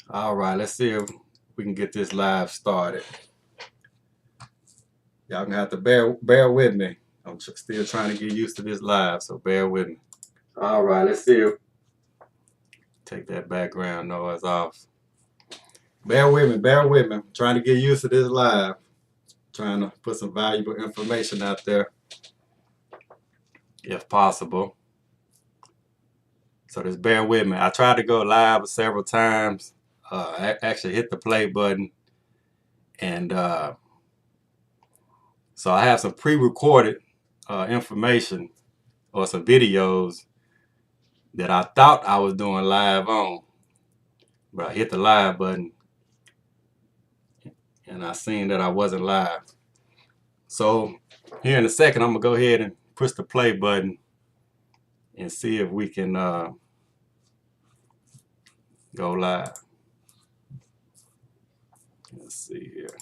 All right, let's see if we can get this live started. Y'all gonna have to bear with me. I'm still trying to get used to this live, so bear with me. All right, let's see if take that background noise off. Bear with me, bear with me. I'm trying to get used to this live. Trying to put some valuable information out there, if possible. So just bear with me. I tried to go live several times. I actually hit the play button, and so I have some pre-recorded information or some videos that I thought I was doing live on, but I hit the live button and I seen that I wasn't live. So here in a second, I'm gonna go ahead and push the play button and see if we can go live. Let's see here.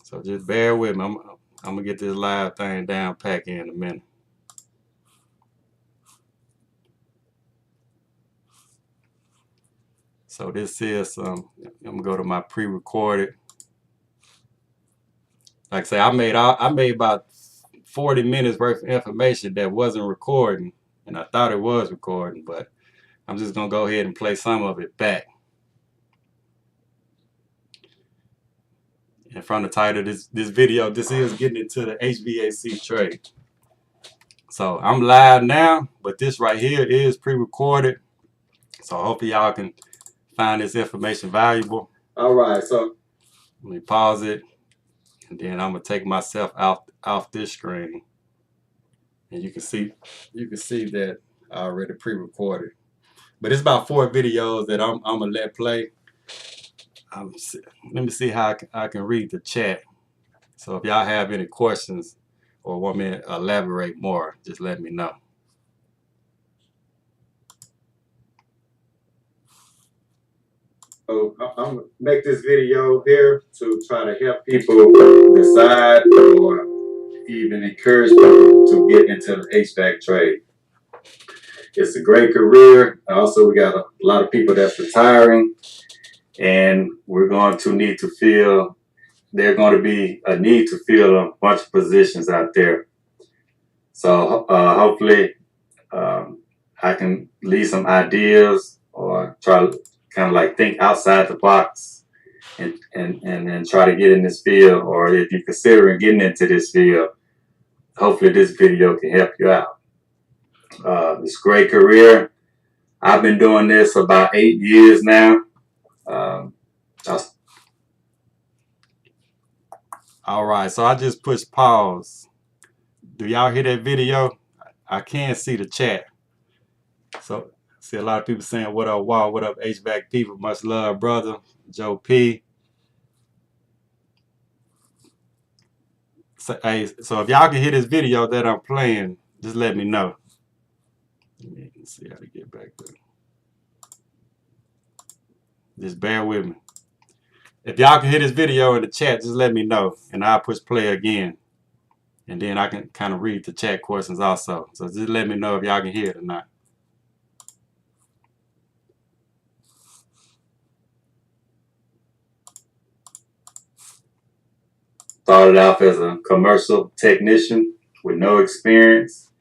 So just bear with me. I'm gonna get this live thing down packed in a minute. So this is I'm gonna go to my pre-recorded. Like I say, I made about 40 minutes worth of information that wasn't recording, and I thought it was recording, but I'm just gonna go ahead and play some of it back. And from the title of this video, this is getting into the HVAC trade. So I'm live now, but this right here is pre-recorded. So hopefully y'all can find this information valuable. All right, so let me pause it, and then I'm gonna take myself off this screen, and you can see that I already pre-recorded. But it's about 4 videos that I'm gonna let play. Let me see how I can read the chat. So if y'all have any questions or want me to elaborate more, just let me know. So I'm gonna make this video here to try to help people decide or even encourage people to get into the HVAC trade. It's a great career. Also, we got a lot of people that's retiring, and we're going to need to fill. There's going to be a need to fill a bunch of positions out there. So hopefully, I can leave some ideas or try to kind of like think outside the box and try to get in this field. Or if you're considering getting into this field, hopefully this video can help you out. It's a great career. I've been doing this about 8 years now. All right, so I just pushed pause. Do y'all hear that video? I can't see the chat. So see a lot of people saying, what up, Wall? What up, HVAC people? Much love, brother. Joe P. So, hey, so if y'all can hear this video that I'm playing, just let me know. Let me see how to get back there. Just bear with me. If y'all can hear this video in the chat, just let me know, and I'll push play again. And then I can kind of read the chat questions also. So just let me know if y'all can hear it or not. Started off as a commercial technician with no experience,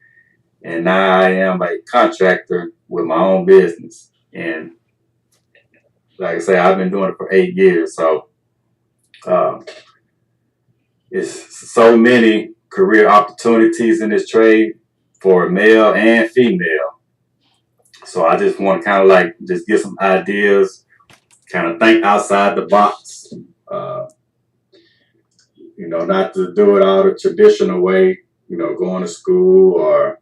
and now I am a contractor with my own business. And like I say, I've been doing it for 8 years, so it's so many career opportunities in this trade for male and female. So I just want to kind of like just get some ideas, kind of think outside the box. Not to do it all the traditional way, going to school or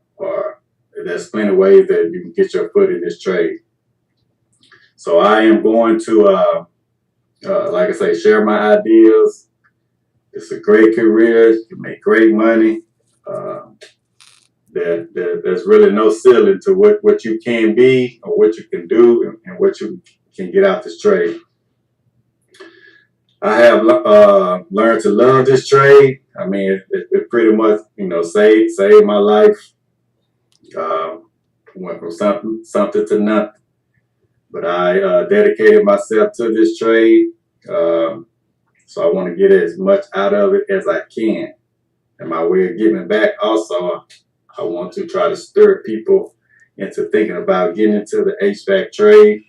there's plenty of ways that you can get your foot in this trade. So I am going to, like I say, share my ideas. It's a great career. You make great money. There's really no ceiling to what you can be or what you can do and what you can get out this trade. I have learned to love this trade. I mean, it pretty much, saved my life. Went from something to nothing. but I dedicated myself to this trade. So I want to get as much out of it as I can. And my way of giving back also, I want to try to stir people into thinking about getting into the HVAC trade.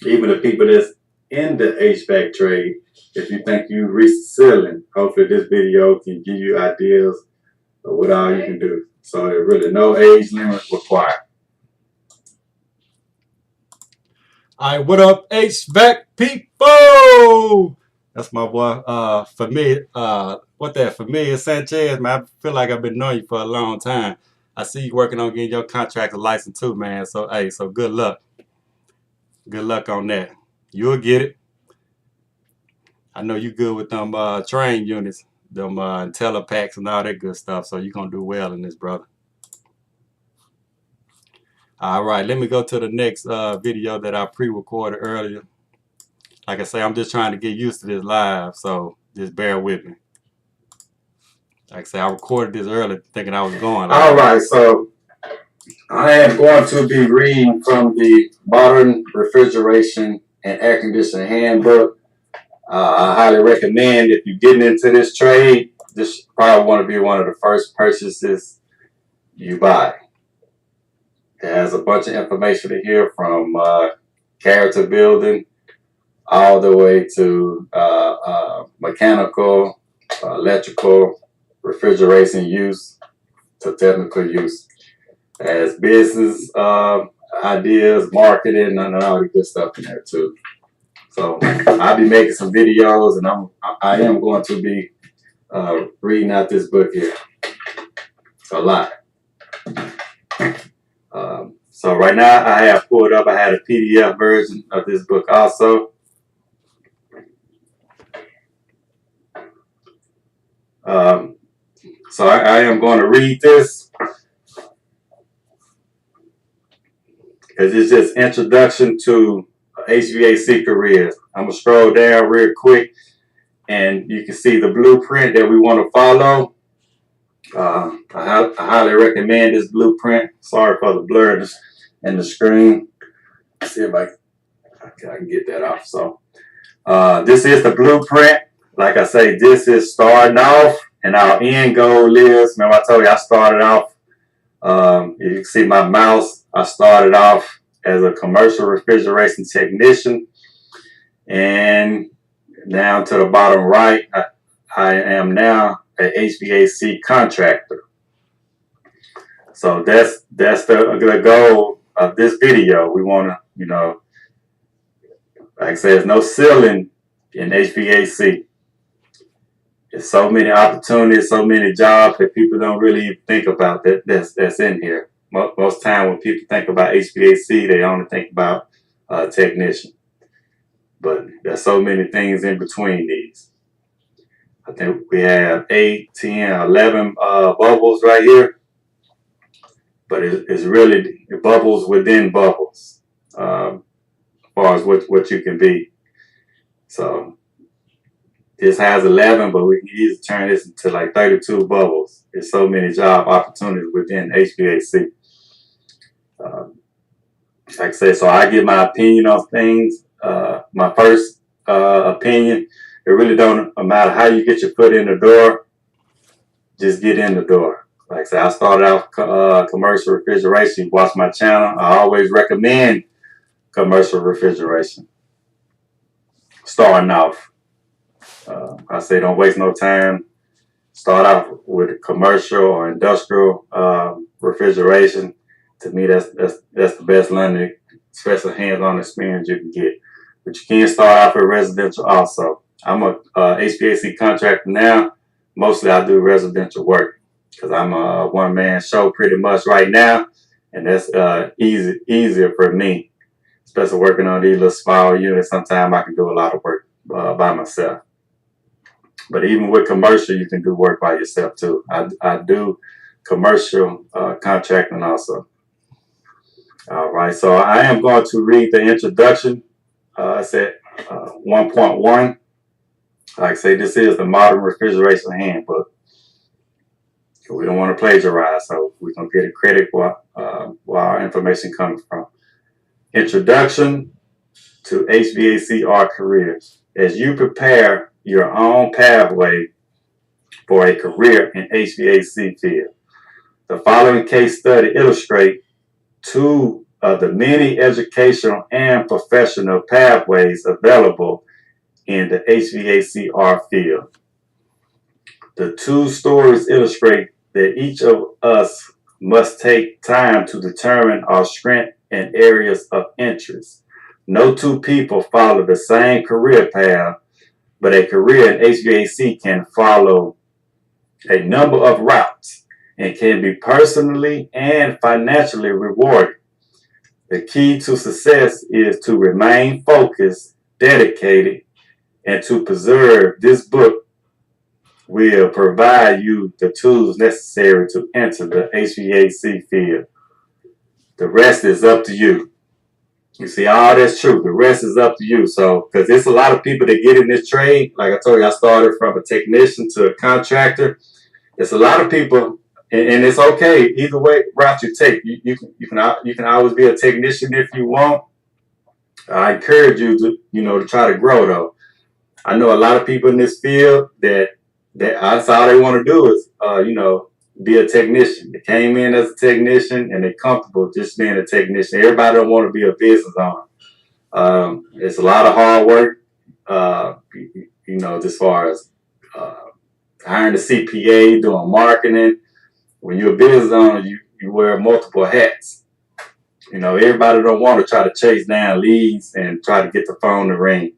Even the people that's in the HVAC trade, if you think you reached the ceiling, hopefully this video can give you ideas of what all you can do. So there's really no age limit required. All right, what up, HVAC people? That's my boy, Familiar Sanchez, man. I feel like I've been knowing you for a long time. I see you working on getting your contractor license too, man. So, hey, so good luck. Good luck on that. You'll get it. I know you good with them train units, them telepacks and all that good stuff. So you're going to do well in this, brother. All right, let me go to the next video that I pre-recorded earlier. Like I say, I'm just trying to get used to this live, so just bear with me. Like I say, I recorded this earlier thinking I was going live. All right, so I am going to be reading from the Modern Refrigeration and Air Conditioning Handbook. I highly recommend, if you're getting into this trade, this probably want to be one of the first purchases you buy. It has a bunch of information in here from character building all the way to mechanical, electrical, refrigeration use to technical use. As business ideas, marketing, and all the good stuff in there too. So I'll be making some videos, and I am going to be reading out this book here. It's a lot. So right now I have pulled up, I had a PDF version of this book also. So I am going to read this because it's just introduction to HVAC careers. I'm going to scroll down real quick and you can see the blueprint that we want to follow. I highly recommend this blueprint. Sorry for the blur in the screen. Let's see if I can get that off. So this is the blueprint. Like I say, this is starting off, and our end goal is, remember I told you I started off, you can see my mouse, I started off as a commercial refrigeration technician, and down to the bottom right, I am now an HVAC contractor. So that's the goal of this video. We want to, you know, like I said, there's no ceiling in HVAC. There's so many opportunities, so many jobs that people don't really think about that's in here. Most time when people think about HVAC, they only think about technician. But there's so many things in between these. I think we have 8, 10, 11 bubbles right here. But it's really bubbles within bubbles as far as what you can be. So this has 11, but we can easily turn this into like 32 bubbles. There's so many job opportunities within HVAC. Like I said, so I give my opinion on things. My first opinion, it really don't matter how you get your foot in the door, just get in the door. Like I said, I started out commercial refrigeration. You watch my channel, I always recommend commercial refrigeration. Starting off. I say don't waste no time. Start off with commercial or industrial refrigeration. To me, that's the best learning, especially hands-on experience you can get. But you can start off with residential also. I'm a HVAC contractor now. Mostly I do residential work because I'm a one-man show pretty much right now, and that's easier for me, especially working on these little small units. Sometimes I can do a lot of work by myself. But even with commercial, you can do work by yourself too. I do commercial contracting also. All right, so I am going to read the introduction. It's at 1.1. Like I say, this is the Modern Refrigeration Handbook. We don't want to plagiarize, so we're going to get a credit for where our information comes from. Introduction. to HVACR careers. As you prepare your own pathway for a career in HVAC field, the following case study illustrates two of the many educational and professional pathways available in the HVACR field. The two stories illustrate that each of us must take time to determine our strengths and areas of interest. No two people follow the same career path, but a career in HVAC can follow a number of routes and can be personally and financially rewarding. The key to success is to remain focused, dedicated, and to preserve. This book will provide you the tools necessary to enter the HVAC field. The rest is up to you. You see, all that's true. The rest is up to you. So, because there's a lot of people that get in this trade. Like I told you, I started from a technician to a contractor. There's a lot of people, and it's okay either way route you take. You can always be a technician if you want. I encourage you to try to grow though. I know a lot of people in this field that that's all they want to do is be a technician. They came in as a technician and they're comfortable just being a technician. Everybody don't want to be a business owner. It's a lot of hard work. As far as hiring a CPA, doing marketing. When you're a business owner, you wear multiple hats. Everybody don't want to try to chase down leads and try to get the phone to ring.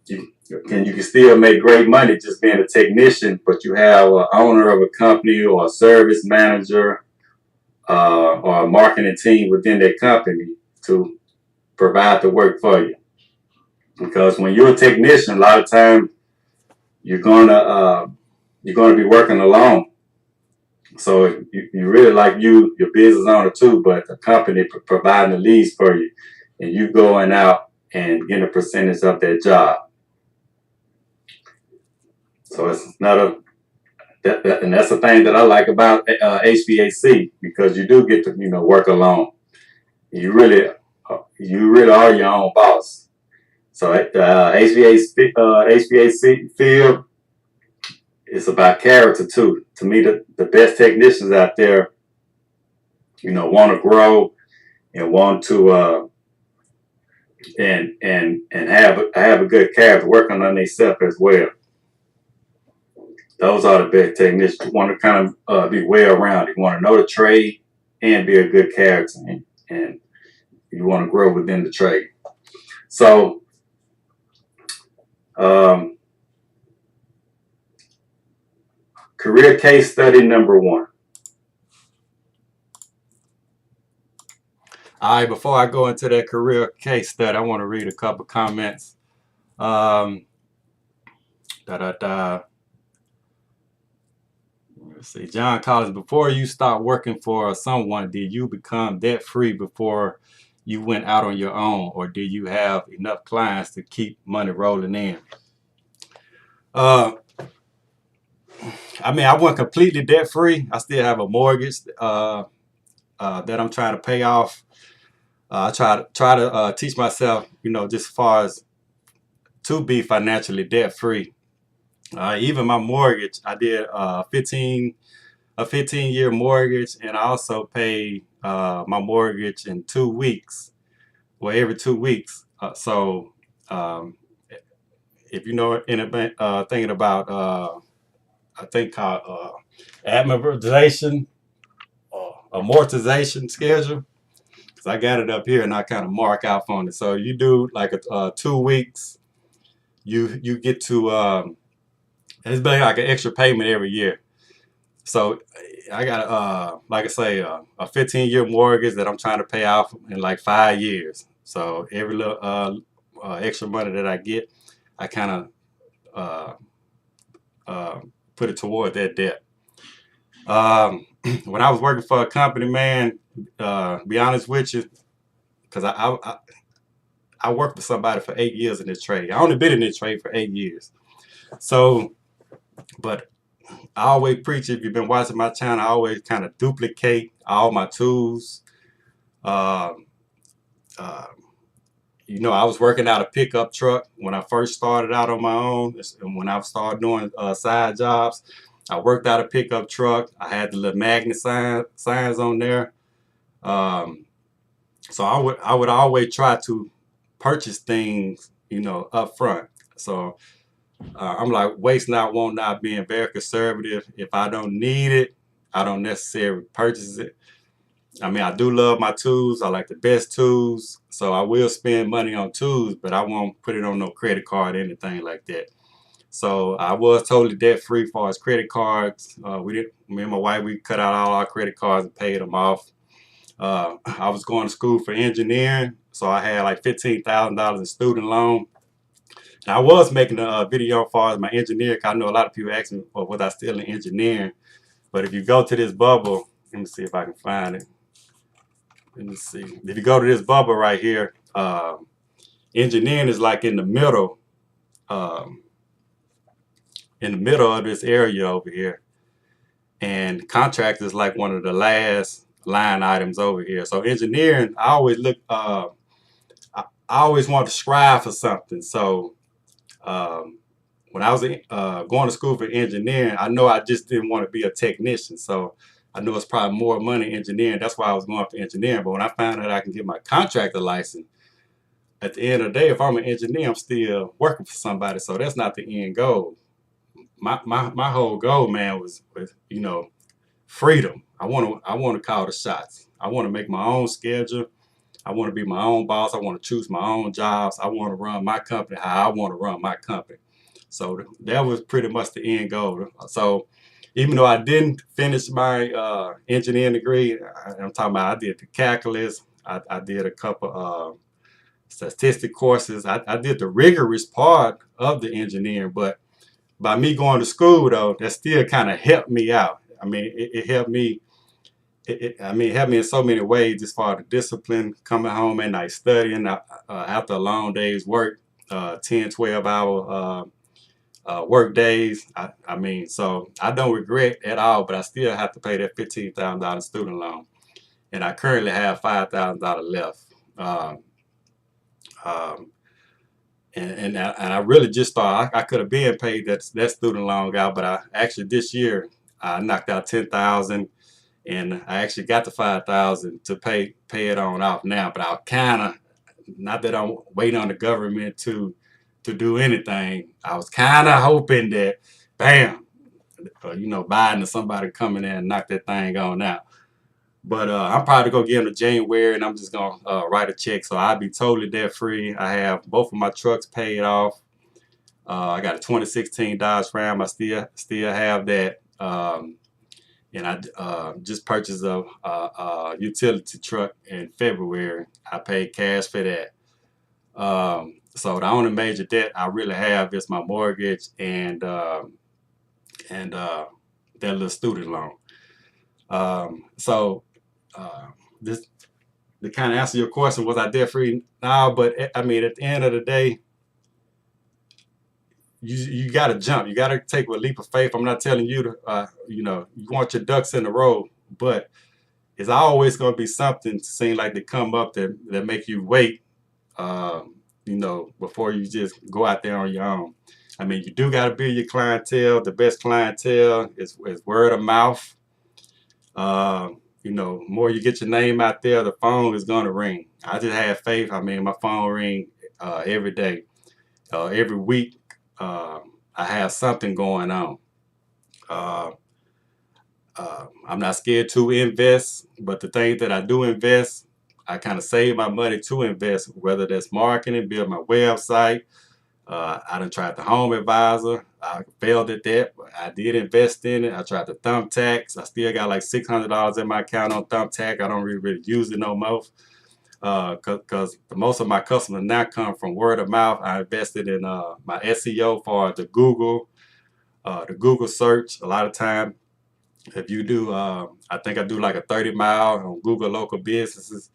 You can still make great money just being a technician, but you have an owner of a company or a service manager or a marketing team within that company to provide the work for you. Because when you're a technician, a lot of times you're gonna be working alone. So you really like your business owner too, but the company providing the leads for you, and you going out and getting a percentage of that job. So it's not and that's the thing that I like about HVAC, because you do get to work alone. You really are your own boss. So at the HVAC field, it's about character too. To me, the best technicians out there, want to grow and want to and have a good character, working on themselves as well. Those are the best technicians. You want to kind of be well-rounded. You want to know the trade and be a good character, and you want to grow within the trade. So, career case study number 1. All right, before I go into that career case study, I want to read a couple comments. Let's see. John Collins, before you start working for someone, did you become debt free before you went out on your own, or did you have enough clients to keep money rolling in? I went completely debt free. I still have a mortgage that I'm trying to pay off. I try to teach myself, just as far as to be financially debt free. Even my mortgage, I did a 15-year mortgage, and I also paid my mortgage in 2 weeks, every 2 weeks. So if you know anything, thinking about I think called amortization schedule, because I got it up here and I kind of mark out on it. So you do like a 2 weeks, you get to it's basically like an extra payment every year. So I got like I say, a 15-year mortgage that I'm trying to pay off in like 5 years. So every little extra money that I get, I kind of put it toward that debt. When I was working for a company, man, be honest with you, because I worked for somebody for 8 years in this trade. I only been in this trade for 8 years. So, but I always preach, if you've been watching my channel, I always kind of duplicate all my tools. you know, I was working out a pickup truck when I first started out on my own. And when I started doing side jobs, I worked out a pickup truck. I had the little magnet signs on there. Um, so I would always try to purchase things, you know, up front. So I'm like, waste not, want not, being very conservative. If I don't need it, I don't necessarily purchase it. I mean, I do love my tools. I like the best tools. So I will spend money on tools, but I won't put it on no credit card or anything like that. So I was totally debt free as far as credit cards. Me and my wife, we cut out all our credit cards and paid them off. I was going to school for engineering, so I had like $15,000 in student loan. And I was making a video as far as my engineering. I know a lot of people ask me, well, was I still in engineering? But if you go to this bubble, let me see if I can find it. Let me see. If you go to this bubble right here, engineering is like um, in the middle of this area over here, and contract is like one of the last line items over here. So engineering, I always look. I always want to strive for something. So um, when I was going to school for engineering, I know I just didn't want to be a technician. So I know it's probably more money in engineering. That's why I was going for engineering. But when I found out I can get my contractor license, at the end of the day, if I'm an engineer, I'm still working for somebody. So that's not the end goal. My whole goal, man, was you know, freedom. I want to call the shots. I want to make my own schedule. I want to be my own boss. I want to choose my own jobs. I want to run my company how I want to run my company. So that was pretty much the end goal. So even though I didn't finish my engineering degree, I'm talking about I did the calculus. I did a couple statistic courses. I did the rigorous part of the engineering, but by me going to school though, that still kind of helped me out. I mean, it helped me. It helped me in so many ways as far as the discipline, coming home at night studying after a long day's work, 10, 12 hour work days. I mean, so I don't regret at all, but I still have to pay that $15,000 student loan. And I currently have $5,000 left. Um, um, and I really just thought I could have been paid that student loan out, but I actually this year I knocked out 10,000, and I actually got the 5,000 to pay it on off now. But I kind of, not that I'm waiting on the government to do anything. I was kind of hoping that, bam, you know, Biden or somebody come in there and knock that thing on out. But I'm probably gonna get them to January, and I'm just gonna write a check, so I'll be totally debt free. I have both of my trucks paid off. I got a 2016 Dodge Ram. I still have that, and I just purchased a utility truck in February. I paid cash for that. So the only major debt I really have is my mortgage and that little student loan. So this to kind of answer your question, was I debt free? No, but I mean, at the end of the day, you got to jump. You got to take a leap of faith. I'm not telling you to, you know, you want your ducks in a row, but it's always going to be something to seem like they come up that make you wait, you know, before you just go out there on your own. I mean, you do got to build your clientele. The best clientele is word of mouth. You know, more you get your name out there, the phone is gonna ring. I just have faith. I mean, my phone ring every day, every week. Uh, I have something going on. Uh, I'm not scared to invest, but the things that I do invest, I kind of save my money to invest, whether that's marketing, build my website. I done tried the home advisor. I failed at that, but I did invest in it. I tried the thumbtacks. I still got like $600 in my account on thumbtack. I don't really use it no more. Because most of my customers now come from word of mouth. I invested in my SEO for the Google search. A lot of time, if you do, I think I do like a 30 mile on Google local businesses.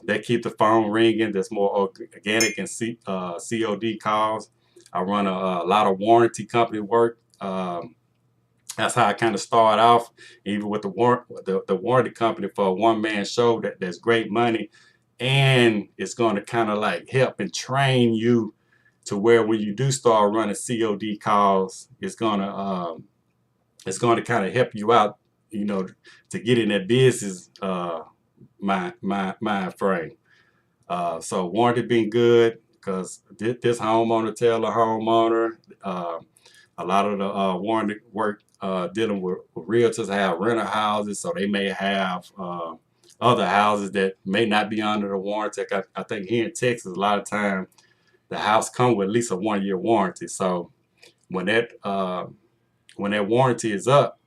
They keep the phone ringing. There's more organic and COD calls. I run a lot of warranty company work. That's how I kind of start off, even with the warranty company for a one-man show. That's great money. and it's going to kind of like help and train you to where when you do start running COD calls, it's going to kind of help you out, you know, to get in that business mind frame. So warranty been good because this homeowner tell the homeowner, a lot of the warranty work dealing with realtors have rental houses, so they may have other houses that may not be under the warranty. I think here in Texas, a lot of time the house come with at least a 1 year warranty. So when that warranty is up,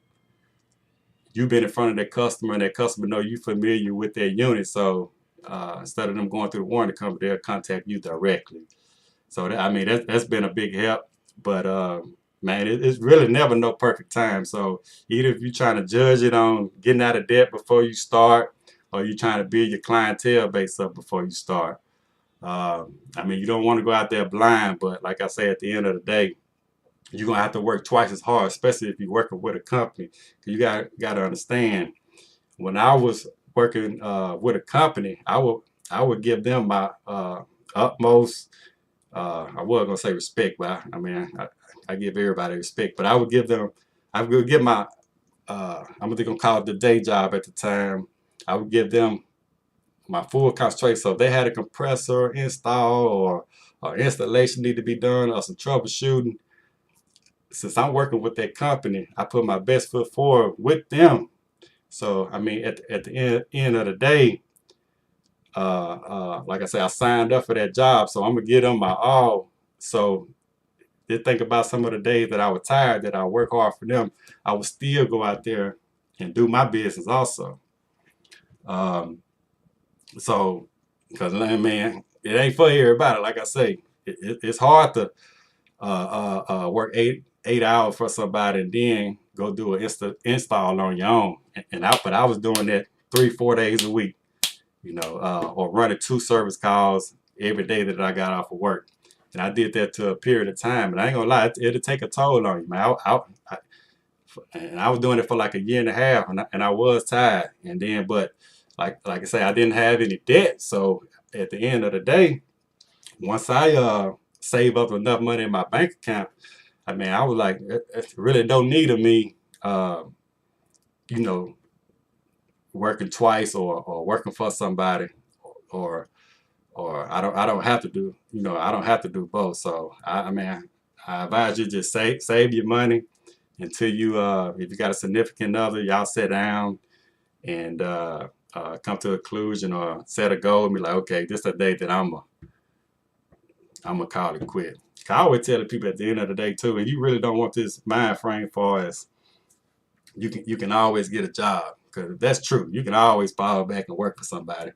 you've been in front of that customer, and that customer know you familiar with their unit. So instead of them going through the warranty company, they'll contact you directly. So I mean, that's been a big help. But man, it's really never no perfect time. So either if you're trying to judge it on getting out of debt before you start, or you're trying to build your clientele base up before you start. I mean, you don't want to go out there blind, but like I say, at the end of the day, you're gonna have to work twice as hard, especially if you're working with a company. You got to understand. When I was working with a company, I would give them my utmost. I was gonna say respect, but I mean I give everybody respect. But I would give them. I would give my. I'm gonna call it the day job at the time. I would give them my full concentration. So if they had a compressor install or installation need to be done or some troubleshooting, since I'm working with that company, I put my best foot forward with them. So I mean, at the end of the day, like I said, I signed up for that job, so I'm gonna give them my all. So just think about some of the days that I was tired, that I work hard for them. I would still go out there and do my business also. Um, so, because man, it ain't for everybody. Like I say, it's hard to work eight hours for somebody and then go do an install on your own. But I was doing that 3-4 days a week, you know, or running 2 service calls every day that I got off of work. And I did that to a period of time. And I ain't gonna lie, it'll take a toll on you, man. And I was doing it for like a year and a half, and I was tired. And then, but like I say, I didn't have any debt. So at the end of the day, once I save up enough money in my bank account, I mean, I was like, it really don't need of me, you know, working twice or working for somebody, or I don't have to do, you know, I don't have to do both. So I mean, I advise you just save your money until you if you got a significant other, y'all sit down and come to a conclusion or set a goal and be like, okay, this is the day that I'm gonna call it quit. I always tell the people at the end of the day too, and you really don't want this mind frame for as you can always get a job, because that's true. You can always fall back and work for somebody,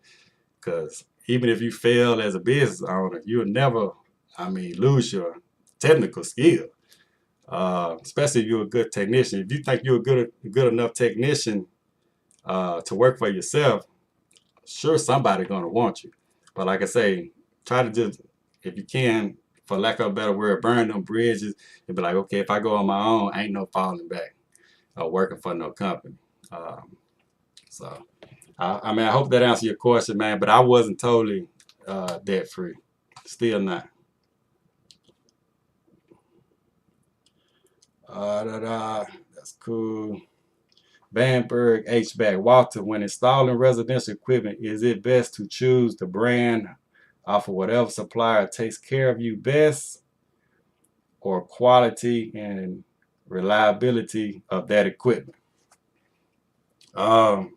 because even if you fail as a business owner, you'll never, I mean, lose your technical skill. Especially if you're a good technician. If you think you're a good enough technician to work for yourself, sure somebody's gonna want you. But like I say, try to just, if you can, for lack of a better word, burn them bridges and be like, okay, if I go on my own, ain't no falling back or working for no company. So I mean, I hope that answers your question, man. But I wasn't totally debt free, still not. That's cool. Bamberg HVAC. Walter, when installing residential equipment, is it best to choose the brand off of whatever supplier takes care of you best, or quality and reliability of that equipment? Um,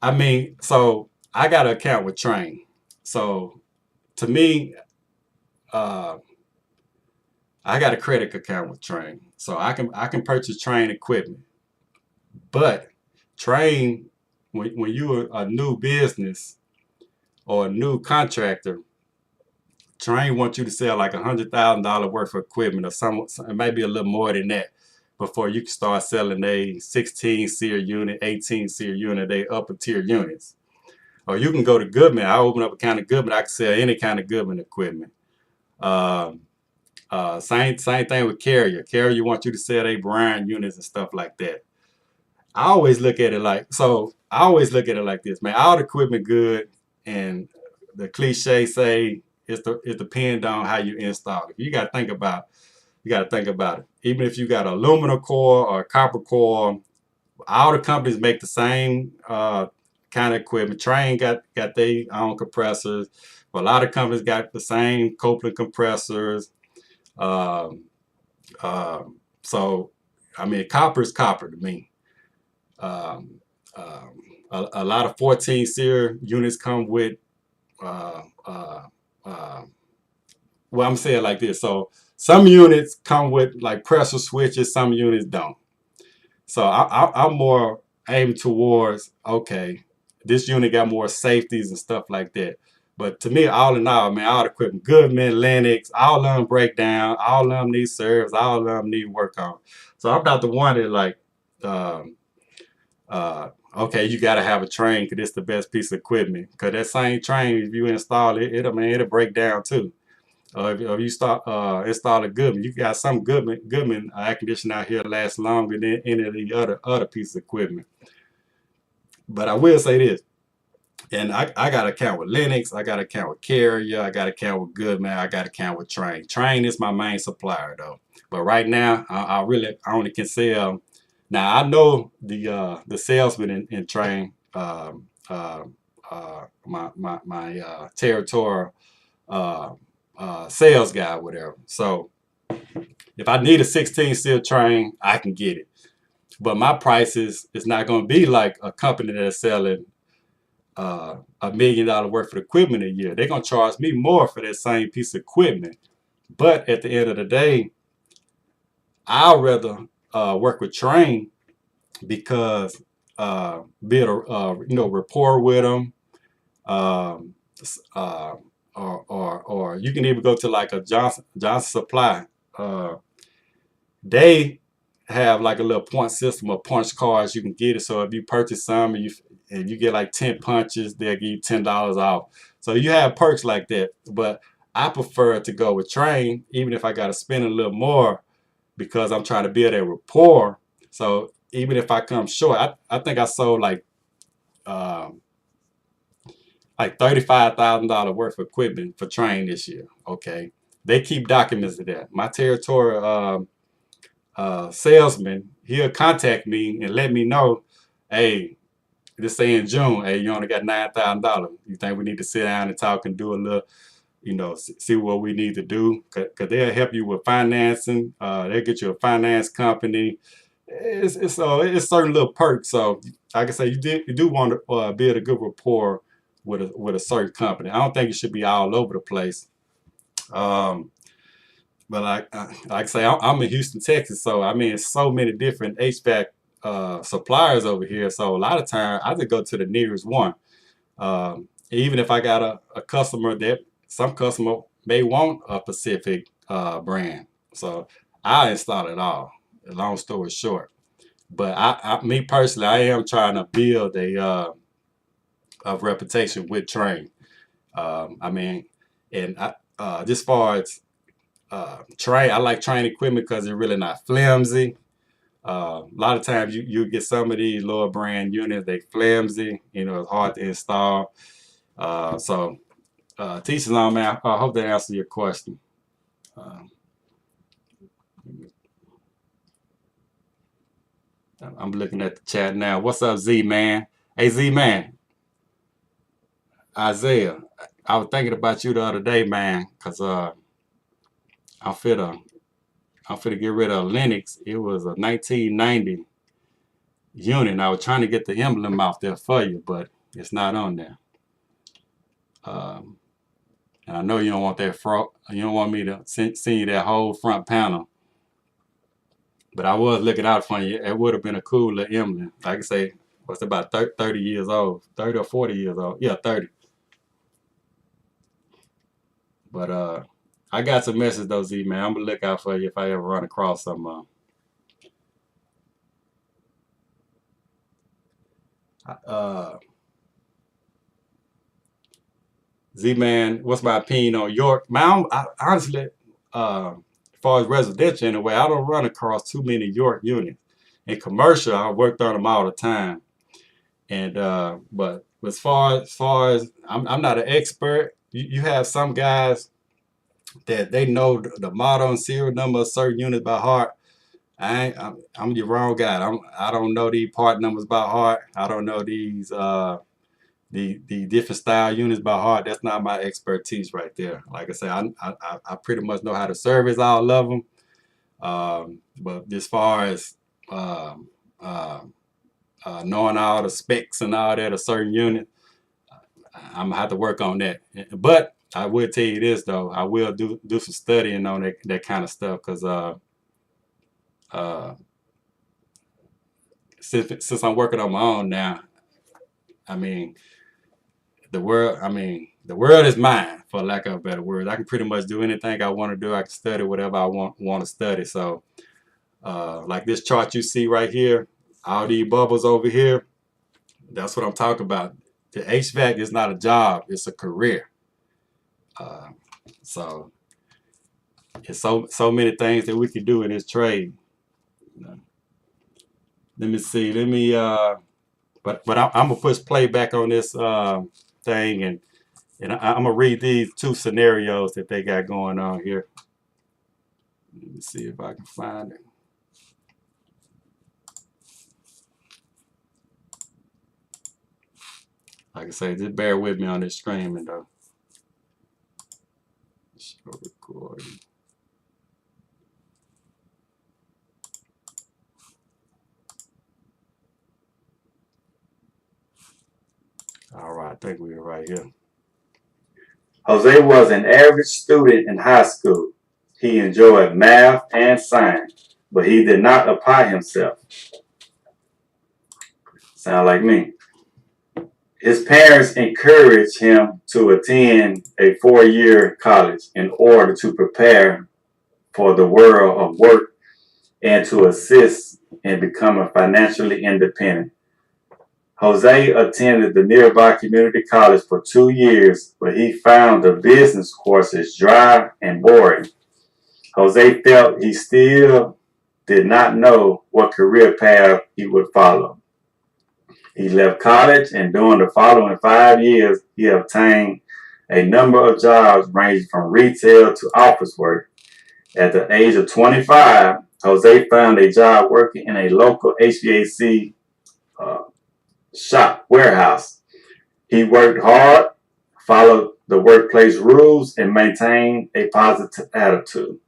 I mean, so I got an account with Train. So to me, uh, I got a credit account with Train. So I can purchase Train equipment. But Train, when you're a new business or a new contractor, Train wants you to sell like $100,000 worth of equipment, or some, maybe a little more than that, before you can start selling a 16 SEER unit, 18 SEER unit, they upper tier units. Or you can go to Goodman. I open up a kind of Goodman. I can sell any kind of Goodman equipment. Um, same thing with Carrier. Carrier wants you to sell their brand units and stuff like that. I always look at it like I always look at it like this, man. All the equipment good, and the cliche say it depends on how you install it. You got to think about it. Even if you got aluminum core or copper core, all the companies make the same kind of equipment. Train got their own compressors, but a lot of companies got the same Copeland compressors. Um, so, I mean, copper is copper to me. Um, a lot of 14 SEER units come with, uh, uh, uh, well, I'm saying like this. So some units come with like pressure switches, some units don't. So I'm more aimed towards, okay, this unit got more safeties and stuff like that. But to me, all in all, man, all the equipment, Goodman, Lennox, all of them break down, all of them need service, all of them need work on. So I'm not the one that like, um, okay, you got to have a train because it's the best piece of equipment. Because that same train, if you install it, it'll break down too. If you start install a Goodman, you got some Goodman air conditioner out here lasts longer than any of the other pieces of equipment. But I will say this, and I got to count with Lennox, I got to count with Carrier, I got to count with Goodman, I got to count with Train. Train is my main supplier though. But right now, I only can sell. Now I know the salesman in Train, my territorial sales guy, whatever. So if I need a 16 seal train, I can get it. But my prices is not going to be like a company that is selling $1 million worth of equipment a year. They're going to charge me more for that same piece of equipment. But at the end of the day, I'd rather work with Train because build a rapport with them. Um, uh, or you can even go to like a Johnson Supply. They have like a little point system of punch cards you can get it. So if you purchase some and you get like 10 punches, they'll give you $10 off. So you have perks like that. But I prefer to go with Train, even if I got to spend a little more because I'm trying to build a rapport. So even if I come short, I think I sold um, like $35,000 worth of equipment for Train this year. Okay, they keep documents of that. My territorial salesman, he'll contact me and let me know, hey, this say in June, hey, you only got $9,000. You think we need to sit down and talk and do a little, see what we need to do? Cause they'll help you with financing. They'll get you a finance company. It's certain little perks. So like I say, you do want to build a good rapport with a certain company. I don't think it should be all over the place. Um, but like I say, I'm in Houston, Texas, so I mean, it's so many different HVAC suppliers over here. So a lot of times, I just go to the nearest one. Even if I got a customer that some customer may want a specific brand, so I install it all. Long story short, but me personally, I am trying to build a reputation with Train. I mean, and just far as Train, I like Train equipment because it's really not flimsy. A lot of times you get some of these lower brand units, they flimsy, it's hard to install. So teachers on, man, I hope that answers your question. Um, I'm looking at the chat now. What's up, Z man? Hey Z man, Isaiah, I was thinking about you the other day, man, because I'm fit I'm finna get rid of Linux. It was a 1990 unit. And I was trying to get the emblem out there for you, but it's not on there. Um, and I know you don't want that front. You don't want me to send you that whole front panel. But I was looking out for you. It would have been a cool little emblem. Like I say, what's about 30 years old, 30 or 40 years old. Yeah, 30. But I got some messages though, Z man. I'm gonna look out for you if I ever run across some. Uh, Z man, what's my opinion on York? Man, honestly, as far as residential anyway, I don't run across too many York units. In commercial, I worked on them all the time. And but as far as I'm not an expert. You have some guys that they know the model and serial number of certain units by heart. I'm the wrong guy. I don't know these part numbers by heart. I don't know these the different style units by heart. That's not my expertise right there. Like I said, I pretty much know how to service all of them. But as far as um, uh, knowing all the specs and all that of certain unit, I'm gonna have to work on that. But I will tell you this though, I will do some studying on that kind of stuff because uh, since I'm working on my own now, I mean the world is mine for lack of a better word. I can pretty much do anything I want to do. I can study whatever I want to study. So like this chart you see right here, all these bubbles over here, that's what I'm talking about. The HVAC is not a job, it's a career. Uh, so it's so many things that we can do in this trade. Let me see. Let me but I'm gonna push play back on this thing, and I'm gonna read these two scenarios that they got going on here. Let me see if I can find it. Like I say, just bear with me on this streaming though. Show recording. All right, I think we're right here. Jose was an average student in high school. He enjoyed math and science, but he did not apply himself. Sound like me. His parents encouraged him to attend a 4-year college in order to prepare for the world of work and to assist in becoming financially independent. Jose attended the nearby community college for 2 years, but he found the business courses dry and boring. Jose felt he still did not know what career path he would follow. He left college, and during the following 5 years, he obtained a number of jobs ranging from retail to office work. At the age of 25, Jose found a job working in a local HVAC shop warehouse. He worked hard, followed the workplace rules, and maintained a positive attitude.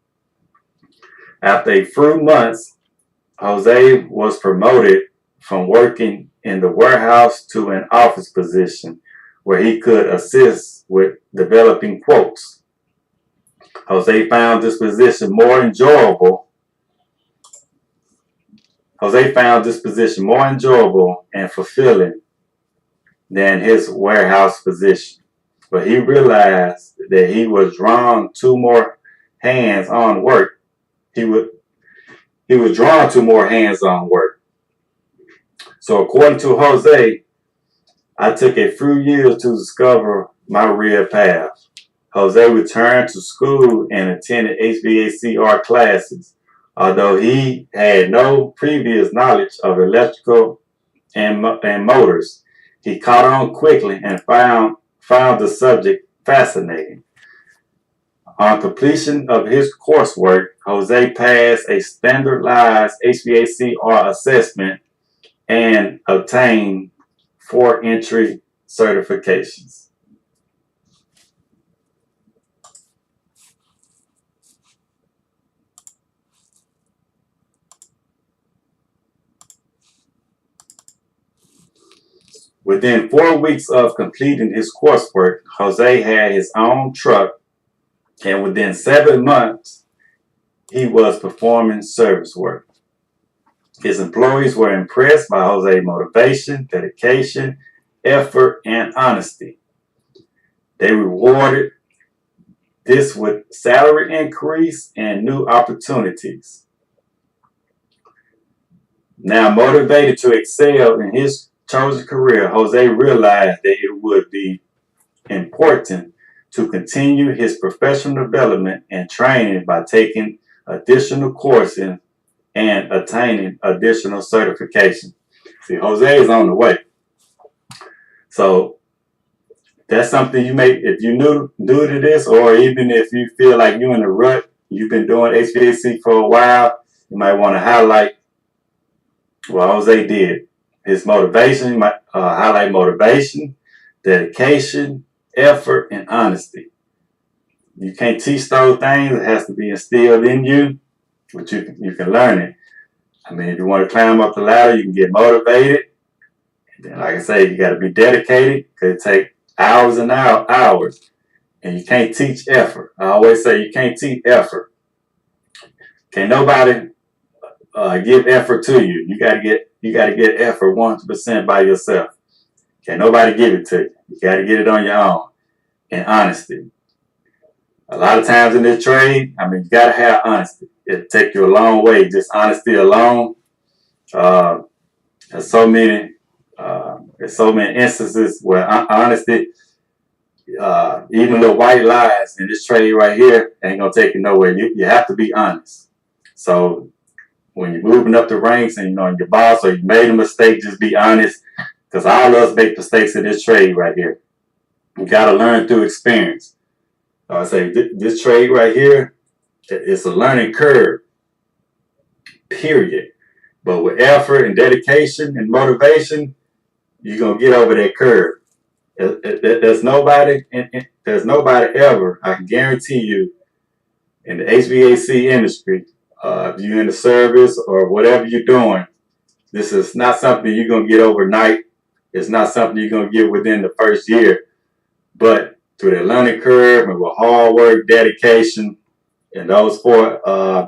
After a few months, Jose was promoted from working in the warehouse to an office position where he could assist with developing quotes. Jose found this position more enjoyable. And fulfilling than his warehouse position. But he realized that he was drawn to more hands-on work. He was drawn to more hands-on work. So according to Jose, I took a few years to discover my real path. Jose returned to school and attended HVACR classes. Although he had no previous knowledge of electrical and motors, he caught on quickly and found the subject fascinating. On completion of his coursework, Jose passed a standardized HVACR assessment and obtained 4 entry certifications. Within 4 weeks of completing his coursework, Jose had his own truck, and within 7 months, he was performing service work. His employees were impressed by Jose's motivation, dedication, effort, and honesty. They rewarded this with salary increase and new opportunities. Now motivated to excel in his chosen career, Jose realized that it would be important to continue his professional development and training by taking additional courses and attaining additional certification. See, Jose is on the way. So that's something you may, if you're new to this, or even if you feel like you're in a rut, you've been doing HVAC for a while, you might want to highlight what Jose did. His motivation, you might highlight motivation, dedication, effort, and honesty. You can't teach those things. It has to be instilled in you, but you can learn it. I mean, if you want to climb up the ladder, you can get motivated. And then, like I say, you got to be dedicated, because it takes hours and hours. And you can't teach effort. I always say you can't teach effort. Can't nobody give effort to you. You got to get effort 100% by yourself. Can't nobody give it to you. You got to get it on your own. And honesty. A lot of times in this trade, I mean, you got to have honesty. It'll take you a long way. Just honesty alone. There's so many instances where honesty, even little white lies in this trade right here, ain't gonna take you nowhere. You have to be honest. So when you're moving up the ranks and your boss or you made a mistake, just be honest. Because all of us make mistakes in this trade right here. You gotta learn through experience. I say this trade right here, it's a learning curve. Period. But with effort and dedication and motivation, you're gonna get over that curve. There's nobody ever, I can guarantee you, in the HVAC industry, if you're in the service or whatever you're doing, this is not something you're gonna get overnight. It's not something you're gonna get within the first year. But through the learning curve and with hard work, dedication, and those four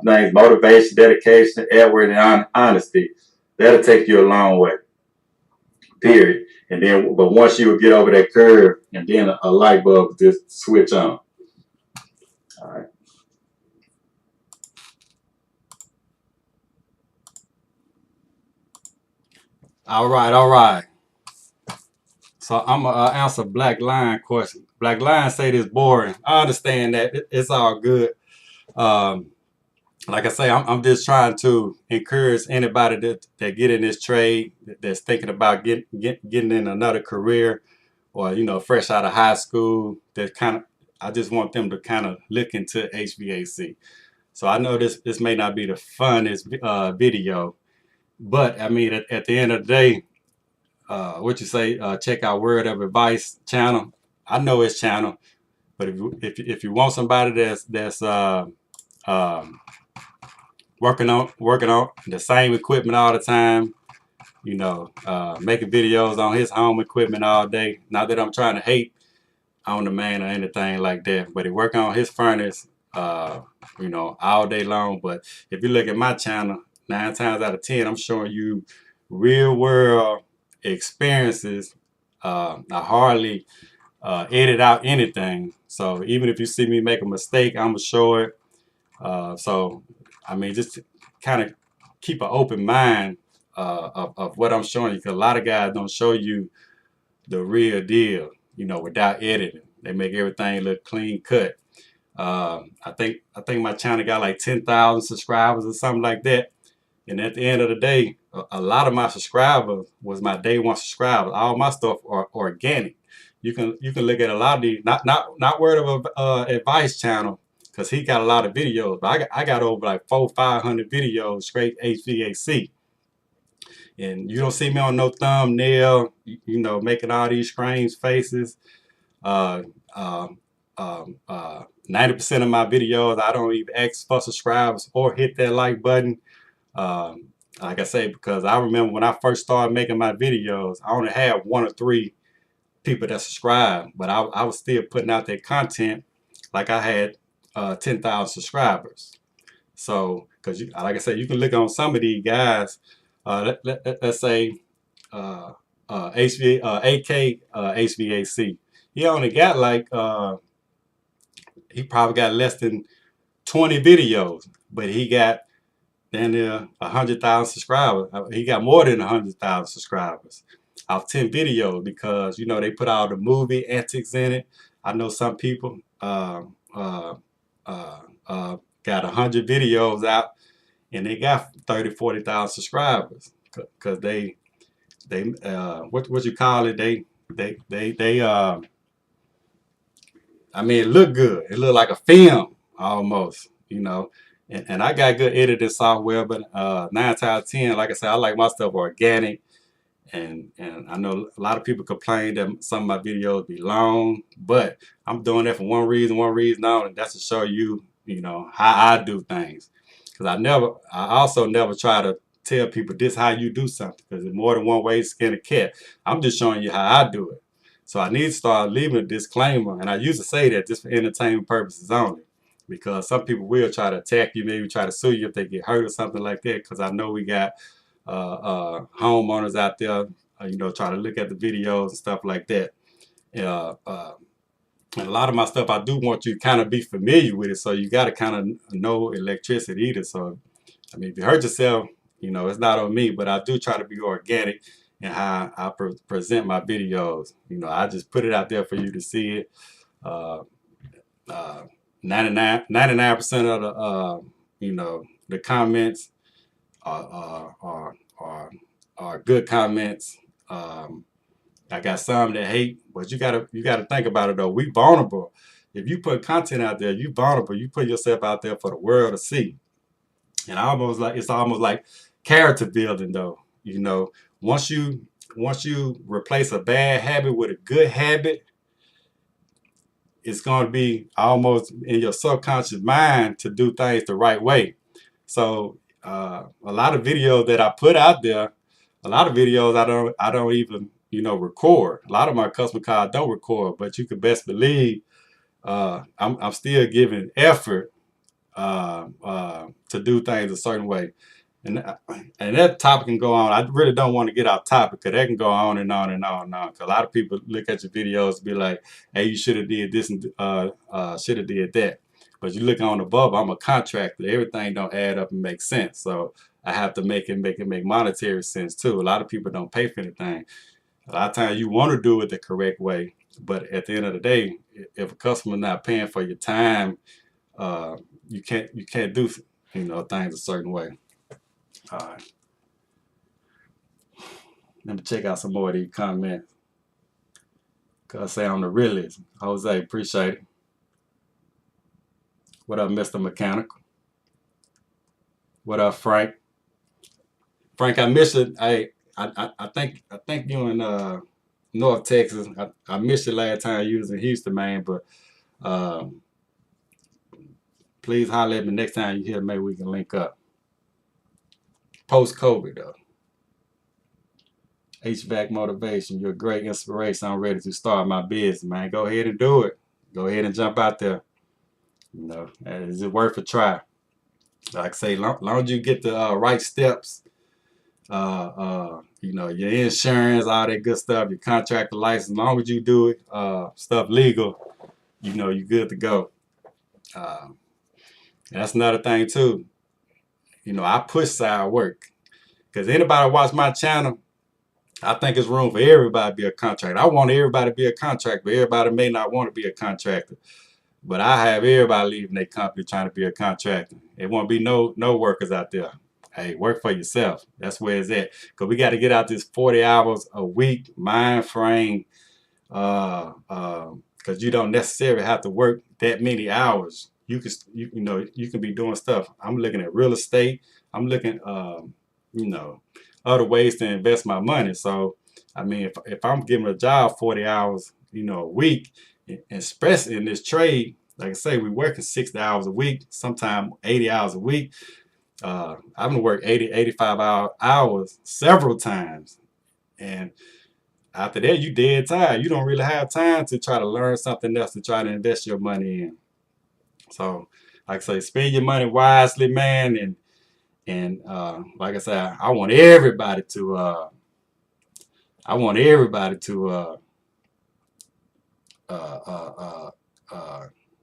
things, motivation, dedication, effort, and honesty, that'll take you a long way. Period. And then, but once you would get over that curve, and then a light bulb just switch on. All right. All right. So I'm gonna answer Black Line question. Black Line say this boring. I understand that. It's all good. Like I say, I'm just trying to encourage anybody that get in this trade, that's thinking about getting in another career, or fresh out of high school. I just want them to kind of look into HVAC. So I know this may not be the funnest video, but I mean at the end of the day, what you say? Check out Word of Advice channel. I know his channel, but if you want somebody that's working on the same equipment all the time, making videos on his home equipment all day. Not that I'm trying to hate on the man or anything like that, but he work on his furnace, all day long. But if you look at my channel, 9 times out of 10, I'm showing you real world experiences. I hardly edit out anything. So even if you see me make a mistake, I'm gonna show it. So I mean, just kind of keep an open mind of what I'm showing you, because a lot of guys don't show you the real deal, without editing. They make everything look clean cut. I think my channel got like 10,000 subscribers or something like that. And at the end of the day, a lot of my subscribers was my day one subscribers. All my stuff are organic. You can look at a lot of these, not Word of Advice channel, because he got a lot of videos. But I got over like 400-500 videos straight HVAC. And you don't see me on no thumbnail, making all these strange faces. 90% of my videos, I don't even ask for subscribers or hit that like button. Like I say, because I remember when I first started making my videos, I only had 1 or 3 people that subscribed, but I was still putting out that content like I had 10,000 subscribers. So, because like I said, you can look on some of these guys. Let's say HVAC. He only got like he probably got less than 20 videos, but he got then 100,000 subscribers. He got more than 100,000 subscribers off 10 videos, because they put all the movie antics in it. I know some people got 100 videos out, and they got 30, 40,000 subscribers because what you call it, I mean, it looked good. It looked like a film almost, you know. And I got good editing software, but 9 times out of 10, like I said, I like my stuff organic. And I know a lot of people complain that some of my videos be long, but I'm doing that for one reason only, and that's to show you, you know, how I do things. Because I also never try to tell people this how you do something, because there's more than one way to skin a cat. I'm just showing you how I do it. So I need to start leaving a disclaimer, and I used to say that just for entertainment purposes only, because some people will try to attack you, maybe try to sue you if they get hurt or something like that. Because I know we got homeowners out there, you know, try to look at the videos and stuff like that. And a lot of my stuff, I do want you to kind of be familiar with it, so you got to kind of know electricity either. So, I mean, if you hurt yourself, you know, it's not on me, but I do try to be organic in how I present my videos. You know, I just put it out there for you to see it. Uh, uh, 99% of the, you know, the comments are good comments. I got some that hate, but you gotta think about it though. We vulnerable. If you put content out there, you vulnerable. You put yourself out there for the world to see. And it's almost like character building though. You know, once you replace a bad habit with a good habit, it's gonna be almost in your subconscious mind to do things the right way. So a lot of videos that I put out there, a lot of videos I don't even, you know, record. A lot of my customer calls don't record, but you can best believe I'm still giving effort to do things a certain way. And that topic can go on. I really don't want to get off topic because that can go on and on and on and on. Because a lot of people look at your videos and be like, "Hey, you should have did this and should have did that." But you look on above, I'm a contractor. Everything don't add up and make sense. So I have to make monetary sense too. A lot of people don't pay for anything. A lot of times you want to do it the correct way, but at the end of the day, if a customer not paying for your time, you can't do, you know, things a certain way. All right. Let me check out some more of these comments. Cause say I'm the realist. Jose, appreciate it. What up, Mr. Mechanical? What up, Frank? Frank, I miss it. I think you in North Texas. I missed you last time you was in Houston, man. But please holler at me next time you here. Maybe we can link up. Post COVID though. HVAC motivation. You're a great inspiration. I'm ready to start my business, man. Go ahead and do it. Go ahead and jump out there. You know, is it worth a try? Like I say, long as you get the right steps, you know, your insurance, all that good stuff, your contractor license, as long as you do it, stuff legal, you know, you're good to go. That's another thing too. You know, I push side work because anybody watch my channel, I think it's room for everybody to be a contractor. I want everybody to be a contractor, but everybody may not want to be a contractor. But I have everybody leaving their company trying to be a contractor. It won't be no workers out there. Hey, work for yourself. That's where it's at. Because we got to get out this 40 hours a week mind frame. Because you don't necessarily have to work that many hours. You can be doing stuff. I'm looking at real estate. I'm looking, you know, other ways to invest my money. So, I mean, if I'm giving a job 40 hours, you know, a week, especially in this trade, like I say, we working 60 hours a week, sometimes 80 hours a week. I've been working 80, 85 hours several times. And after that, you dead tired. You don't really have time to try to learn something else to try to invest your money in. So, like I say, spend your money wisely, man. And like I said, I want everybody to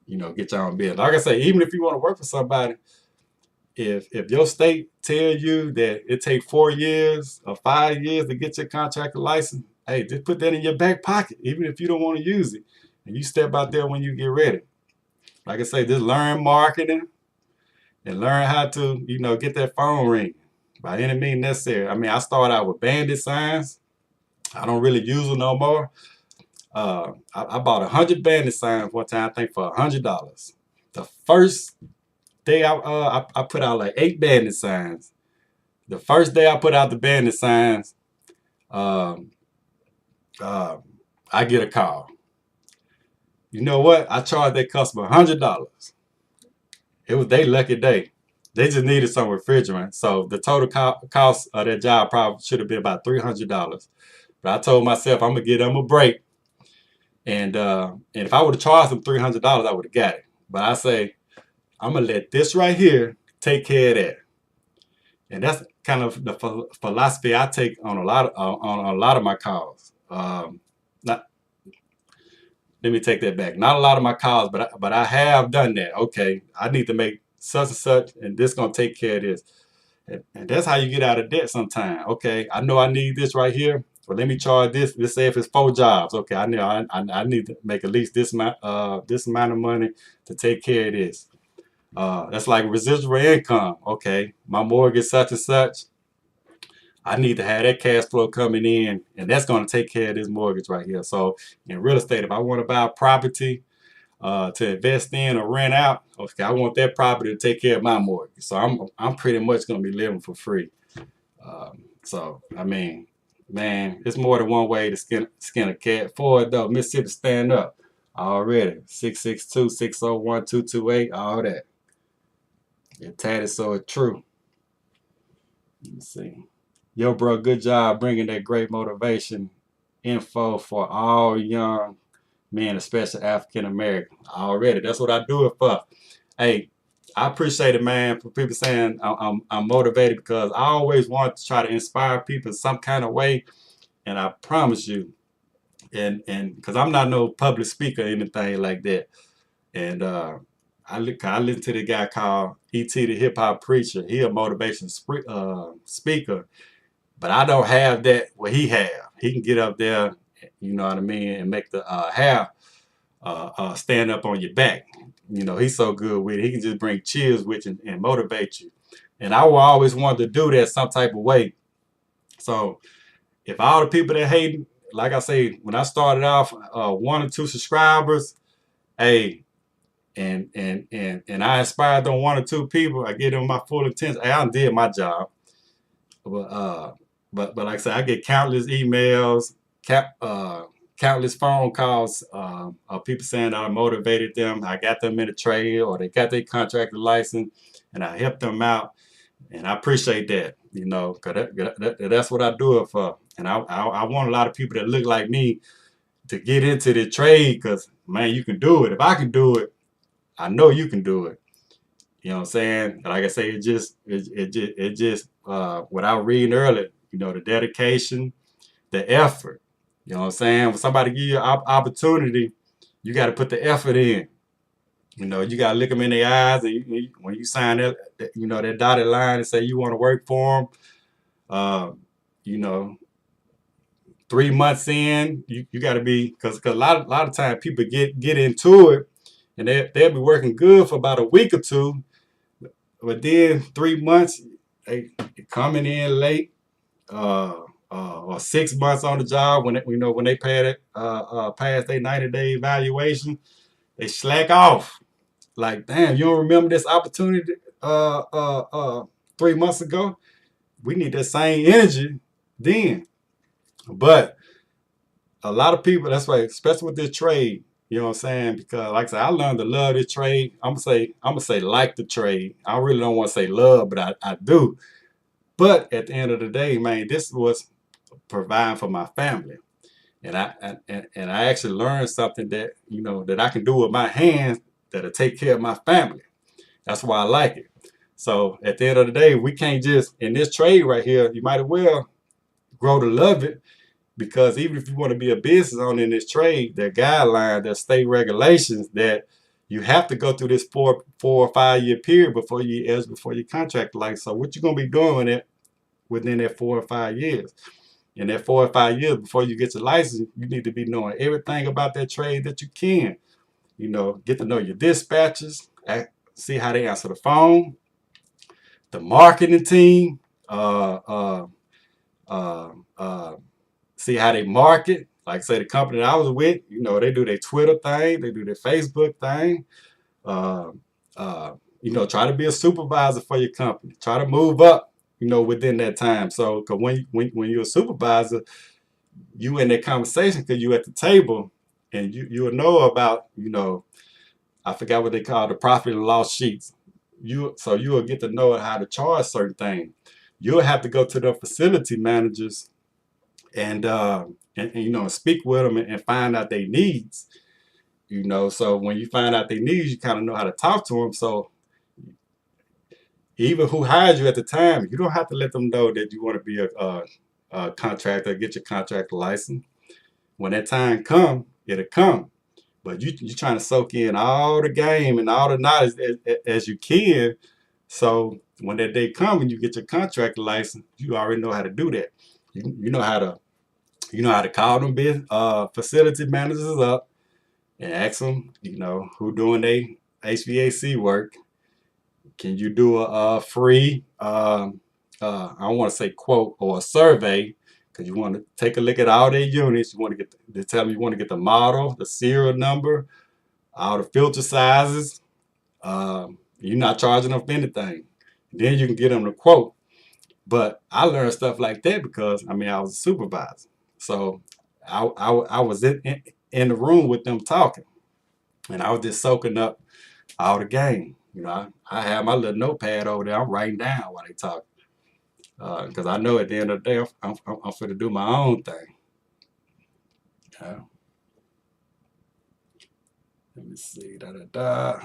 you know, get your own business. Like I say, even if you want to work for somebody, if your state tell you that it takes 4 years or 5 years to get your contractor license, hey, just put that in your back pocket, even if you don't want to use it. And you step out there when you get ready. Like I say, just learn marketing and learn how to, get that phone ring by any means necessary. I mean, I started out with bandit signs. I don't really use them no more. I bought 100 bandit signs one time, I think for $100. The first day I put out like 8 bandit signs. The first day I put out the bandit signs, um, uh, I get a call. You know what? I charged that customer $100. It was their lucky day. They just needed some refrigerant. So the total cost of that job probably should have been about $300. But I told myself I'm gonna give them a break. And if I would have charged them $300, I would have got it. But I say I'm gonna let this right here take care of that. And that's kind of the philosophy I take on a lot of my calls. Not Let me take that back. Not a lot of my calls, but I have done that. Okay, I need to make such and such, and this gonna take care of this. And that's how you get out of debt sometimes. Okay, I know I need this right here. Well, let me charge this. Let's say if it's 4 jobs. Okay, I know I need to make at least this amount of money to take care of this. That's like residual income. Okay, my mortgage such and such. I need to have that cash flow coming in, and that's going to take care of this mortgage right here. So in real estate, if I want to buy a property to invest in or rent out, okay, I want that property to take care of my mortgage. So I'm pretty much going to be living for free. So I mean, man, it's more than one way to skin a cat. Forward though, Mississippi stand up already. 662-601-228, all that. Your tatted so it's true. Let me see. Yo, bro, good job bringing that great motivation info for all young men, especially African American. Already, that's what I do it for. Hey, I appreciate it, man, for people saying I'm motivated, because I always want to try to inspire people in some kind of way, and I promise you, and because I'm not no public speaker or anything like that, and I listen to the guy called E.T. the Hip Hop Preacher. He a motivation speaker. But I don't have that what he have. He can get up there, you know what I mean, and make the hair stand up on your back. He's so good with it. He can just bring cheers with you and motivate you. And I will always want to do that some type of way. So if all the people that hate, like I say, when I started off 1 or 2 subscribers, hey, and I inspired them 1 or 2 people, I give them my full attention. Hey, I did my job. But like I said, I get countless emails, countless phone calls of people saying that I motivated them. I got them in a trade, or they got their contractor license, and I helped them out. And I appreciate that, because that's what I do it for. And I want a lot of people that look like me to get into the trade, because, man, you can do it. If I can do it, I know you can do it. You know what I'm saying? Like I say, it just without reading earlier, the dedication, the effort. You know what I'm saying? When somebody give you an opportunity, you got to put the effort in. You got to look them in the eyes, and when you sign that dotted line and say you want to work for them, 3 months in, you got to be, because a lot of times people get into it, and they'll be working good for about a week or two, but then 3 months, they coming in late. Or 6 months on the job, when they pass their 90-day evaluation, they slack off. Like, damn, you don't remember this opportunity 3 months ago? We need that same energy then. But a lot of people, that's why, especially with this trade, you know what I'm saying? Because like I said, I learned to love this trade. I'm gonna say like the trade. I really don't want to say love, but I do. But at the end of the day, man, this was providing for my family, and I actually learned something that that I can do with my hands that'll take care of my family. That's why I like it. So at the end of the day, we can't just, in this trade right here, you might as well grow to love it, because even if you want to be a business owner in this trade, there are guidelines, there are state regulations that you have to go through this 4 or 5 year period before you contract license. So what you gonna be doing it within that 4 or 5 years? In that 4 or 5 years before you get your license, you need to be knowing everything about that trade that you can. Get to know your dispatchers, see how they answer the phone, the marketing team, uh, uh, uh, uh, see how they market. Like say the company that I was with, you know, they do their Twitter thing, they do their Facebook thing. Uh, uh, you know, try to be a supervisor for your company. Try to move up, you know, within that time. So, cause when you're a supervisor, you in that conversation because you at the table, and you'll know about, you know, I forgot what they call the profit and loss sheets. You will get to know how to charge certain things. You'll have to go to the facility managers and you know, speak with them and find out their needs. You know, so when you find out their needs, you kind of know how to talk to them. So even who hired you at the time, you don't have to let them know that you want to be a contractor, get your contractor license. When that time come, it'll come. But you trying to soak in all the game and all the knowledge as you can. So when that day comes and you get your contractor license, you already know how to do that. You know how to call them facility managers up and ask them, you know, who doing their HVAC work. Can you do a free, I don't want to say quote or a survey, because you want to take a look at all their units. You want to they tell them you want to get the model, the serial number, all the filter sizes. You're not charging them for anything. Then you can get them the quote. But I learned stuff like that because I mean I was a supervisor, so I was in the room with them talking, and I was just soaking up all the game. You know, I have my little notepad over there. I'm writing down while they talk because I know at the end of the day I'm fit to do my own thing. Yeah. Let me see. Da da da.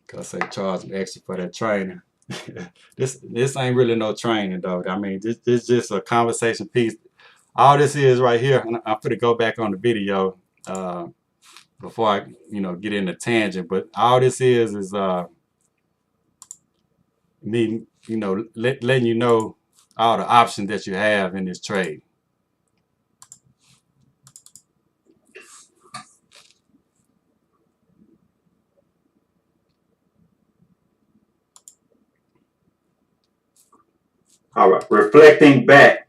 Cause they charge me extra for that training. This ain't really no training though. I mean, this just a conversation piece. All this is right here, and I'm gonna go back on the video before I, you know, get in a tangent. But all this is me, you know, letting you know all the options that you have in this trade. All right. Reflecting back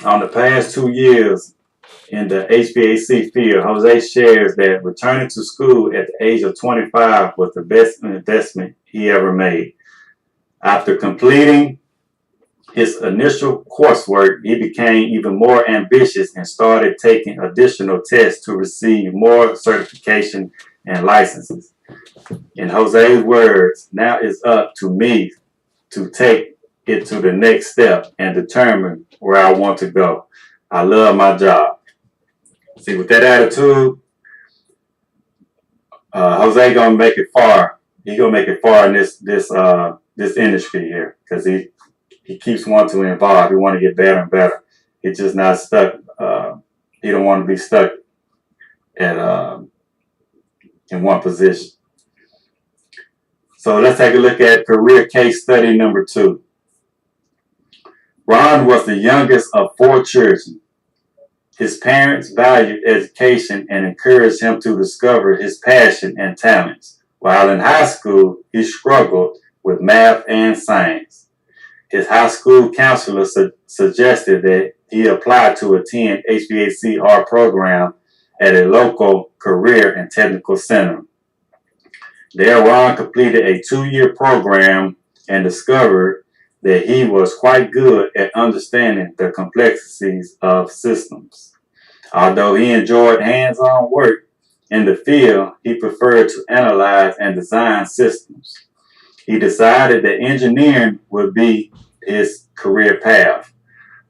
on the past 2 years in the HVAC field, Jose shares that returning to school at the age of 25 was the best investment he ever made. After completing his initial coursework, he became even more ambitious and started taking additional tests to receive more certification and licenses. In Jose's words, now it's up to me to take it to the next step and determine where I want to go. I love my job. See, with that attitude, Jose gonna make it far. He gonna make it far in this industry here because he keeps wanting to evolve. He want to get better and better. He's just not stuck. He don't want to be stuck at in one position. So let's take a look at career case study number 2. Ron was the youngest of 4 children. His parents valued education and encouraged him to discover his passion and talents. While in high school, he struggled with math and science. His high school counselor suggested that he apply to attend HVACR program at a local career and technical center. There, Ron completed a 2-year program and discovered that he was quite good at understanding the complexities of systems. Although he enjoyed hands-on work in the field, he preferred to analyze and design systems. He decided that engineering would be his career path.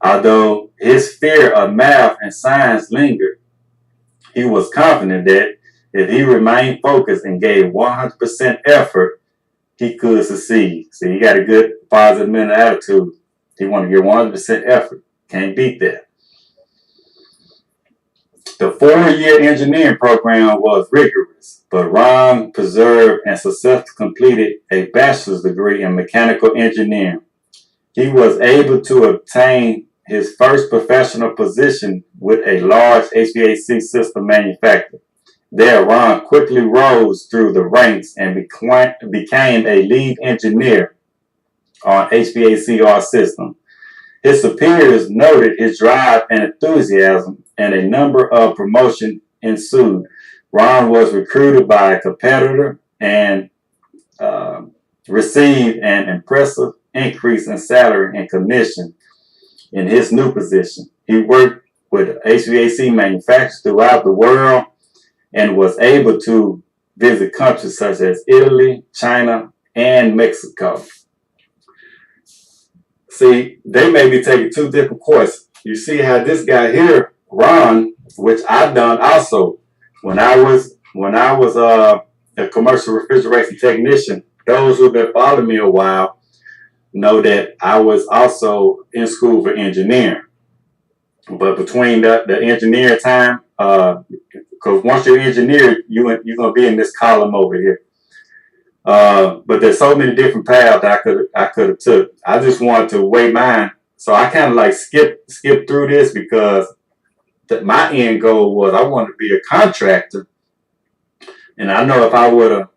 Although his fear of math and science lingered, he was confident that if he remained focused and gave 100% effort, he could succeed. See, he got a good positive mental attitude. He wanted to give 100% effort. Can't beat that. The 4-year engineering program was rigorous, but Ron preserved and successfully completed a bachelor's degree in mechanical engineering. He was able to obtain his first professional position with a large HVAC system manufacturer. There, Ron quickly rose through the ranks and became a lead engineer on HVACR system. His superiors noted his drive and enthusiasm, and a number of promotions ensued. Ron was recruited by a competitor and received an impressive increase in salary and commission in his new position. He worked with HVAC manufacturers throughout the world and was able to visit countries such as Italy, China, and Mexico. See, they may be taking two different courses. You see how this guy here, Ron, which I've done also when I was a commercial refrigeration technician. Those who've been following me a while know that I was also in school for engineering. But between the engineering time, because once you're an engineer, you're gonna be in this column over here. But there's so many different paths I could have took. I just wanted to weigh mine, so I kind of like skip through this because my end goal was I wanted to be a contractor, and I know if I would have,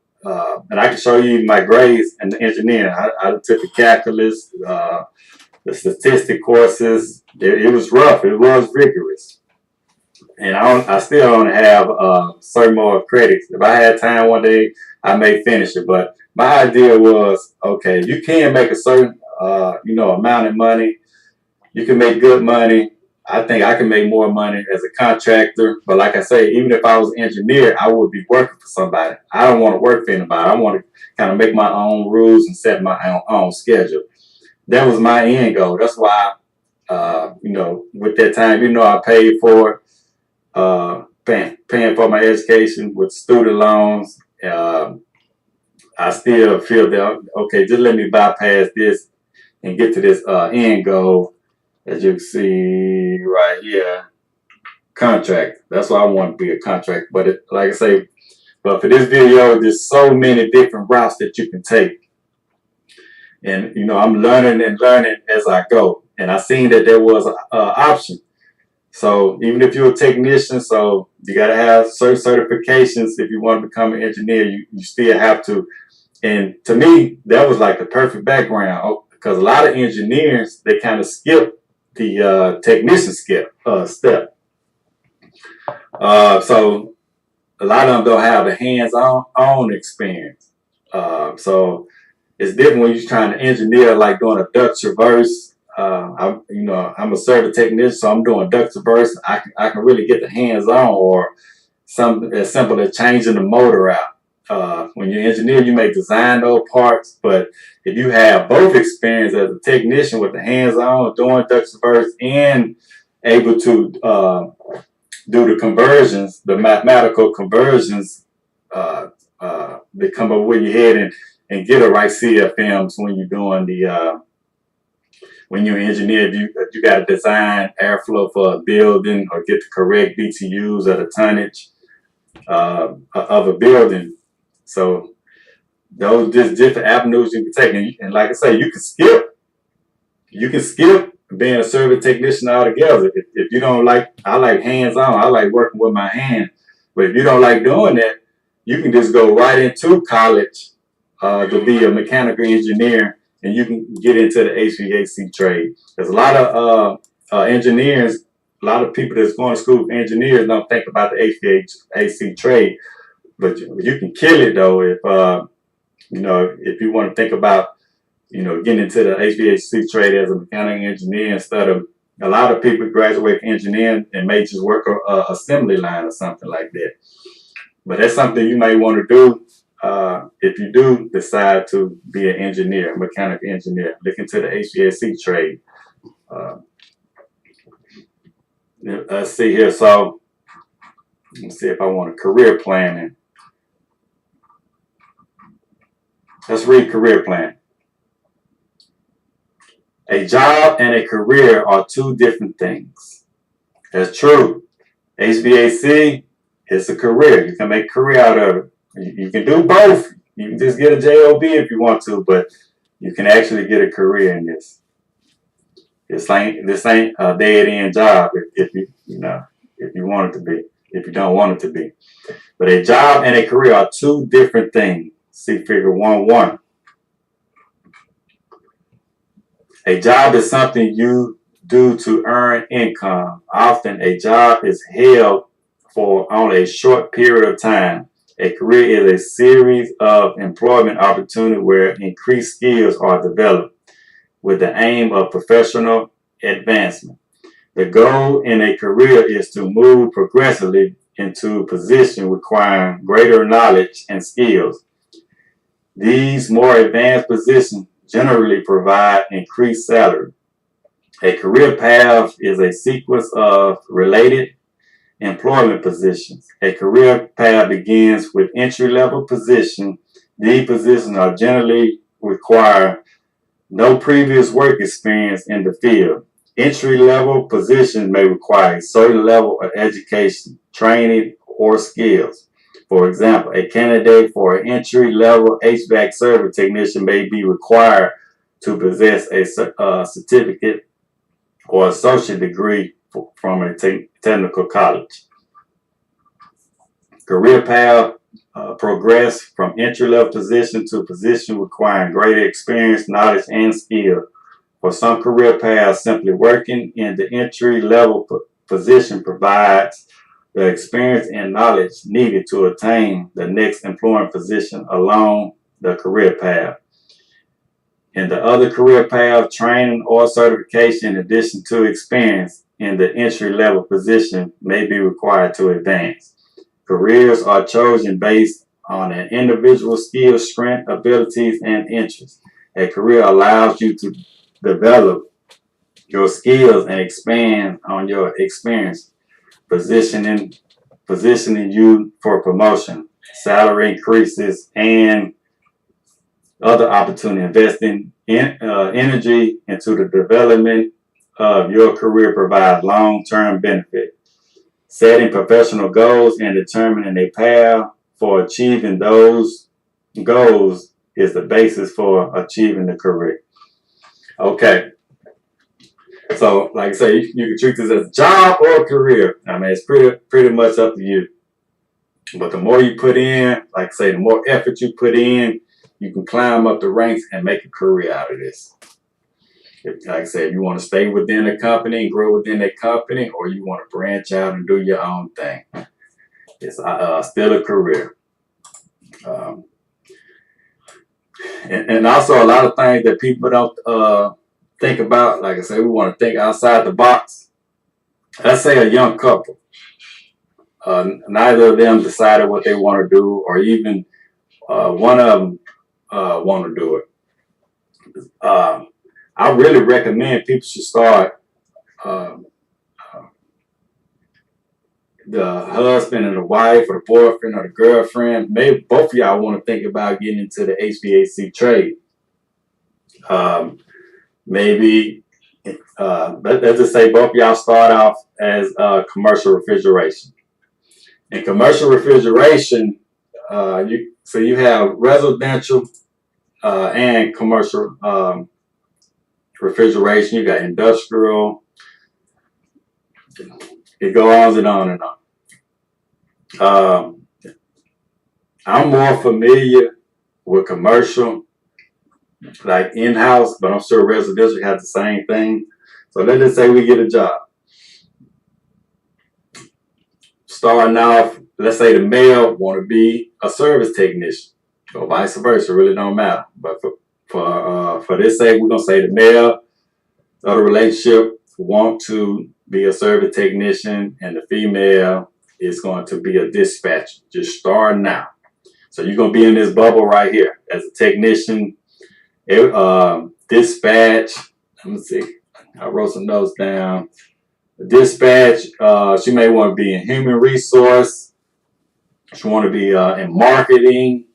and I can show you my grades in the engineering. I took the calculus, the statistic courses. It was rough. It was rigorous. And I still don't have certain more credits. If I had time one day, I may finish it. But my idea was, okay, you can make a certain, amount of money. You can make good money. I think I can make more money as a contractor. But like I say, even if I was an engineer, I would be working for somebody. I don't want to work for anybody. I want to kind of make my own rules and set my own schedule. That was my end goal. That's why, with that time, I paid for paying for my education with student loans. I still feel that, okay, just let me bypass this and get to this end goal. As you can see right here, contract. That's why I want to be a contractor. But like I say, but for this video, there's so many different routes that you can take. And, I'm learning as I go. And I seen that there was an option. So even if you're a technician, so you got to have certain certifications. If you want to become an engineer, you still have to. And to me, that was like the perfect background because a lot of engineers, they kind of skip the technician step. So a lot of them don't have the hands-on experience. So it's different when you're trying to engineer, like doing a duct traverse. I'm a service technician, so I'm doing duct traverse. I can really get the hands-on, or something as simple as changing the motor out. When you're an engineer, you may design those parts, but if you have both experience as a technician with the hands-on doing duct traverse and able to do the conversions, the mathematical conversions, that come up with your head and get the right CFMs when you're doing when you're an engineer, you got to design airflow for a building or get the correct BTUs or the tonnage of a building. So those just different avenues you can take. And like I say, you can skip being a service technician altogether. If you don't like, I like hands-on. I like working with my hands. But if you don't like doing that, you can just go right into college to be a mechanical engineer, and you can get into the HVAC trade. There's a lot of engineers, a lot of people that's going to school for engineers don't think about the HVAC trade. But you can kill it though if you want to think about getting into the HVAC trade as a mechanical engineer instead of a lot of people graduate from engineering and may just work a assembly line or something like that. But that's something you may want to do if you do decide to be an engineer, a mechanical engineer. Look into the HVAC trade. Let's see here. So let's see if I want a career planning. Let's read career plan. A job and a career are two different things. That's true. HVAC is a career. You can make a career out of it. You can do both. You can just get a job if you want to, but you can actually get a career in this. This ain't a dead end job if you want it to be. if you don't want it to be. But a job and a career are two different things. See figure 1.1. A job is something you do to earn income. Often a job is held for only a short period of time. A career is a series of employment opportunities where increased skills are developed with the aim of professional advancement. The goal in a career is to move progressively into a position requiring greater knowledge and skills. These more advanced positions generally provide increased salary. A career path is a sequence of related employment positions. A career path begins with entry-level positions. These positions are generally require no previous work experience in the field. Entry-level positions may require a certain level of education, training, or skills. For example, a candidate for an entry-level HVAC service technician may be required to possess a certificate or associate degree from a technical college. Career path progress from entry-level position to position requiring greater experience, knowledge, and skill. For some career paths, simply working in the entry-level position provides the experience and knowledge needed to attain the next employment position along the career path. In the other career path, training or certification in addition to experience in the entry-level position may be required to advance. Careers are chosen based on an individual's skills, strength, abilities, and interests. A career allows you to develop your skills and expand on your experience, positioning you for promotion, salary increases, and other opportunity. Investing in energy into the development of your career provides long-term benefit. Setting professional goals and determining a path for achieving those goals is the basis for achieving the career. Okay. So, like I say, you can treat this as a job or a career. I mean, it's pretty much up to you. But the more you put in, like I say, the more effort you put in, you can climb up the ranks and make a career out of this. Like I said, if you want to stay within a company and grow within a company, or you want to branch out and do your own thing, it's still a career. And also a lot of things that people don't think about. Like I said, we want to think outside the box. Let's say a young couple. Neither of them decided what they want to do, or even one of them want to do it. I really recommend people should start the husband and the wife, or the boyfriend or the girlfriend. Maybe both of y'all want to think about getting into the HVAC trade. Maybe let's just say both of y'all start off as commercial refrigeration. In commercial refrigeration, you have residential and commercial refrigeration. You got industrial. It goes on and on. I'm more familiar with commercial, like in-house, but I'm sure residential has the same thing. So let's just say we get a job. Starting off, let's say the male want to be a service technician, or vice versa. Really don't matter. But for this sake, we're gonna say the male of the relationship want to be a service technician, and the female is going to be a dispatcher. Just starting out. So you're gonna be in this bubble right here as a technician. Dispatch. Let me see. I wrote some notes down. Dispatch. She may want to be in human resource. She want to be in marketing.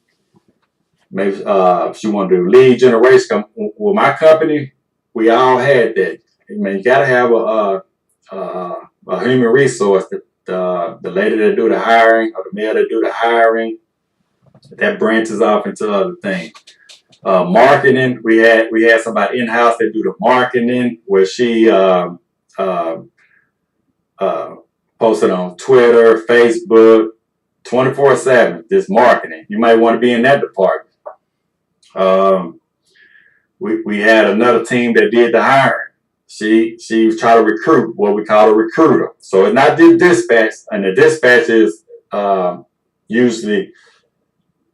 Maybe she want to do lead generation. With my company, we all had that. I mean, you gotta have a human resource. The lady that do the hiring, or the male that do the hiring, that branches off into other things. Marketing, we had somebody in house that do the marketing, where she posted on Twitter, Facebook, 24/7. This marketing. You might want to be in that department. We had another team that did the hiring. She was trying to recruit, what we call a recruiter. So it's not just dispatch, and the dispatch is usually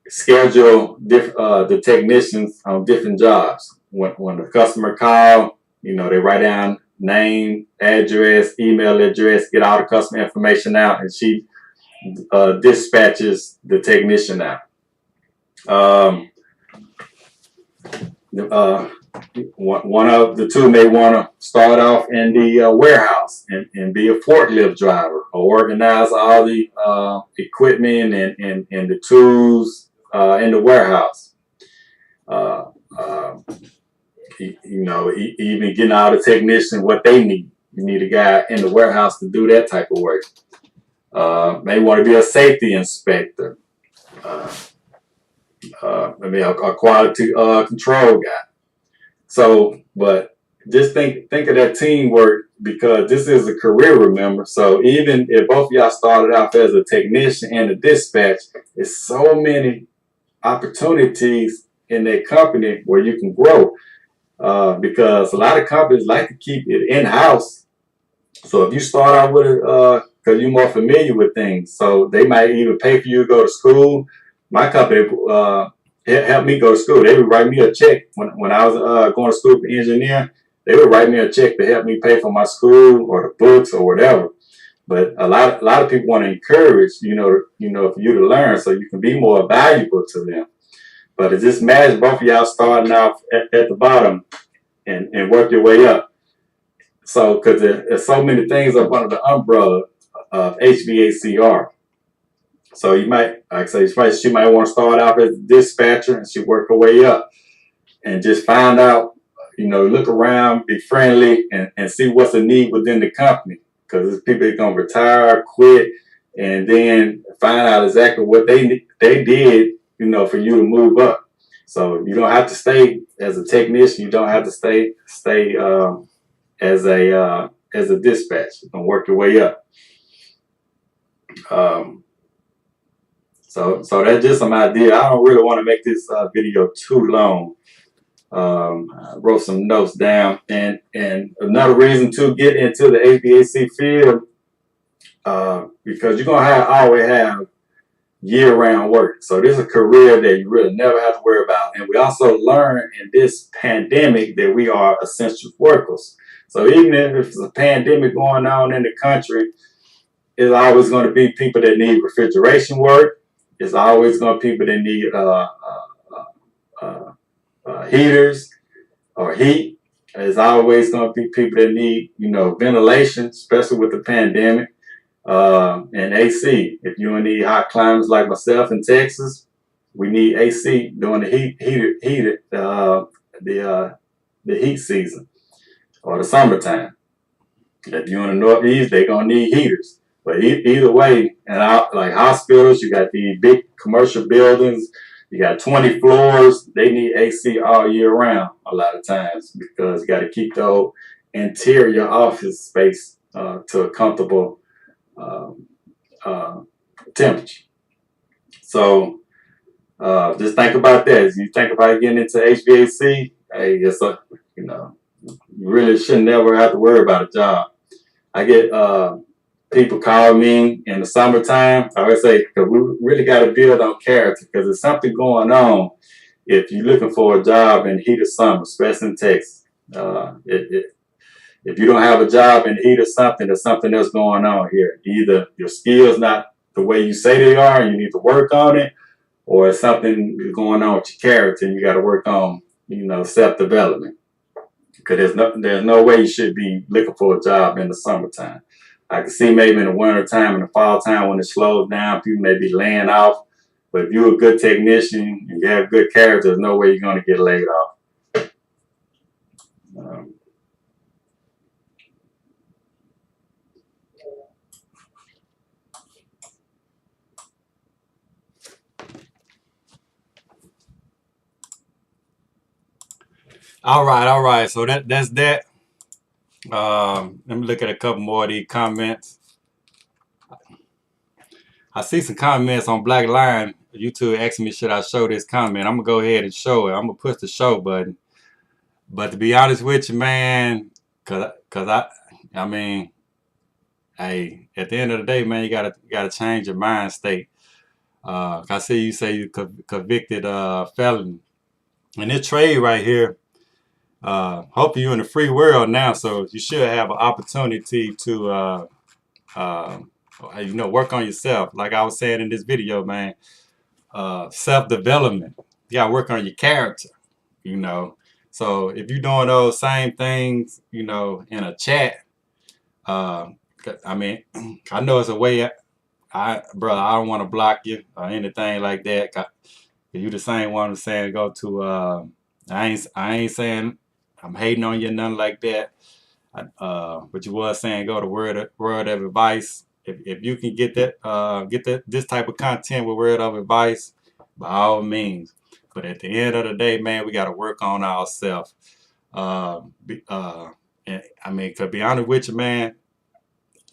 schedule the technicians on different jobs. When the customer call, they write down name, address, email address, get all the customer information out, and she dispatches the technician out. One of the two may want to start off in the warehouse and be a forklift driver, or organize all the equipment and the tools in the warehouse. Even getting all the technicians what they need. You need a guy in the warehouse to do that type of work. May want to be a safety inspector. Maybe a quality control guy. So, but just think of that teamwork, because this is a career, remember. So even if both of y'all started off as a technician and a dispatch, there's so many opportunities in that company where you can grow. Because a lot of companies like to keep it in-house. So if you start out with it, because you're more familiar with things, so they might even pay for you to go to school. My company helped me go to school. They would write me a check when I was going to school for engineering. They would write me a check to help me pay for my school or the books or whatever. But a lot of people want to encourage, for you to learn so you can be more valuable to them. But it just imagine both of y'all starting off at the bottom and work your way up. So, because there's so many things up under the umbrella of HVACR. So you might, like I say, she might want to start out as a dispatcher, and she work her way up, and just find out, look around, be friendly, and see what's a need within the company. Because there's people that gonna retire, quit, and then find out exactly what they did, for you to move up. So you don't have to stay as a technician. You don't have to stay as a dispatch. You can work your way up. So that's just some idea. I don't really want to make this video too long. I wrote some notes down, and another reason to get into the HVAC field, because you're gonna always have year-round work. So this is a career that you really never have to worry about. And we also learned in this pandemic that we are essential workers. So even if there's a pandemic going on in the country, it's always going to be people that need refrigeration work. It's always going to be people that need heaters or heat. There's always going to be people that need, ventilation, especially with the pandemic, and AC. If you need hot climates like myself in Texas, we need AC during the heat season or the summertime. If you're in the Northeast, they're gonna need heaters. But either way, and like hospitals, you got these big commercial buildings. You got 20 floors. They need AC all year round a lot of times, because you got to keep the whole interior office space to a comfortable temperature. So just think about that. As you think about getting into HVAC, hey, you really should never have to worry about a job. I get people call me in the summertime. I always say, because we really got to build on character, because there's something going on if you're looking for a job in heat of summer, especially in Texas. If you don't have a job in heat of something, there's something else going on here. Either your skills not the way you say they are, and you need to work on it, or something is going on with your character, and you got to work on, self-development. Because there's no way you should be looking for a job in the summertime. I can see maybe in the winter time, in the fall time, when it slows down, people may be laying off. But if you're a good technician and you have good character, there's no way you're going to get laid off. All right. So that's that. Let me look at a couple more of these comments. I see some comments on Black Line. YouTube asking me, should I show this comment? I'm gonna go ahead and show it. I'm gonna push the show button. But to be honest with you, man, cause I mean, hey, at the end of the day, man, you gotta change your mind state. I see you say you convicted felon, and this trade right here. Hopefully you're in the free world now, so you should have an opportunity to uh, work on yourself. Like I was saying in this video, man, self-development. You gotta work on your character, you know. So if you're doing those same things, in a chat, uh, I mean, I know it's a way. Brother, I don't want to block you or anything like that. You the same one who's saying go to. I ain't saying I'm hating on you, nothing like that. But you was saying go to word of advice. If you can get this type of content with word of advice, by all means. But at the end of the day, man, we got to work on ourselves. And I mean, to be honest with you, man,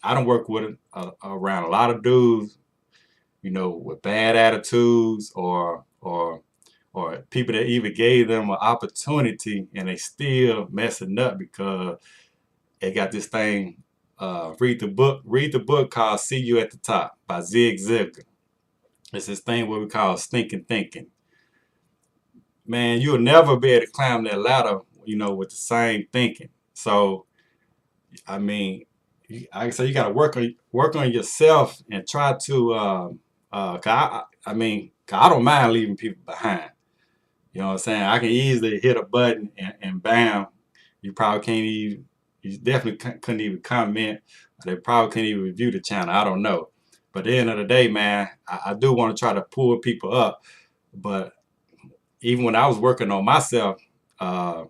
I don't work with around a lot of dudes, with bad attitudes or people that even gave them an opportunity and they still messing up because they got this thing. Read the book called "See You at the Top" by Zig Ziglar. It's this thing what we call stinking thinking. Man, you'll never be able to climb that ladder, with the same thinking. So, I mean, I say you got to work on yourself and try to. Cause I don't mind leaving people behind. You know what I'm saying? I can easily hit a button and bam, you probably can't even. You definitely couldn't even comment. They probably couldn't even review the channel. I don't know. But at the end of the day, man, I do want to try to pull people up. But even when I was working on myself, uh,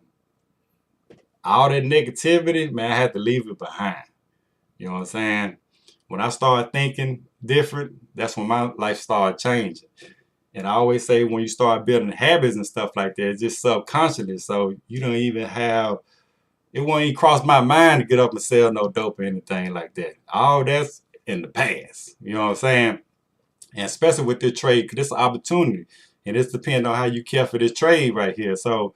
all that negativity, man, I had to leave it behind. You know what I'm saying? When I started thinking different, that's when my life started changing. And I always say when you start building habits and stuff like that, it's just subconsciously. So you don't even have, it won't even cross my mind to get up and sell no dope or anything like that. All that's in the past. You know what I'm saying? And especially with this trade, because it's an opportunity. And it's depending on how you care for this trade right here. So,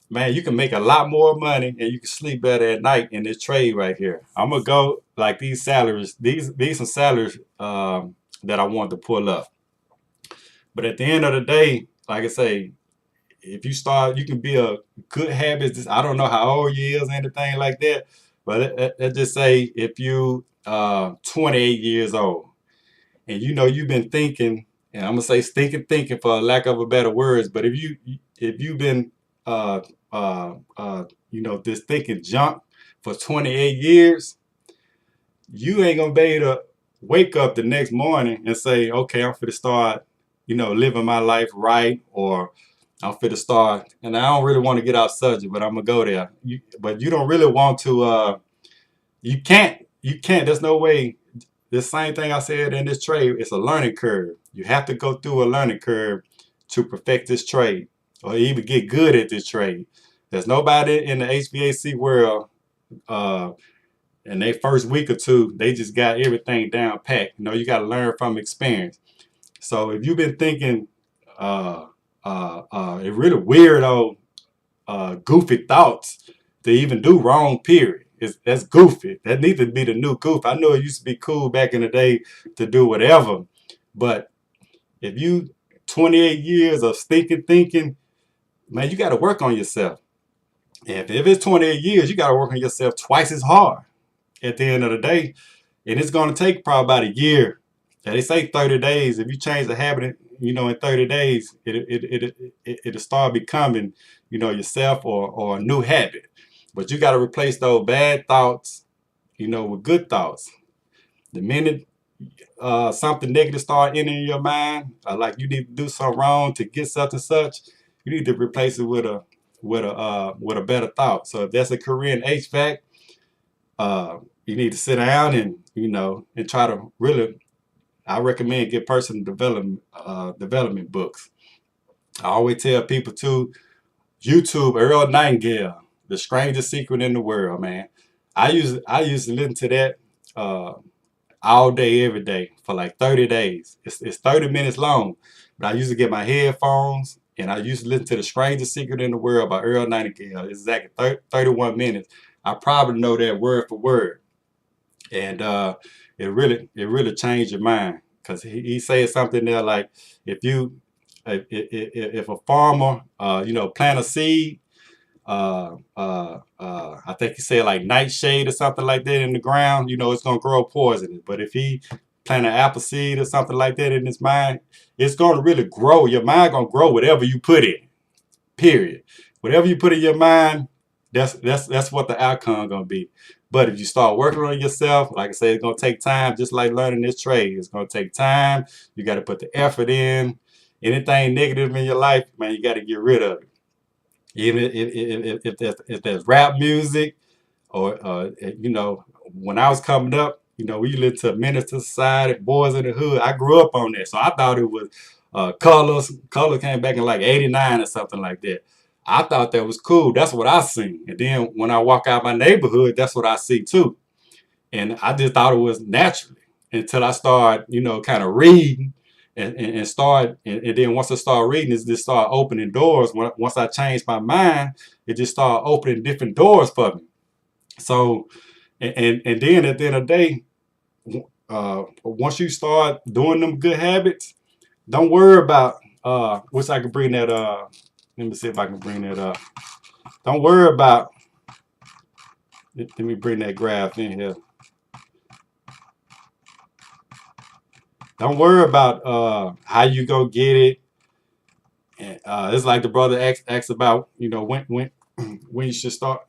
man, you can make a lot more money and you can sleep better at night in this trade right here. I'm going to go like these salaries. These some salaries that I want to pull up. But at the end of the day, like I say, if you start, you can be a good habit. I don't know how old you is, anything like that. But let's just say if you 28 years old and you've been thinking, and I'm gonna say stinking thinking for lack of a better words. But if you've been uh, this thinking junk for 28 years, you ain't gonna be able to wake up the next morning and say, okay, I'm finna start, living my life right, or I'm finna start. And I don't really want to get off subject, but I'm gonna go there. But you don't really want to. You can't. You can't. There's no way. The same thing I said in this trade. It's a learning curve. You have to go through a learning curve to perfect this trade, or even get good at this trade. There's nobody in the HVAC world. In their first week or two, they just got everything down packed. You got to learn from experience. So if you've been thinking it really weird goofy thoughts to even do wrong, period. That's goofy. That needs to be the new goof. I know it used to be cool back in the day to do whatever, but if you 28 years of stinking thinking, man, you got to work on yourself. And if it's 28 years, you got to work on yourself twice as hard at the end of the day. And it's going to take probably about a year. And they say 30 days. If you change the habit, in 30 days, it'll start becoming, yourself or a new habit. But you got to replace those bad thoughts, with good thoughts. The minute something negative start entering your mind, like you need to do something wrong to get such and such, you need to replace it with a better thought. So if that's a career in HVAC, you need to sit down and try to really. I recommend get personal development books. I always tell people too, YouTube Earl Nightingale, The Strangest Secret in the World, man. I used to listen to that. all day, every day for like 30 days. It's 30 minutes long. But I used to get my headphones and I used to listen to The Strangest Secret in the World by Earl Nightingale. It's exactly 31 minutes. I probably know that word for word. And it really changed your mind. Because he said something there like, if a farmer, plant a seed, I think he said like nightshade or something like that in the ground, it's gonna grow poisonous. But if he plant an apple seed or something like that in his mind, it's gonna really grow. Your mind gonna grow whatever you put in. Period. Whatever you put in your mind, that's what the outcome gonna be. But if you start working on yourself, like I said, it's gonna take time, just like learning this trade. It's gonna take time. You got to put the effort in. Anything negative in your life, man, you got to get rid of it. Even if there's rap music or when I was coming up, we listened to Minister Society, Boys in the Hood. I grew up on that, so I thought it was Colors. Colors came back in like '89 or something like that. I thought that was cool. That's what I seen. And then when I walk out my neighborhood, that's what I see too. And I just thought it was naturally until I started, kind of reading and start. And then once I started reading, it just started opening doors. Once I changed my mind, it just started opening different doors for me. So, and then at the end of the day, once you start doing them good habits, don't worry about, wish I could bring that, let me see if I can bring that up. Don't worry about, let me bring that graph in here. Don't worry about how you go get it. And, it's like the brother asked about, when you should start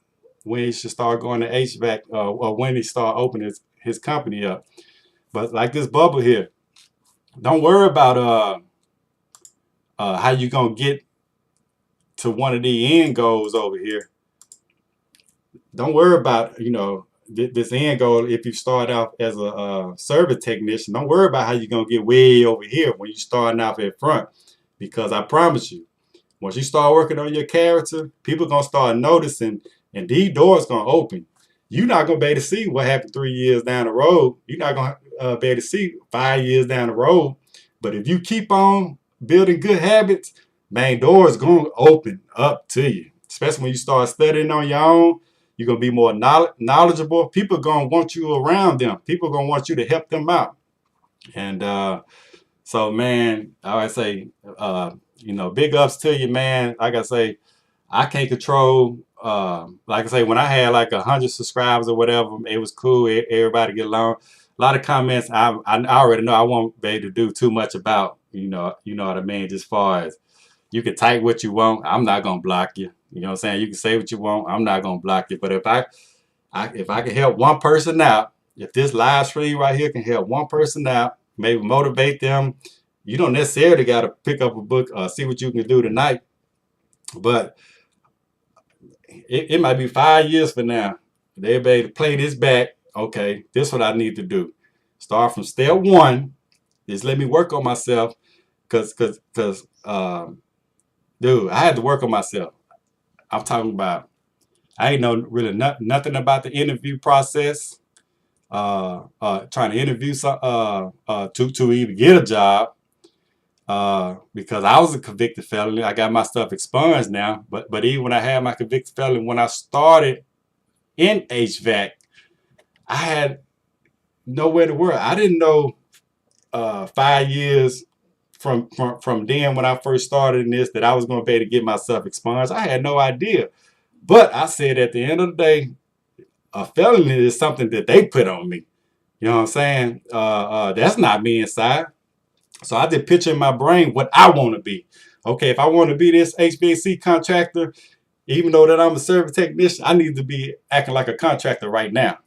going to HVAC, or when he start opening his company up. But like this bubble here, don't worry about how you gonna get to one of the end goals over here. Don't worry about this end goal. If you start off as a service technician, don't worry about how you're gonna get way over here when you starting off at front, because I promise you, once you start working on your character, people gonna start noticing, and these doors gonna open. You're not gonna be able to see what happened 3 years down the road. You're not gonna be able to see 5 years down the road. But if you keep on building good habits, man, doors gonna open up to you. Especially when you start studying on your own, you're gonna be more knowledgeable. People gonna want you around them. People gonna want you to help them out. And so, man, I would say, big ups to you, man. Like I say, I can't control. Like I say, when I had like 100 subscribers or whatever, it was cool. Everybody get along. A lot of comments I already know I won't be able to do too much about. You know what I mean. Just far as you can type what you want, I'm not gonna block you. You know what I'm saying? You can say what you want, I'm not gonna block you. But if I can help one person out, if this live stream right here can help one person out, maybe motivate them, you don't necessarily got to pick up a book or see what you can do tonight. But it might be 5 years from now. They'll be able to play this back. Okay, this is what I need to do. Start from step one. Just let me work on myself. Cause dude, I had to work on myself. I'm talking about, I ain't know really nothing about the interview process. Trying to interview to even get a job. Because I was a convicted felon. I got my stuff expunged now. But even when I had my convicted felon, when I started in HVAC, I had nowhere to work. I didn't know 5 years from then when I first started in this that I was going to be able to get myself expunged. I had no idea. But I said at the end of the day, a felony is something that they put on me. You know what I'm saying? That's not me inside. So I did picture in my brain what I want to be. Okay, if I want to be this HVAC contractor, even though that I'm a service technician, I need to be acting like a contractor right now.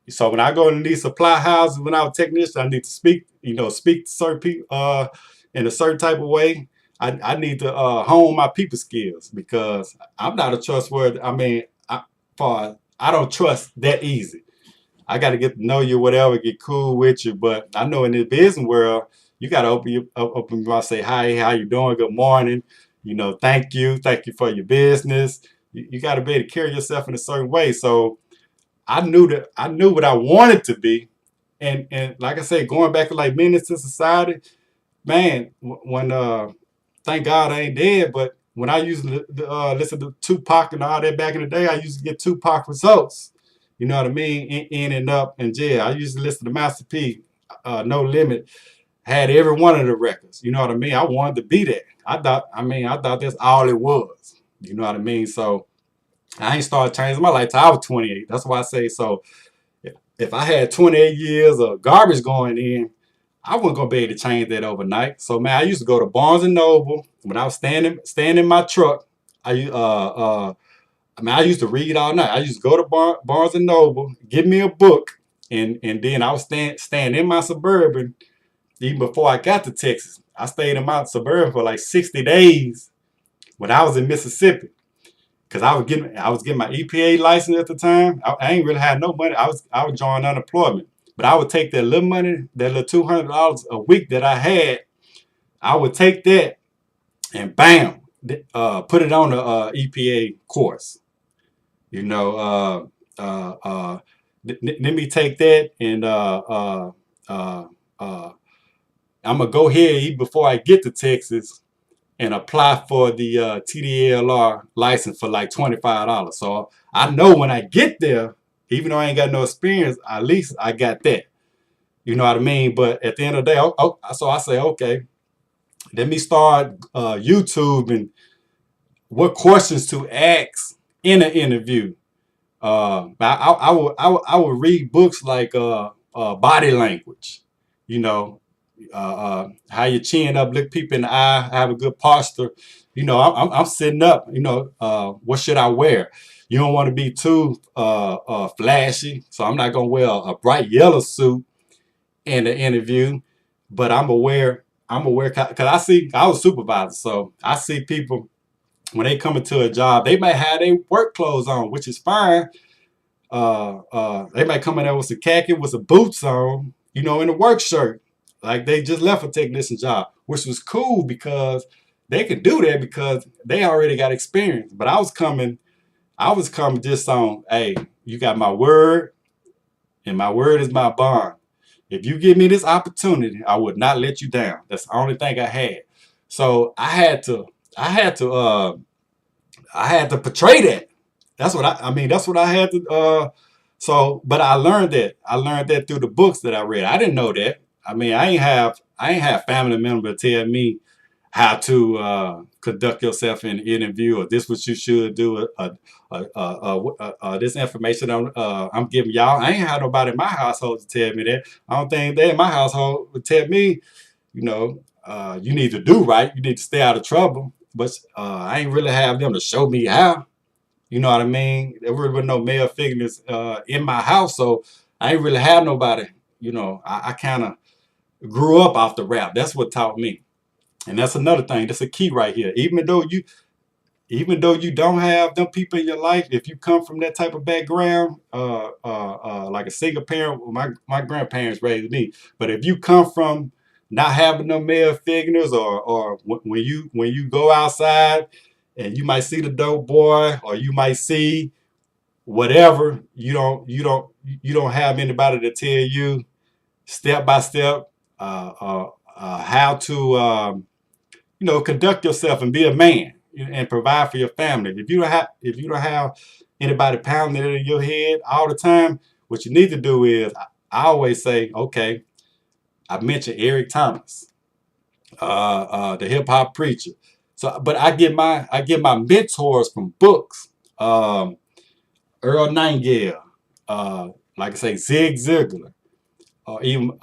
So when I go into these supply houses, when I'm a technician, I need to speak to certain people in a certain type of way. I need to hone my people skills, because I'm not a trustworthy. I don't trust that easy. I got to get to know you, whatever, get cool with you. But I know in this business world, you got to open your mouth, say, hi, how you doing? Good morning. Thank you for your business. You got to be able to carry yourself in a certain way. So I knew what I wanted to be, and like I say, going back to like Menace to Society, man, when thank God I ain't dead, but when I used to listen to Tupac and all that back in the day, I used to get Tupac results. You know what I mean? In and up in jail. I used to listen to Master P, No Limit, had every one of the records. You know what I mean? I wanted to be that. I thought that's all it was. You know what I mean? So I ain't started changing my life till I was 28. That's why I say so. If I had 28 years of garbage going in, I wasn't gonna be able to change that overnight. So man, I used to go to Barnes and Noble when I was standing in my truck. I used to read all night. I used to go to Barnes and Noble, give me a book, and then I was stand in my Suburban. Even before I got to Texas, I stayed in my Suburban for like 60 days when I was in Mississippi. Cause I was getting my EPA license at the time. I ain't really had no money. I was drawing unemployment. But I would take that little money, that little $200 a week that I had, I would take that and bam, put it on the EPA course. You know, let me take that and I'm gonna go ahead even before I get to Texas and apply for the TDLR license for like $25. So I know when I get there, even though I ain't got no experience, at least I got that. You know what I mean? But at the end of the day, so I say, okay, let me start YouTube and what questions to ask in an interview. I would read books like Body Language, you know, how you chin up, look people in the eye, have a good posture. You know, I'm sitting up. You know, what should I wear? You don't want to be too flashy, so I'm not gonna wear a bright yellow suit in the interview. But I'm aware because I was supervisor, so I see people when they come into a job, they might have their work clothes on, which is fine. They might come in there with some khaki with some boots on, you know, in a work shirt, like they just left a technician job, which was cool because they could do that because they already got experience. But I was coming just on, hey, you got my word, and my word is my bond. If you give me this opportunity, I would not let you down. That's the only thing I had. So I had to, I had to portray that. That's what I had to. But I learned that. I learned that through the books that I read. I didn't know that. I ain't have family members tell me how to conduct yourself in an interview or this what you should do. This information I'm giving y'all. I ain't had nobody in my household to tell me that. I don't think they in my household would tell me, you know, you need to do right. You need to stay out of trouble. But I ain't really have them to show me how. You know what I mean? There really were no male figures in my house, so I ain't really had nobody. You know, I kind of grew up off the rap. That's what taught me, and that's another thing. That's a key right here. Even though you don't have them people in your life, if you come from that type of background, like a single parent, my grandparents raised me. But if you come from not having no male figures, or when you go outside and you might see the dope boy, or you might see whatever, you don't have anybody to tell you step by step how to conduct yourself and be a man and provide for your family. If you don't have anybody pounding it in your head all the time, what you need to do is I always say, okay, I mentioned Eric Thomas, the hip hop preacher. So, but I get my mentors from books. Earl Nightingale, like I say, Zig Ziglar, or even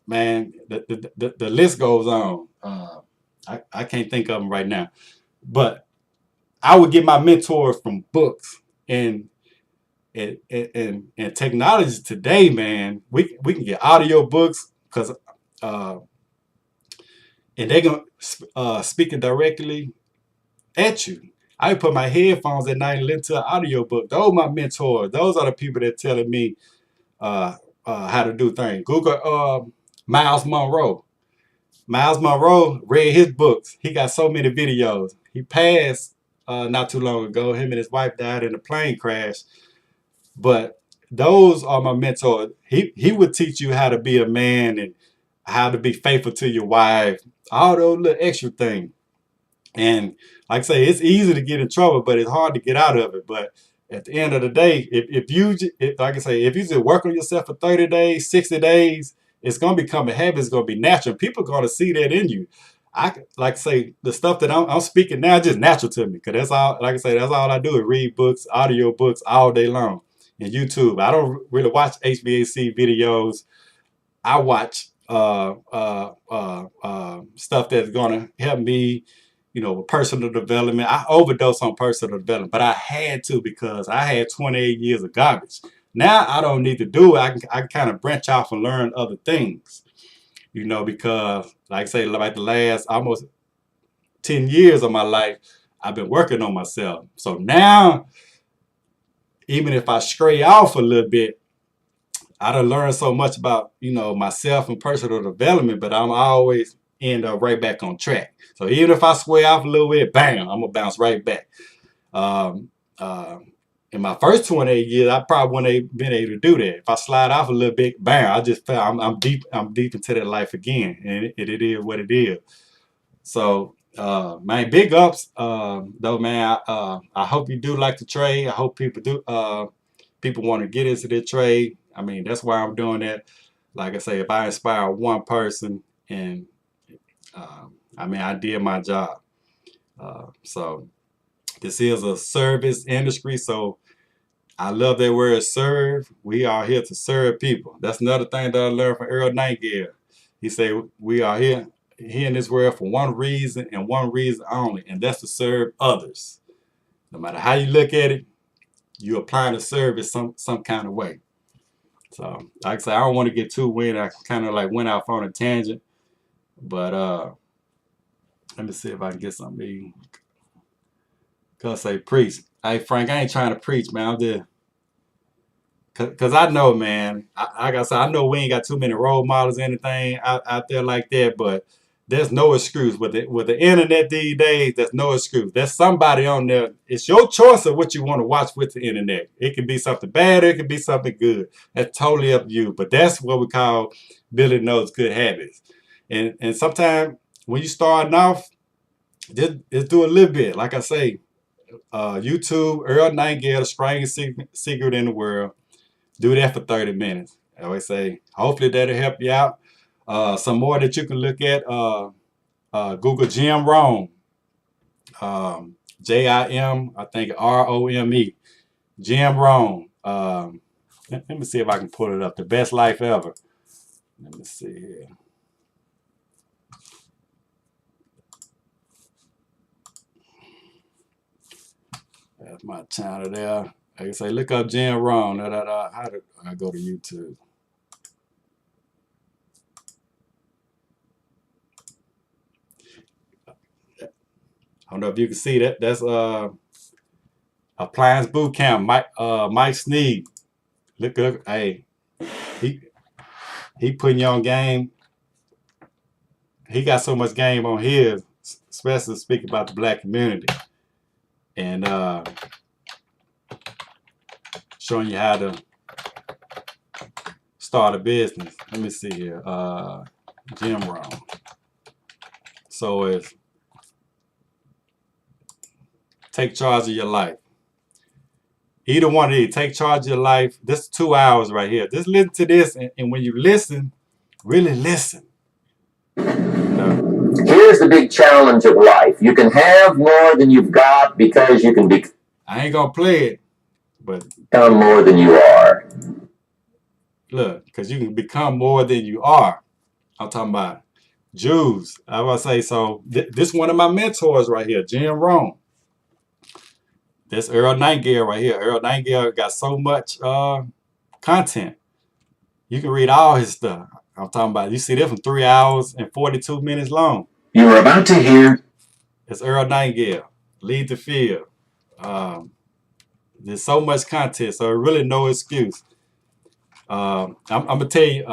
man, the list goes on. I can't think of them right now, but I would get my mentors from books and technology today, man. We can get audio books because and they gonna speak it directly at you. I put my headphones at night and listen to an audio book. Those are my mentors. Those are the people that telling me how to do things. Google Miles Monroe. Miles Monroe read his books. He got so many videos. He passed not too long ago. Him and his wife died in a plane crash. But those are my mentors. He would teach you how to be a man and how to be faithful to your wife, all those little extra things. And like I say, it's easy to get in trouble, but it's hard to get out of it. But at the end of the day, like I say, if you just work on yourself for 30 days, 60 days, it's gonna become a habit. It's gonna be natural. People are gonna see that in you. Like I say, the stuff that I'm speaking now is just natural to me, because that's all. Like I say, that's all I do is read books, audio books all day long, and YouTube. I don't really watch HVAC videos. I watch stuff that's gonna help me, with personal development. I overdose on personal development, but I had to because I had 28 years of garbage. Now I don't need to do it. I can kind of branch off and learn other things, because like I say, like the last almost 10 years of my life, I've been working on myself. So now, even if I stray off a little bit, I done learned so much about, myself and personal development, but I'm always end up right back on track. So even if I sway off a little bit, bam, I'm gonna bounce right back. Um, uh, in my first 28 years, I probably wouldn't have been able to do that. If I slide off a little bit, bam, I just felt I'm deep into that life again, and it is what it is. So, man, big ups, though, man. I hope you do like the trade. I hope people do. People want to get into the trade. I mean, that's why I'm doing that. Like I say, if I inspire one person, and I mean, I did my job. So this is a service industry. So I love that word serve. We are here to serve people. That's another thing that I learned from Earl Nightingale. He said, we are here in this world for one reason and one reason only, and that's to serve others. No matter how you look at it, you're applying the service some kind of way. So, like I say, I don't want to get too weird. I kind of like went off on a tangent, but let me see if I can get something. Cause say preach. Hey Frank, I ain't trying to preach, man. I'm just cause I know, man. Like I said, I know we ain't got too many role models or anything out there like that, but there's no excuse with the internet these days. There's no excuse. There's somebody on there. It's your choice of what you want to watch with the internet. It could be something bad, or it could be something good. That's totally up to you. But that's what we call building those good habits. And sometimes when you starting off, just do a little bit. Like I say, YouTube, Earl Nightingale, the strangest secret in the world. Do that for 30 minutes. I always say, hopefully that'll help you out. Some more that you can look at, Google Jim Rome, Jim, I think Rome, Jim Rome. Let me see if I can pull it up. The best life ever. Let me see here. That's my channel there. Like I say, look up Jim Rome. How do I go to YouTube? I don't know if you can see that. That's appliance boot camp. Mike Sneed. Look. Hey, he putting you on game. He got so much game on his, especially speaking about the black community, and showing you how to start a business. Let me see here. Jim Rome. So it's take charge of your life. Either one of these, take charge of your life. This is 2 hours right here. Just listen to this, and when you listen, really listen. Here's the big challenge of life. You can have more than you've got because you can I ain't gonna play it, but become more than you are. Look, because you can become more than you are. I'm talking about Jews. I was say so. This one of my mentors right here, Jim Rome. This Earl Nightingale right here. Earl Nightingale got so much content. You can read all his stuff. I'm talking about. You see this from 3 hours and 42 minutes long. You are about to hear. It's Earl Nightingale. Lead the field. There's so much content, so really no excuse. I'm gonna tell you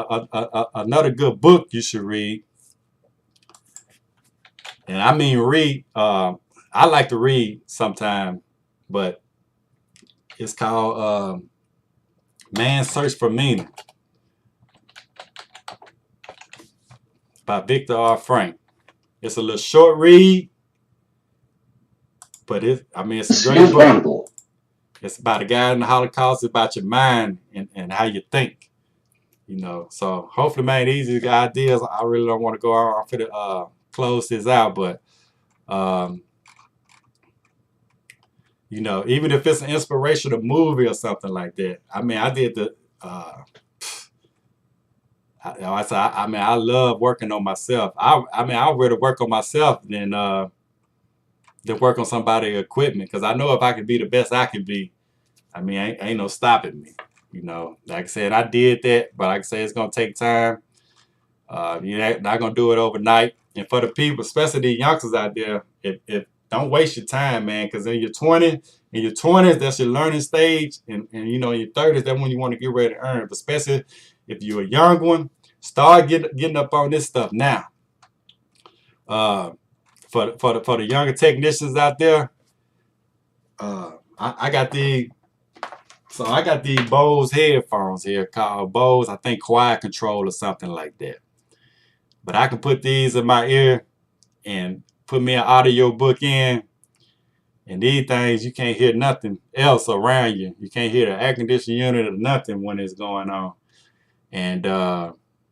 another good book you should read, and I mean read. I like to read sometime, but it's called Man's Search for Meaning by Victor R. Frank. It's a little short read, but it's a great book. It's about a guy in the Holocaust. It's about your mind and how you think. You know, so hopefully, man, these are the ideas. I really don't want to go on. I'm finna close this out, but you know, even if it's an inspirational movie or something like that. I mean, I did the. I love working on myself. I'd rather work on myself than work on somebody's equipment, because I know if I can be the best I can be, I mean, ain't no stopping me. You know, like I said, I did that, but like I said, it's gonna take time. You're not gonna do it overnight. And for the people, especially the youngsters out there, if don't waste your time, man, because in your 20s, that's your learning stage, and you know, in your 30s, that's when you want to get ready to earn. But especially if you're a young one, start getting up on this stuff now. For the younger technicians out there, I got these Bose headphones here called Bose, I think Quiet Control or something like that. But I can put these in my ear and put me an audio book in, and these things, you can't hear nothing else around you. You can't hear the air conditioning unit or nothing when it's going on. And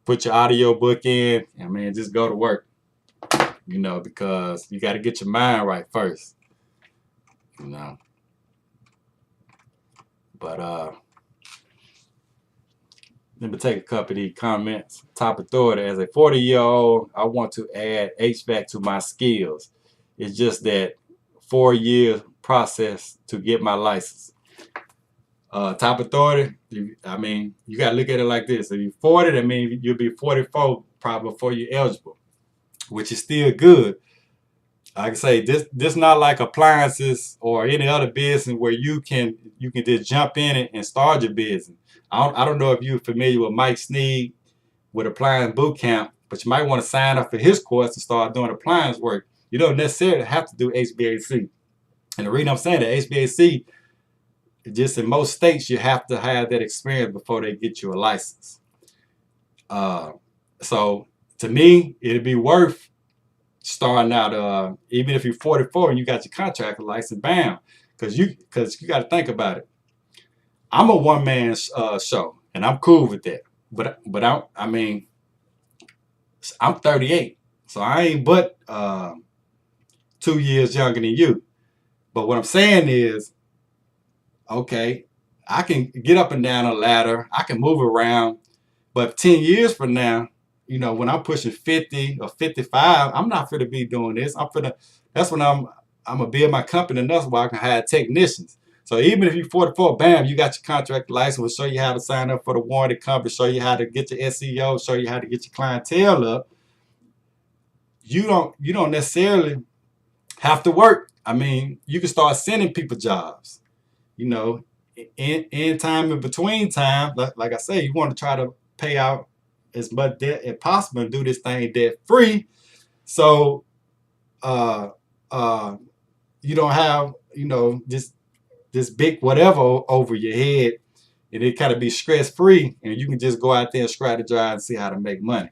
put your audio book in, and man, just go to work. You know, because you got to get your mind right first. You know. But let me take a couple of these comments. Top authority: as a 40-year-old, I want to add HVAC to my skills. It's just that 4-year process to get my license. Top authority, I mean, you got to look at it like this. If you're 40, that means you'll be 44 probably before you're eligible, which is still good. Like I say, this not like appliances or any other business where you can just jump in it and start your business. I don't know if you're familiar with Mike Sneed with Appliance Boot Camp, but you might want to sign up for his course to start doing appliance work. You don't necessarily have to do HVAC. And the reason I'm saying that, HVAC, just in most states, you have to have that experience before they get you a license. So to me, it'd be worth starting out, even if you're 44 and you got your contractor license, bam, because you got to think about it. I'm a one-man show, and I'm cool with that. But I'm 38, so I ain't but 2 years younger than you. But what I'm saying is, okay, I can get up and down a ladder, I can move around, but 10 years from now, you know, when I'm pushing 50 or 55, I'm not going to be doing this. That's when I'm gonna build my company, and that's why I can hire technicians. So even if you're 44, bam, you got your contract license. We'll show you how to sign up for the warranty company, show you how to get your SEO, show you how to get your clientele up. You don't necessarily have to work. I mean, you can start sending people jobs. You know, in time and between time, like I say, you want to try to pay out as much debt as possible and do this thing debt free. So you don't have, you know, this big whatever over your head, and it kind of be stress free, and you can just go out there and strategize and see how to make money.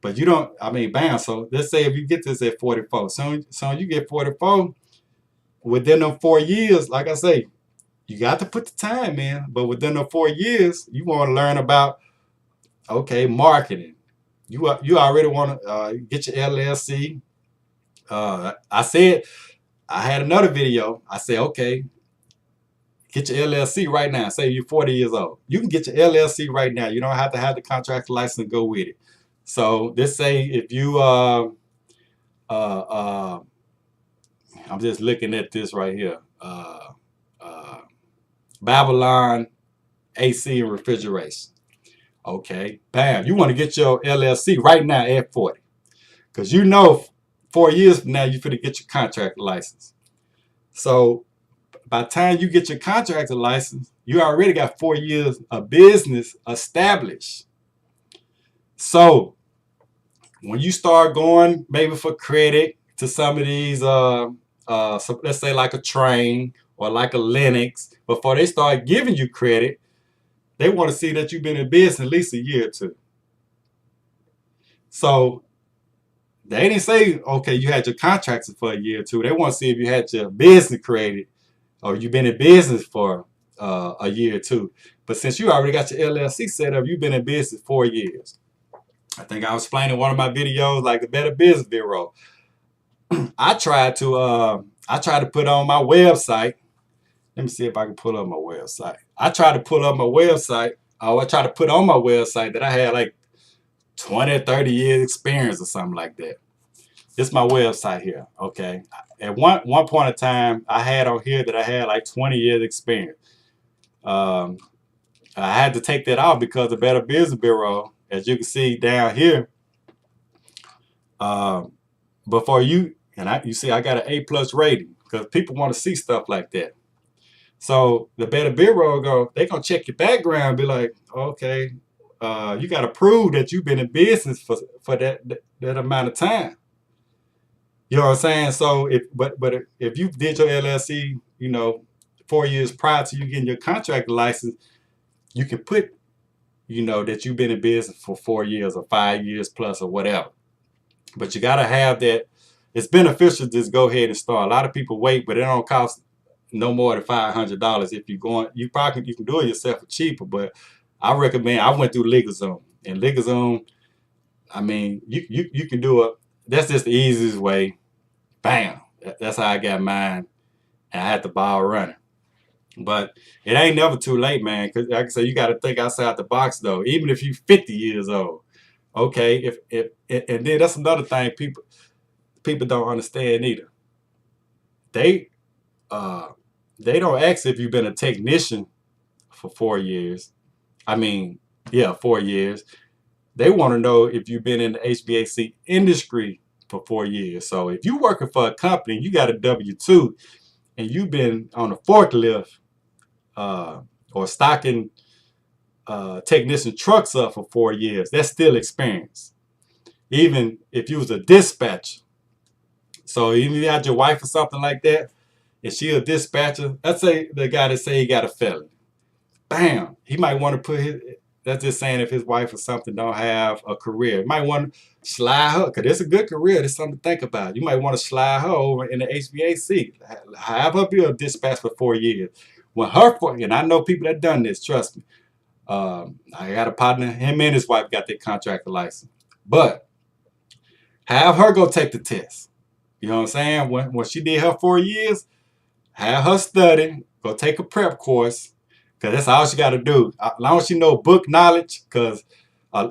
But you don't, I mean, bam. So let's say if you get this at 44, so you get 44, within them 4 years, like I say, you got to put the time in, but within the 4 years, you want to learn about, okay, marketing. You already want to get your LLC. I had another video. I said, okay, get your LLC right now. Say you're 40 years old. You can get your LLC right now. You don't have to have the contract license to go with it. So let's say if you, I'm just looking at this right here. Babylon AC and refrigeration. Okay, bam. You want to get your LLC right now at 40. Because you know 4 years from now, you're going to get your contract license. So by the time you get your contractor license, you already got 4 years of business established. So when you start going maybe for credit to some of these, so let's say like a Train or like a Linux, before they start giving you credit, They want to see that you've been in business at least a year or two. So they didn't say, okay, you had your contracts for a year or two. They want to see if you had your business created or you've been in business for a year or two. But since you already got your LLC set up, you've been in business 4 years. I think I was explaining in one of my videos, like the Better Business Bureau. I tried to put on my website. Let me see if I can pull up my website. I tried to pull up my website. I tried to put on my website that I had like 20, 30 years experience or something like that. This is my website here. Okay. At one point in time, I had on here that I had like 20 years experience. I had to take that off because the Better Business Bureau, as you can see down here, before you see I got an A+ rating because people want to see stuff like that. So the Better Bureau they're gonna check your background and be like, okay, you gotta prove that you've been in business for that amount of time. You know what I'm saying? So if you did your LLC, 4 years prior to you getting your contract license, you can put, that you've been in business for 4 years or 5 years plus or whatever. But you gotta have that. It's beneficial to just go ahead and start. A lot of people wait, but it don't cost no more than $500. If you're going, you can do it yourself for cheaper. But I recommend. I went through LegalZoom, and LegalZoom, I mean, you can do it. That's just the easiest way. Bam. That's how I got mine, and I had the ball running. But it ain't never too late, man. Because like I said, you got to think outside the box, though. Even if you're 50 years old, okay. And then that's another thing people don't understand either. They don't ask if you've been a technician for 4 years. I mean, yeah, 4 years. They want to know if you've been in the HVAC industry for 4 years. So if you're working for a company, you got a W-2, and you've been on a forklift or stocking technician trucks up for 4 years, that's still experience. Even if you was a dispatcher. So even if you had your wife or something like that, and she a dispatcher, let's say the guy that say he got a felony. Bam, he might want to put that's just saying if his wife or something don't have a career. You might want to slide her, because it's a good career. There's something to think about. You might want to slide her over in the HVAC. Have her be a dispatch for 4 years. And I know people that done this, trust me. I got a partner, him and his wife got their contractor license. But have her go take the test. You know what I'm saying? When she did her 4 years, have her study, go take a prep course, because that's all she got to do. As long as she know book knowledge, because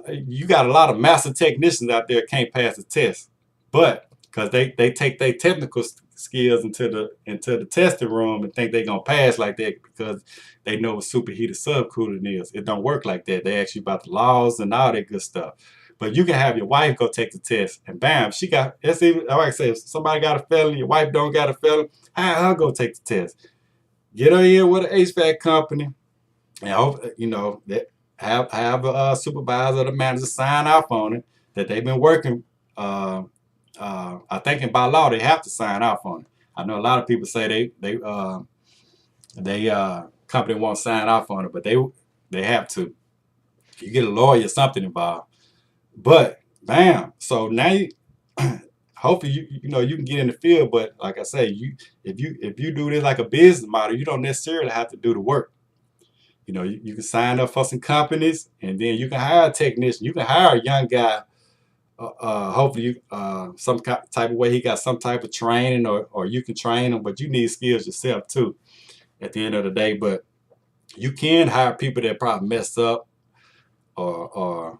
you got a lot of master technicians out there can't pass the test. But because they take their technical skills into the testing room and think they're going to pass like that because they know what superheated subcooling is. It don't work like that. They ask you about the laws and all that good stuff. But you can have your wife go take the test, and bam, that's even, like I say, if somebody got a felony, your wife don't got a felony, have her go take the test. Get her in with an HVAC company, and hope, that have a supervisor or the manager sign off on it, that they've been working. I think by law, they have to sign off on it. I know a lot of people say they company won't sign off on it, but they have to. You get a lawyer or something involved. But bam, so now hopefully you can get in the field. But like I say, if you do this like a business model, you don't necessarily have to do the work. You can sign up for some companies, and then you can hire a technician. You can hire a young guy. Hopefully, some type of way he got some type of training, or you can train him. But you need skills yourself too. At the end of the day, but you can hire people that probably messed up, or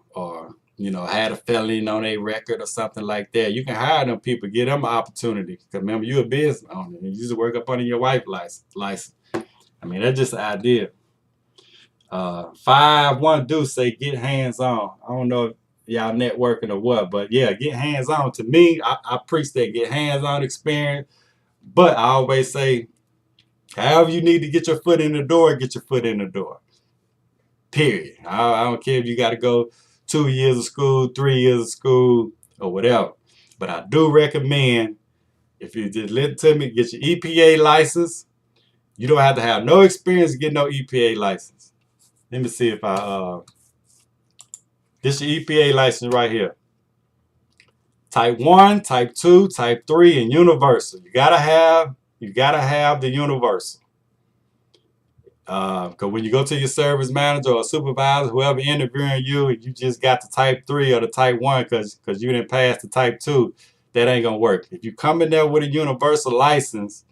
had a felony on their record or something like that. You can hire them people, give them an opportunity. Because remember, you're a business owner, and you just work up under your wife's license. I mean, that's just an idea. 5-1 do say get hands on. I don't know if y'all networking or what, but yeah, get hands on. To me, I preach that get hands on experience. But I always say, however you need to get your foot in the door, get your foot in the door. Period. I don't care if you got to go 2 years of school, 3 years of school, or whatever. But I do recommend, if you just listen to me, get your EPA license. You don't have to have no experience to get no EPA license. let me see if this is your EPA license right here. Type 1, Type 2, Type 3, and universal. You gotta have the universal. Because when you go to your service manager or supervisor, whoever interviewing you, and you just got the Type 3 or the Type 1 because you didn't pass the Type 2, that ain't gonna work. If you come in there with a universal license,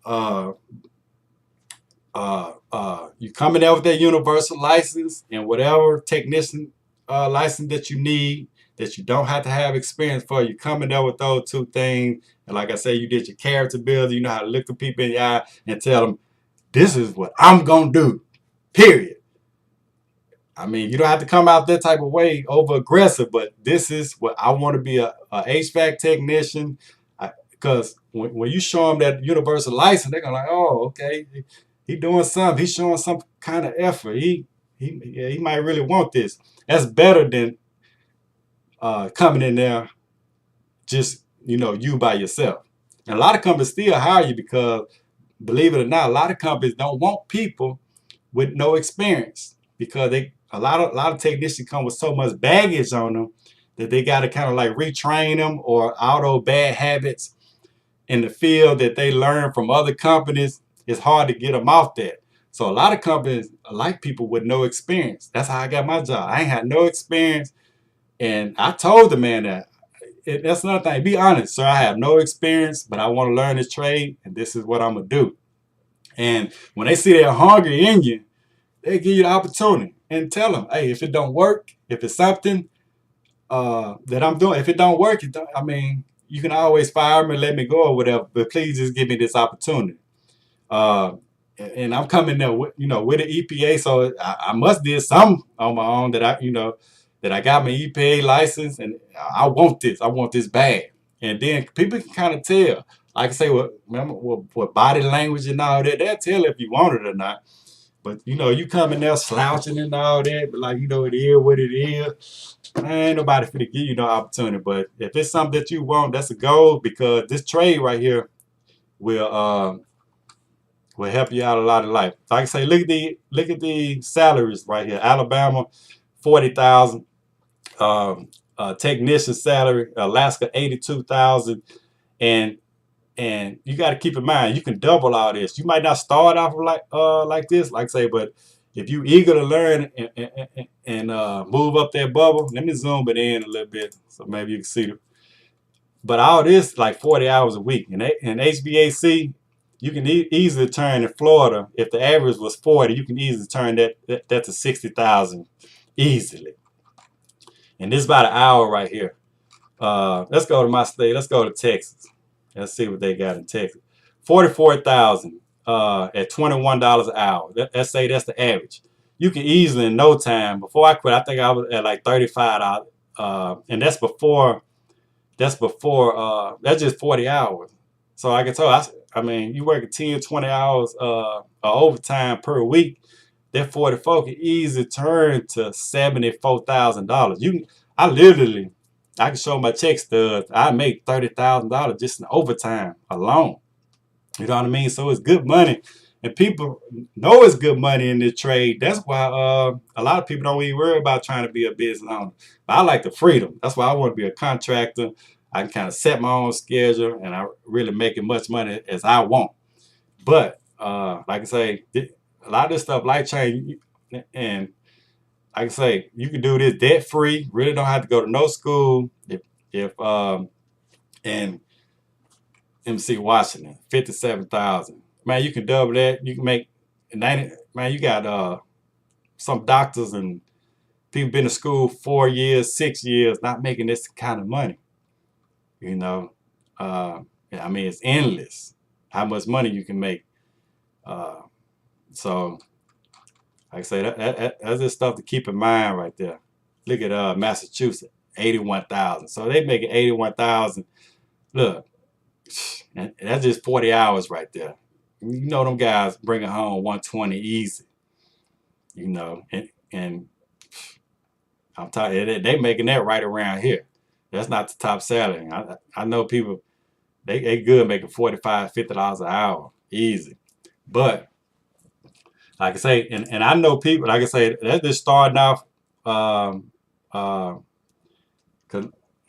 you come in there with that universal license and whatever technician license that you need, that you don't have to have experience for, you come in there with those two things. And like I say, you did your character build, you know how to look the people in the eye and tell them, this is what I'm gonna do, period. I mean, you don't have to come out that type of way, over aggressive, but this is what I want to be, a HVAC technician. Because when you show them that universal license, they're gonna like, oh, okay, he doing something. He's showing some kind of effort. He might really want this. That's better than coming in there just, you by yourself. And a lot of companies still hire you because, believe it or not, a lot of companies don't want people with no experience, because a lot of technicians come with so much baggage on them that they got to kind of like retrain them, or all those bad habits in the field that they learn from other companies. It's hard to get them off that. So a lot of companies like people with no experience. That's how I got my job. I ain't had no experience, and I told the man that. That's another thing. Be honest, sir. I have no experience, but I want to learn this trade, and this is what I'm gonna do. And when they see they're hungry in you, they give you the opportunity and tell them, hey, if it don't work, if it's something that I'm doing, if it don't work, I mean, you can always fire me and let me go or whatever, but please just give me this opportunity. And I'm coming there with, with the EPA, so I must did some on my own, that I got my EPA license, and I want this bad. And then people can kind of tell, like I say, what body language and all that, they'll tell if you want it or not. But you come in there slouching and all that, but like, it is what it is. Ain't nobody finna give you no opportunity. But if it's something that you want, that's a goal, because this trade right here will help you out a lot in life. Like I say, look at the salaries right here. Alabama, 40,000. Technician salary. Alaska, 82,000. And you got to keep in mind, you can double all this. You might not start off like this, like I say, but if you eager to learn and move up that bubble, let me zoom it in a little bit so maybe you can see it. But all this like 40 hours a week. And HVAC, you can easily turn in Florida. If the average was 40, you can easily turn that to 60,000 easily. And this is about an hour right here. Let's go to my state. Let's go to Texas. Let's see what they got in Texas. 44,000 at $21 an hour. Let's say that's the average. You can easily, in no time, before I quit, I think I was at like $35. And that's just 40 hours. So I can tell, I mean, you working 10, 20 hours overtime per week, that 44 can easily turn to $74,000. I can show my check stubs. I make $30,000 just in overtime alone. You know what I mean? So it's good money, and people know it's good money in this trade. That's why a lot of people don't even worry about trying to be a business owner. But I like the freedom. That's why I want to be a contractor. I can kind of set my own schedule, and I really make as much money as I want. But like I say, a lot of this stuff life change, and like I say, you can do this debt free. Really don't have to go to no school. And MC Washington, 57,000. Man, you can double that. You can make 90. Man, you got some doctors and people been to school 4 years, 6 years, not making this kind of money. I mean, it's endless how much money you can make. So, like I say, that's just stuff to keep in mind right there. Look at Massachusetts, 81,000. So they making 81,000. Look, and that's just 40 hours right there. Them guys bringing home 120 easy. And I'm telling you, they making that right around here. That's not the top salary. I know people, they good making $45, $50 an hour easy. But like I say, and I know people, like I say, they're just starting off, um, uh, cause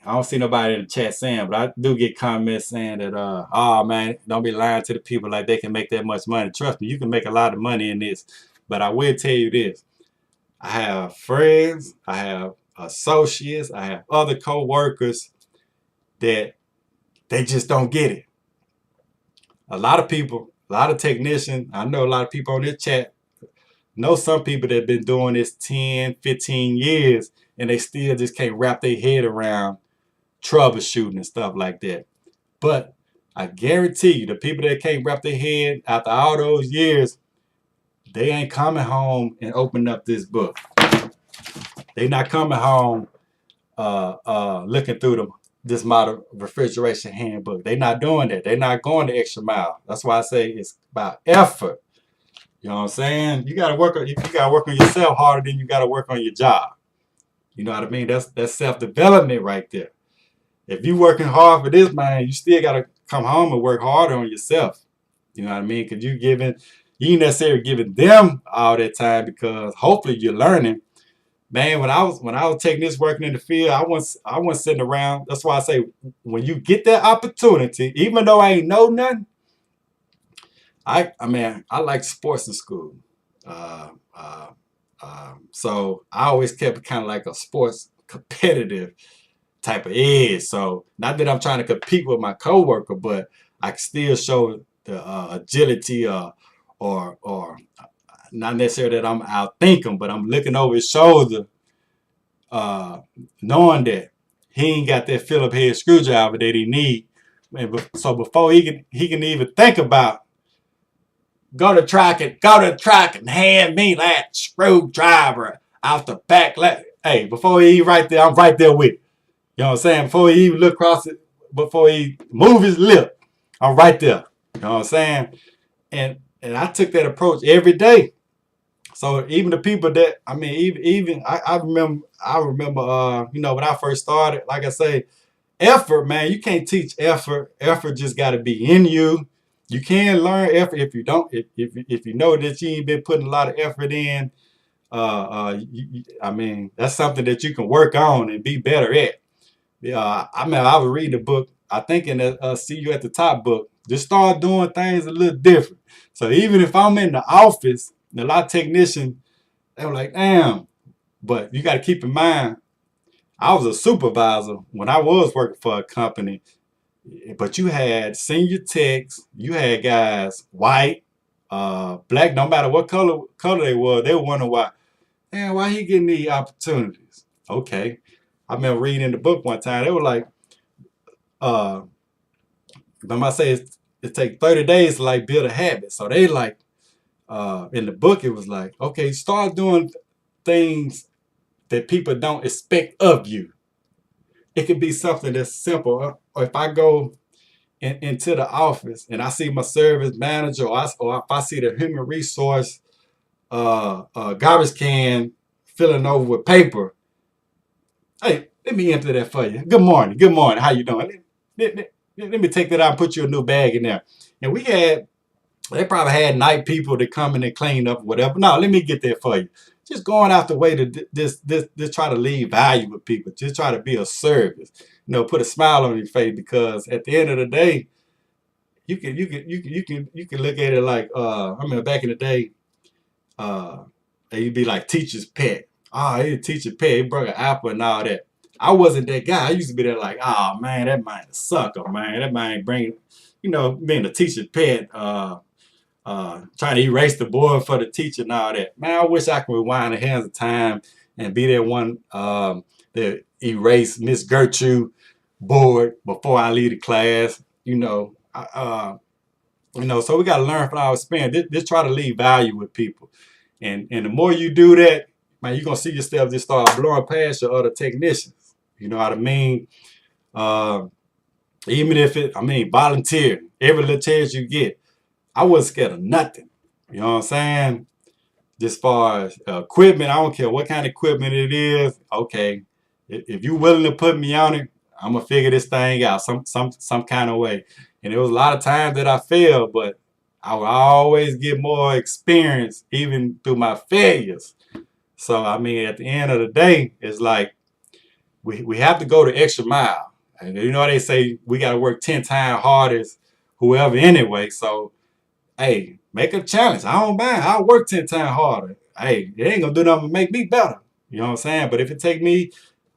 I don't see nobody in the chat saying, but I do get comments saying that, oh man, don't be lying to the people like they can make that much money. Trust me, you can make a lot of money in this. But I will tell you this. I have friends, I have associates, I have other co-workers that they just don't get it. A lot of people, a lot of technicians, I know a lot of people on this chat know some people that have been doing this 10, 15 years and they still just can't wrap their head around troubleshooting and stuff like that. But I guarantee you, the people that can't wrap their head after all those years, they ain't coming home and opening up this book. They not coming home looking through this model refrigeration handbook. They not doing that. They not going the extra mile. That's why I say it's about effort. You know what I'm saying? You gotta work on yourself harder than you gotta work on your job. You know what I mean? That's self-development right there. If you working hard for this, man, you still gotta come home and work harder on yourself. You know what I mean? Because you ain't necessarily giving them all that time because hopefully you're learning. Man, when I was taking this working in the field, I wasn't sitting around. That's why I say when you get that opportunity, even though I ain't know nothing, I mean I like sports in school. So I always kept kind of like a sports competitive type of edge. So not that I'm trying to compete with my coworker, but I can still show the agility or not necessarily that I'm outthinking, but I'm looking over his shoulder, knowing that he ain't got that Phillips head screwdriver that he need. So before he can even think about go to track and hand me that screwdriver out the back. Hey, before he right there, I'm right there with it. You know what I'm saying? Before he even look across it, before he move his lip, I'm right there. You know what I'm saying? And I took that approach every day. So even the people that I mean, even I remember you know, when I first started, like I say, effort, man, you can't teach effort. Effort just got to be in you. You can learn effort if you don't. If you know that you ain't been putting a lot of effort in, I mean, that's something that you can work on and be better at. I mean, I was reading a book. I think in the See You at the Top book, just start doing things a little different. So even if I'm in the office, a lot of technicians, they were like, damn. But you got to keep in mind, I was a supervisor when I was working for a company, but you had senior techs, you had guys, white, black, no matter what color they were wondering why, man, why he getting these opportunities? Okay. I remember reading in the book one time, they were like, remember I say it takes 30 days to like build a habit. So they like, in the book, it was like, okay, start doing things that people don't expect of you. It could be something that's simple. Or if I go into the office and I see my service manager or if I see the human resource garbage can filling over with paper, hey, let me enter that for you. Good morning. Good morning. How you doing? Let me take that out and put you a new bag in there. And they probably had night people to come in and clean up or whatever. No, let me get that for you. Just going out the way to this try to leave value with people. Just try to be a service. You know, put a smile on your face because at the end of the day, you can look at it like I mean back in the day, you'd be like teacher's pet. Oh, he's a teacher's pet. He brought an apple and all that. I wasn't that guy. I used to be there like, oh man, that man a sucker, man. That man bring, you know, being a teacher's pet. Trying to erase the board for the teacher and all that. Man, I wish I could rewind the hands of time and be that one that erase Miss Gertrude board before I leave the class. You know, so we got to learn from our experience. Just try to leave value with people, and the more you do that, man, you're gonna see yourself just start blowing past your other technicians. You know what I mean? Even if volunteer every little chance you get. I wasn't scared of nothing. You know what I'm saying? As far as equipment, I don't care what kind of equipment it is. Okay, if you're willing to put me on it, I'm gonna figure this thing out some kind of way. And there was a lot of times that I failed, but I would always get more experience even through my failures. So I mean, at the end of the day, it's like we have to go the extra mile. And you know they say we got to work 10 times harder as whoever anyway. So hey, make a challenge. I don't mind. I'll work 10 times harder. Hey, it ain't gonna do nothing to make me better. You know what I'm saying? But if it take me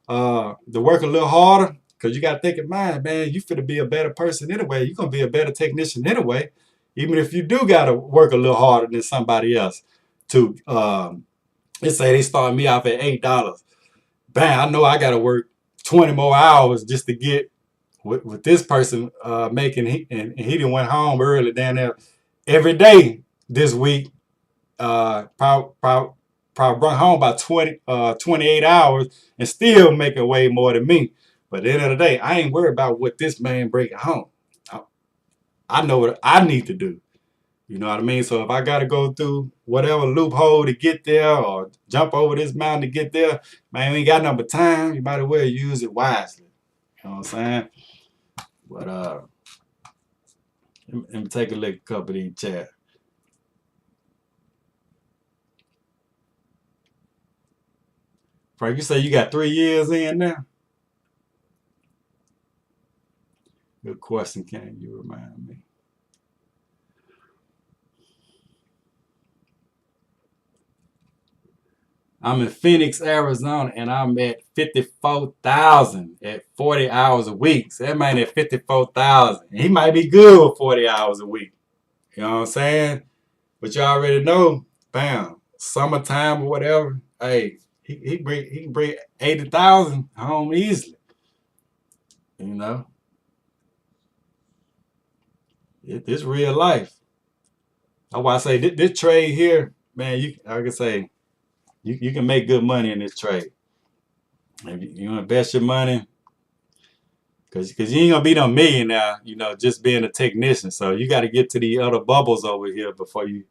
to work a little harder, because you got to think in mind, man, you finna be a better person anyway. You're going to be a better technician anyway. Even if you do got to work a little harder than somebody else. To, let's say they start me off at $8. Bam, I know I got to work 20 more hours just to get what this person making. And he didn't went home early down there every day this week. Probably brought home about 28 hours and still making way more than me. But at the end of the day, I ain't worried about what this man breaking home. I know what I need to do. You know what I mean? So if I got to go through whatever loophole to get there or jump over this mountain to get there, man, we ain't got nothing but time. You might as well use it wisely. You know what I'm saying? But let me take a look at a couple of these chats. Frank, you say you got 3 years in now? Good question. Can you remind me? I'm in Phoenix, Arizona, and I'm at 54,000 at 40 hours a week. So that man at 54,000. He might be good with 40 hours a week. You know what I'm saying? But you already know, bam, summertime or whatever. Hey, he can bring 80,000 home easily. You know, it's real life. That's why I say this trade here, man. I can say. You can make good money in this trade. If you invest your money, because you ain't gonna be no millionaire, you know, just being a technician. So you got to get to the other bubbles over here before you.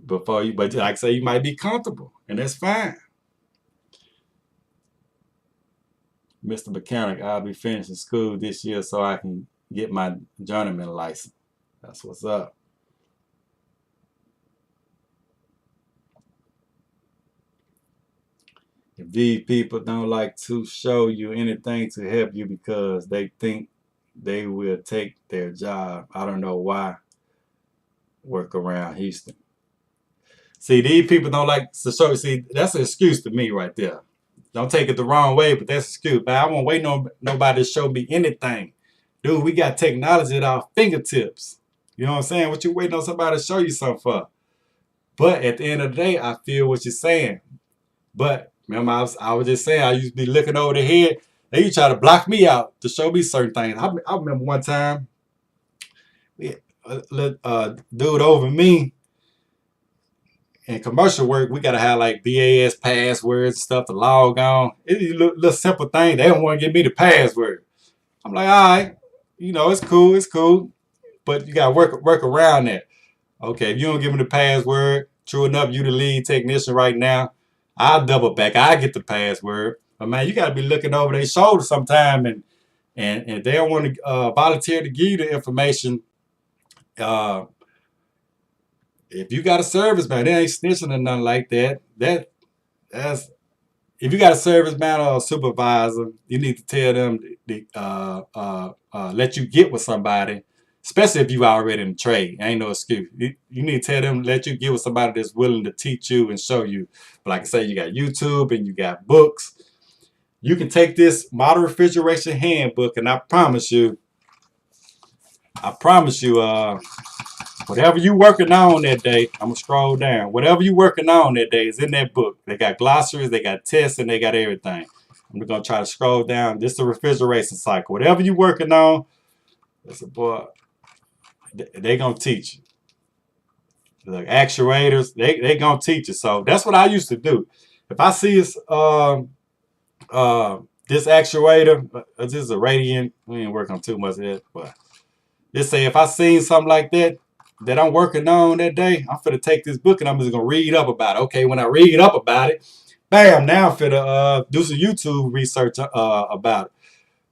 But like I say, you might be comfortable, and that's fine. Mr. Mechanic, I'll be finishing school this year so I can get my journeyman license. That's what's up. If these people don't like to show you anything to help you because they think they will take their job, I don't know why. Work around Houston. See, these people don't like to show. See, that's an excuse to me right there. Don't take it the wrong way, but that's an excuse. But I won't wait on nobody to show me anything. Dude, we got technology at our fingertips. You know what I'm saying? What you waiting on somebody to show you something for? But at the end of the day, I feel what you're saying. But remember, I was just saying, I used to be looking over the head. They used to try to block me out to show me certain things. I remember one time, we had a dude over me in commercial work. We got to have like BAS passwords and stuff to log on. It's a little simple thing. They don't want to give me the password. I'm like, all right, you know, it's cool. But you got to work around that. Okay, if you don't give me the password, true enough, you the lead technician right now. I'll double back. I get the password. But man, you got to be looking over their shoulder sometime, and they don't want to volunteer to give you the information. If you got a service man, they ain't snitching or nothing like that. That's if you got a service man or a supervisor, you need to tell them let you get with somebody. Especially if you already in the trade. Ain't no excuse. You need to tell them, let you get with somebody that's willing to teach you and show you. But like I say, you got YouTube and you got books. You can take this modern refrigeration handbook, and I promise you, whatever you working on that day, I'm going to scroll down. Whatever you working on that day is in that book. They got glossaries, they got tests, and they got everything. I'm going to try to scroll down. This is the refrigeration cycle. Whatever you working on, that's a boy. They going to teach you. The actuators, they going to teach you. So that's what I used to do. If I see this actuator, this is a radiant. We ain't working on too much of it, but just say if I seen something like that I'm working on that day, I'm finna take this book and I'm just gonna read up about it. Okay, when I read up about it, bam, now I'm finna do some YouTube research about it.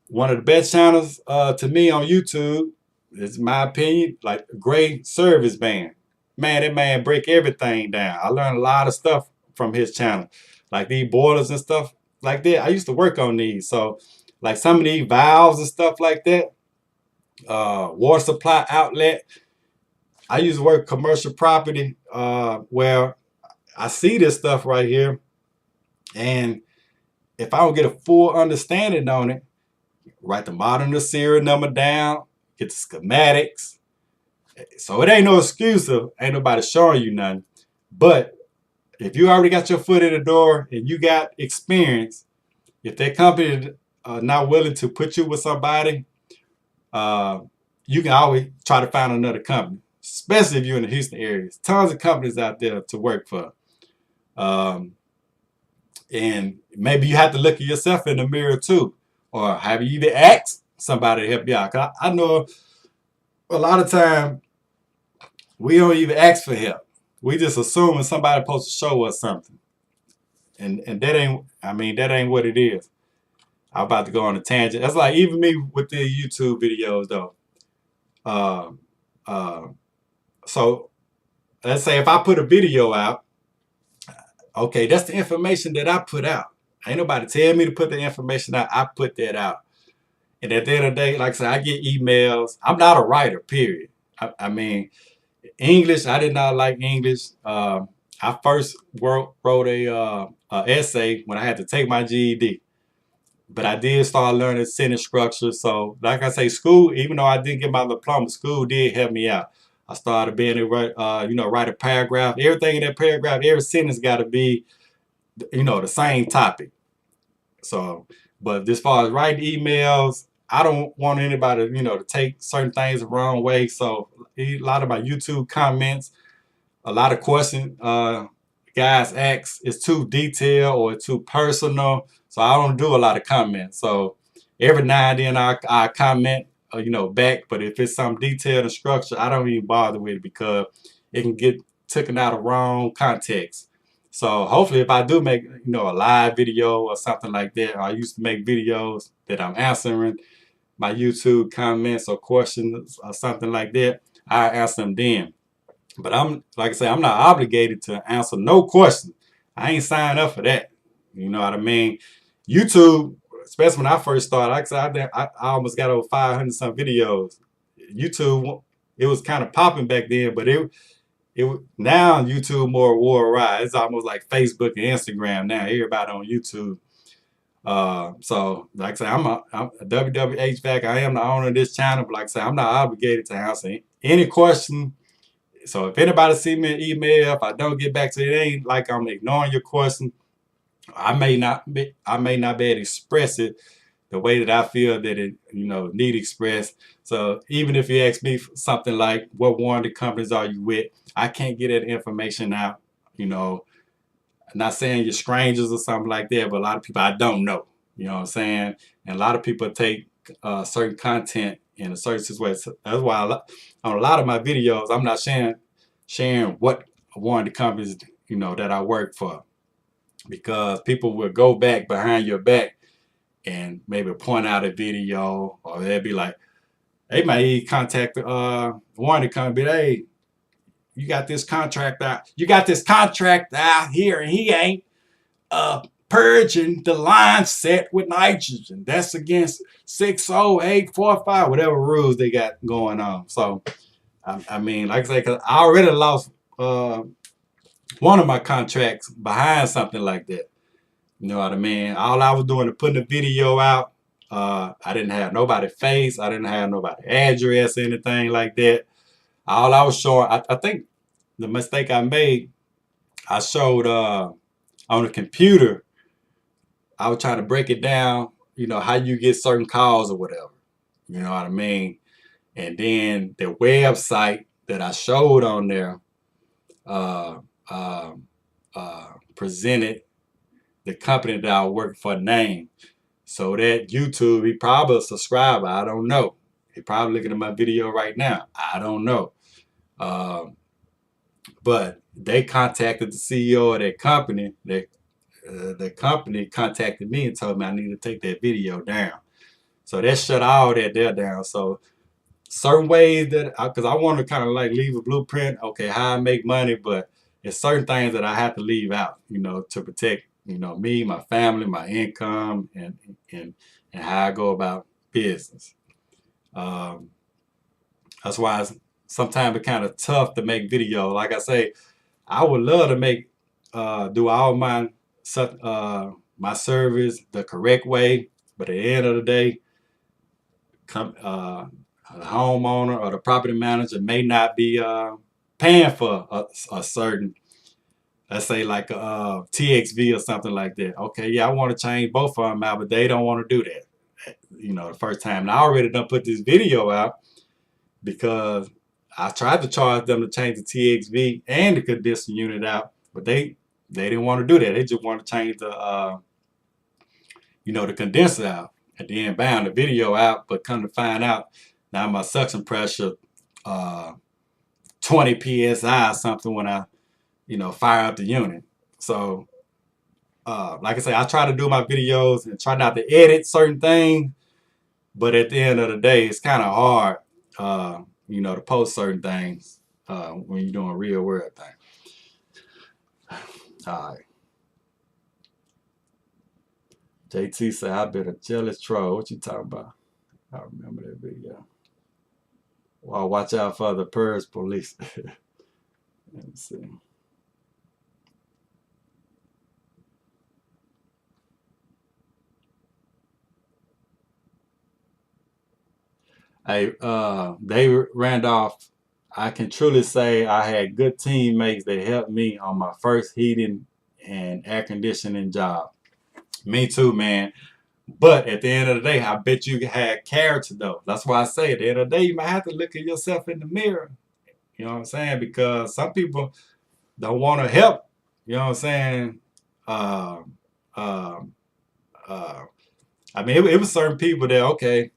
One of the best channels to me on YouTube, it's my opinion, like a great service man. Man, that man break everything down. I learned a lot of stuff from his channel, like these boilers and stuff like that. I used to work on these, so like some of these valves and stuff like that, water supply outlet. I used to work commercial property, where I see this stuff right here, and if I don't get a full understanding on it, write the model and the serial number down, get the schematics. So it ain't no excuse of ain't nobody showing you nothing. But if you already got your foot in the door and you got experience, if that company not willing to put you with somebody, you can always try to find another company, especially if you're in the Houston area. There's tons of companies out there to work for. And maybe you have to look at yourself in the mirror too. Or have you even asked somebody to help you out? 'Cause I know a lot of time we don't even ask for help. We just assume somebody's supposed to show us something. And that ain't what it is. I'm about to go on a tangent. That's like even me with the YouTube videos though. Uh, uh, so let's say if I put a video out, okay, that's the information that I put out. Ain't nobody tell me to put the information out. I put that out. And at the end of the day, like I said, I get emails. I'm not a writer, period. I mean, English, I did not like English. I first wrote a essay when I had to take my GED. But I did start learning sentence structure. So, like I say, school, even though I didn't get my diploma, school did help me out. I started being able to write a paragraph. Everything in that paragraph, every sentence got to be, the same topic. So, but as far as writing emails, I don't want anybody, to take certain things the wrong way. So, a lot of my YouTube comments, a lot of questions guys ask is too detailed or too personal. So I don't do a lot of comments. So every now and then I comment, back. But if it's some detailed and structure, I don't even bother with it because it can get taken out of wrong context. So hopefully if I do make, a live video or something like that, I used to make videos that I'm answering my YouTube comments or questions or something like that, I answer them then. But I'm like I say, I'm not obligated to answer no question. I ain't signed up for that. You know what I mean? YouTube, especially when I first started, like I said, I almost got over 500 some videos. YouTube, it was kind of popping back then, but it now YouTube more worldwide. It's almost like Facebook and Instagram now. Everybody on YouTube. So like I say, I'm a WWHVAC. I am the owner of this channel, but like I say, I'm not obligated to answer any question. So if anybody see me an email, if I don't get back to it, it ain't like I'm ignoring your question. I may not be able to express it the way that I feel that it, need expressed. So even if you ask me something like, what warranty companies are you with? I can't get that information out, I'm not saying you're strangers or something like that, but a lot of people I don't know, you know what I'm saying? And a lot of people take certain content in a certain situation. That's why on a lot of my videos, I'm not sharing what warranty companies, that I work for. Because people will go back behind your back and maybe point out a video, or they'll be like, they might contact the warranty company, hey, you got this contract out here, and he ain't purging the line set with nitrogen. That's against 60845, whatever rules they got going on. So, I mean, like I say, because I already lost one of my contracts behind something like that. You know what I mean? All I was doing is putting the video out. I didn't have nobody's face. I didn't have nobody's address or anything like that. All I was showing, I think the mistake I made, I showed on the computer, I was trying to break it down, how you get certain calls or whatever. You know what I mean? And then the website that I showed on there presented the company that I work for name. So that YouTube, he probably a subscriber. I don't know. He probably looking at my video right now. I don't know. But they contacted the CEO of that company. The company contacted me and told me I need to take that video down. So that shut all that there down. So certain ways that, because I want to kind of like leave a blueprint, okay, how I make money, but it's certain things that I have to leave out, to protect, me, my family, my income, and how I go about business. Um, that's why sometimes it's kind of tough to make video. Like I say, I would love to do all my service the correct way, but at the end of the day, the homeowner or the property manager may not be paying for a certain, let's say like a TXV or something like that. Okay, yeah, I want to change both of them out, but they don't want to do that. The first time. And I already done put this video out because I tried to charge them to change the TXV and the condenser unit out, but they didn't want to do that. They just want to change the condenser out. And then bam, the video out, but come to find out, now my suction pressure 20 psi or something when I fire up the unit. So like I say, I try to do my videos and try not to edit certain things, but at the end of the day, it's kind of hard to post certain things when you're doing real world things. All right. JT said, I've been a jealous troll. What you talking about? I remember that video. Well, watch out for the PERS police. Let me see. Hey, David Randolph, I can truly say I had good teammates that helped me on my first heating and air conditioning job. Me too, man. But at the end of the day, I bet you had character though. That's why I say at the end of the day, you might have to look at yourself in the mirror. You know what I'm saying? Because some people don't want to help. You know what I'm saying? Uh, uh, uh, I mean, it was certain people that, okay,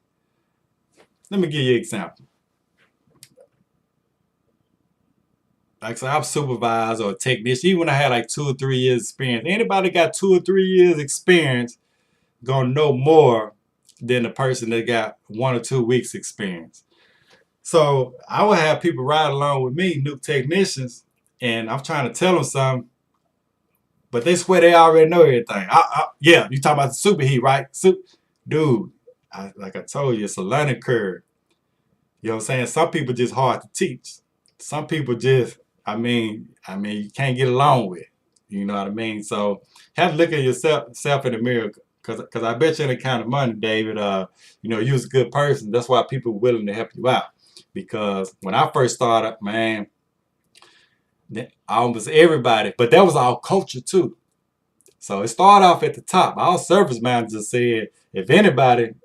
let me give you an example. Like I said, I'm a supervisor or a technician. Even when I had like 2 or 3 years experience, anybody got 2 or 3 years experience gonna know more than the person that got 1 or 2 weeks experience. So I would have people ride along with me, new technicians, and I'm trying to tell them something, but they swear they already know everything. Yeah, you talking about the superheat, right? Dude, like I told you, it's a learning curve. You know what I'm saying? Some people just hard to teach. Some people just, I mean, you can't get along with. You know what I mean? So have to look at yourself in the mirror, because I bet you in the kind of money, David, you was a good person. That's why people are willing to help you out. Because when I first started, man, almost everybody, but that was our culture too. So it started off at the top. Our service manager said, if anybody,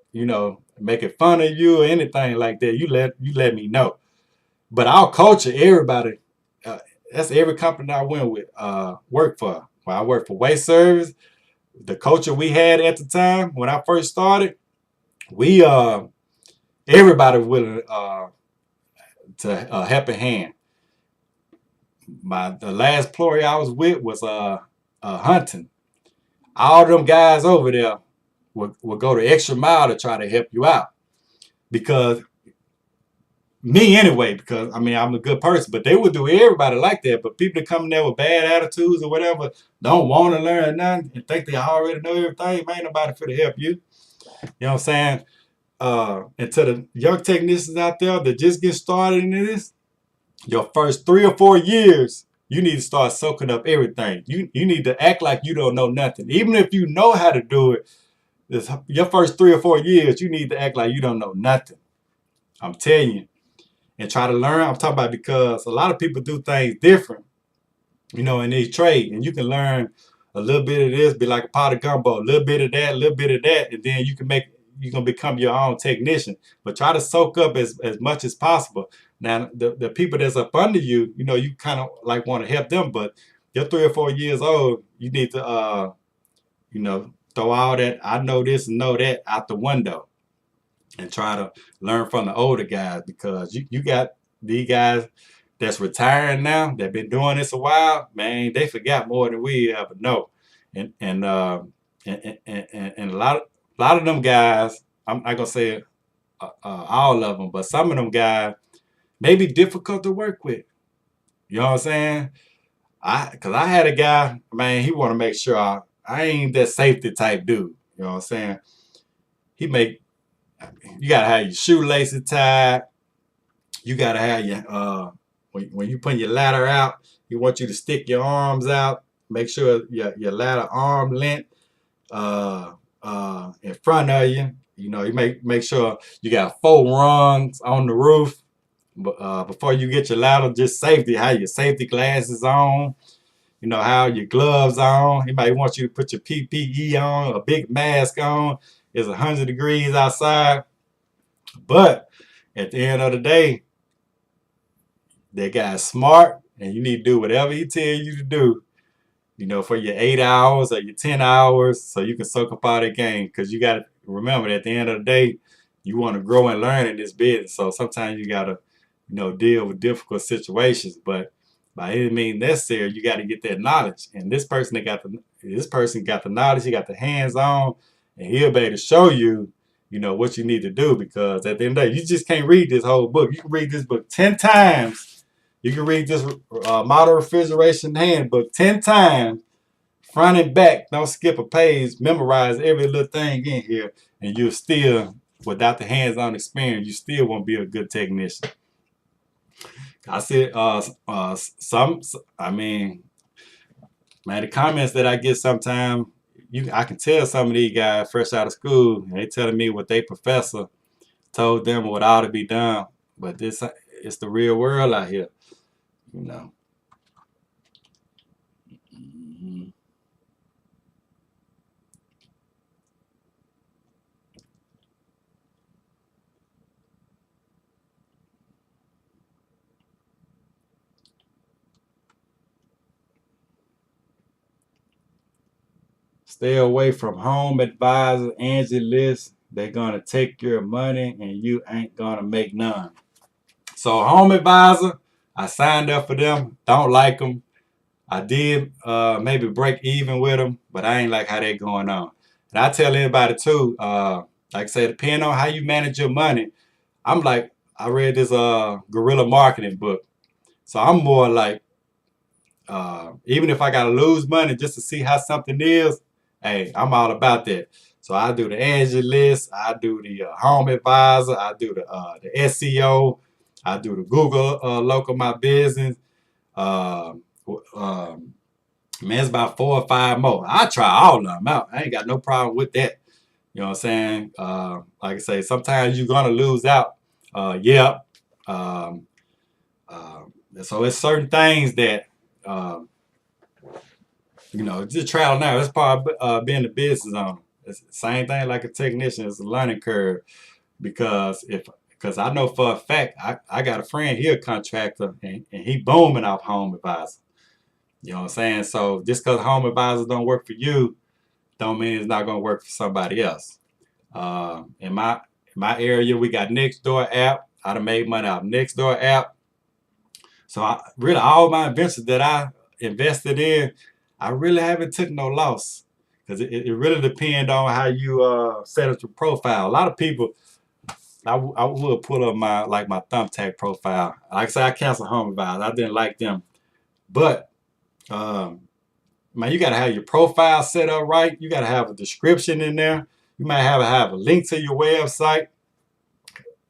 making fun of you or anything like that, you let me know. But our culture, everybody, that's every company I went with, worked for. When I worked for Waste Service, the culture we had at the time when I first started, we everybody willing to help a hand. The last employee I was with was Hunting. All them guys over there will go the extra mile to try to help you out. Because me anyway, because I mean I'm a good person, but they would do everybody like that. But people that come in there with bad attitudes or whatever, don't want to learn nothing and think they already know everything, ain't nobody for to help you. You know what I'm saying? And to the young technicians out there that just get started in this, your first 3 or 4 years, you need to start soaking up everything. You need to act like you don't know nothing. Even if you know how to do it, your first 3 or 4 years, you need to act like you don't know nothing. I'm telling you. And try to learn. I'm talking about because a lot of people do things different, in their trade. And you can learn a little bit of this, be like a pot of gumbo, a little bit of that, and then you're going to become your own technician. But try to soak up as much as possible. Now, the people that's up under you, you kind of like want to help them, but you're 3 or 4 years old, you need to, throw all that, I know this and know that, out the window. And try to learn from the older guys, because you got these guys that's retiring now, that been doing this a while, man, they forgot more than we ever know. And a lot of them guys, I'm not gonna say all of them, but some of them guys may be difficult to work with. You know what I'm saying? Cause I had a guy, man, he want to make sure I ain't that safety type dude. You know what I'm saying? You gotta have your shoelaces tied. You gotta have your when you put your ladder out, he wants you to stick your arms out. Make sure your ladder arm length in front of you. You know, you make sure you got 4 rungs on the roof. But before you get your ladder, just safety, have your safety glasses on. You know, how your gloves on. He might want you to put your PPE on, a big mask on. It's 100 degrees outside. But at the end of the day, that guy's smart, and you need to do whatever he tells you to do, you know, for your 8 hours or your 10 hours, so you can soak up all that game. Because you got to remember, at the end of the day, you want to grow and learn in this business. So sometimes you got to, you know, deal with difficult situations. But by any means necessary, you got to get that knowledge. And this person got the knowledge, he got the hands on, and he'll be able to show you, you know, what you need to do. Because at the end of the day, you just can't read this whole book. You can read this book 10 times. You can read this model refrigeration handbook 10 times, front and back. Don't skip a page. Memorize every little thing in here, and you'll still, without the hands-on experience, you still won't be a good technician. I said, I mean, man, the comments that I get sometimes, I can tell some of these guys fresh out of school, and they telling me what their professor told them what ought to be done. But it's the real world out here, you know. Stay away from home advisor, Angie List. They're gonna take your money and you ain't gonna make none. So home advisor, I signed up for them. Don't like them. I did maybe break even with them, but I ain't like how they going on. And I tell anybody too, like I say, depending on how you manage your money, I'm like, I read this guerrilla marketing book. So I'm more like, even if I gotta lose money just to see how something is, hey, I'm all about that. So I do the Angie List, I do the home advisor, I do the SEO, I do the Google local my business. Man, it's about 4 or 5 more. I try all of them out. I ain't got no problem with that. You know what I'm saying? Like I say, sometimes you're gonna lose out. Yeah. So it's certain things that you know, just trial and error. That's part of being a business owner. It's the same thing like a technician. It's a learning curve because I know for a fact I got a friend, he a contractor, and he booming off home advisor. You know what I'm saying? So just because home advisors don't work for you, don't mean it's not gonna work for somebody else. In my area, we got Nextdoor app. I done made money out of Nextdoor app. So really all my ventures that I invested in, I really haven't took no loss, because it really depends on how you set up your profile. A lot of people, I will pull up my thumbtack profile. Like I said, I canceled home advisor. I didn't like them, but man, you gotta have your profile set up right. You gotta have a description in there. You might have a link to your website.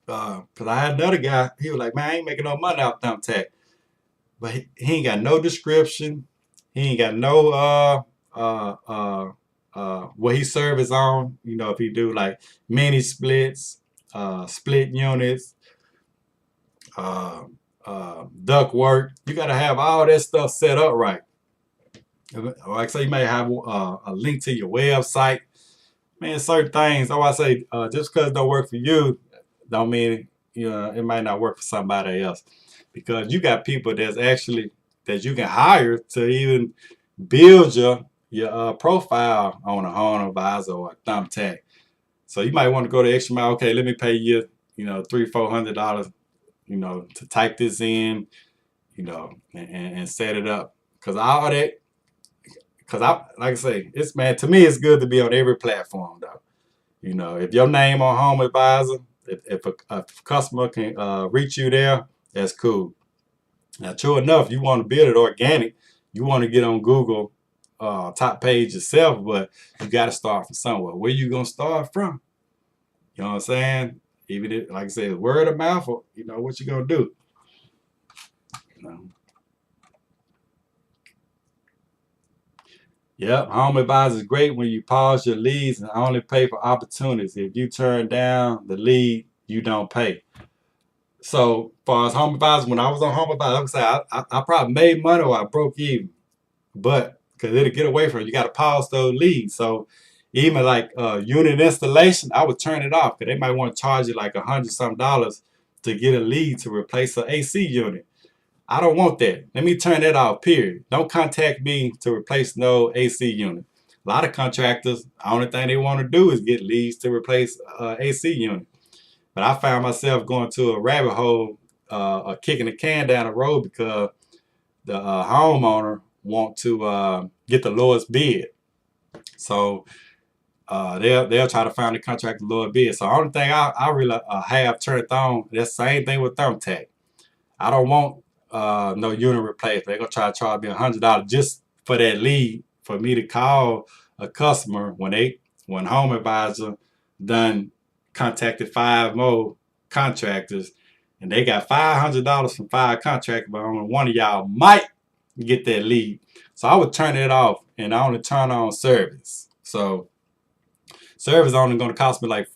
Cause I had another guy, he was like, man, I ain't making no money out thumbtack. But he ain't got no description. He ain't got no what he service on. You know, if he do like mini splits, split units, duct work, you gotta have all that stuff set up right. Like I say, you may have a link to your website. Man, certain things. So I say, just because it don't work for you, don't mean it might not work for somebody else. Because you got people that you can hire to even build your profile on a home advisor or a thumbtack. So you might want to go the extra mile. Okay, let me pay you, $300-$400, to type this in, and set it up. Because all that. Because like I say, to me, it's good to be on every platform, though. If your name on home advisor, if a customer can reach you there, that's cool. Now, true enough, you want to build it organic. You want to get on Google top page yourself, but you got to start from somewhere. Where you gonna start from? You know what I'm saying? Even if, like I said, word of mouth, or, you know, what you gonna do? You know? Yep, home advisor is great when you pause your leads and only pay for opportunities. If you turn down the lead, you don't pay. So, as far as home advisor, when I was on home advisor, I would say I probably made money or I broke even. But because it'll get away from it, you got to pause those leads. So, even like unit installation, I would turn it off because they might want to charge you like $100-something to get a lead to replace an AC unit. I don't want that. Let me turn that off, period. Don't contact me to replace no AC unit. A lot of contractors, the only thing they want to do is get leads to replace AC unit. But I found myself going to a rabbit hole, kicking the can down the road because the homeowner want to get the lowest bid. So they'll try to find the contractor lower bid. So the only thing I really have turned on, that's the same thing with thumbtack. I don't want no unit replacement. They're gonna try to charge me $100 just for that lead for me to call a customer when home advisor done contacted 5 more contractors and they got $500 from 5 contractors, but only one of y'all might get that lead. So I would turn it off and I only turn on service. So service only gonna cost me like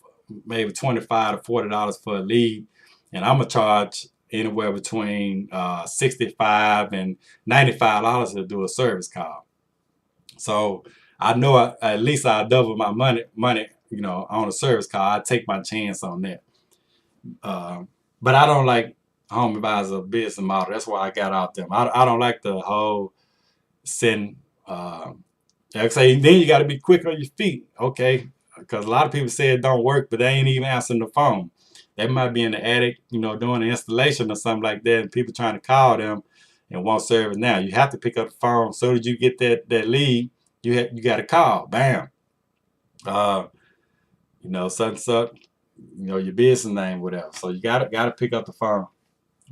maybe $25 to $40 for a lead, and I'm gonna charge anywhere between $65 and $95 to do a service call. So I know at least I double my money, you know, on a service call. I take my chance on that. But I don't like home advisor business model. That's why I got out them. I don't like the whole send. Like I say, then you got to be quick on your feet, okay? Because a lot of people say it don't work, but they ain't even answering the phone. They might be in the attic, you know, doing the installation or something like that, and people trying to call them and want service now. You have to pick up the phone. So that you get that lead, you got to call. Bam. You know, such, you know, your business name, whatever. So you gotta pick up the phone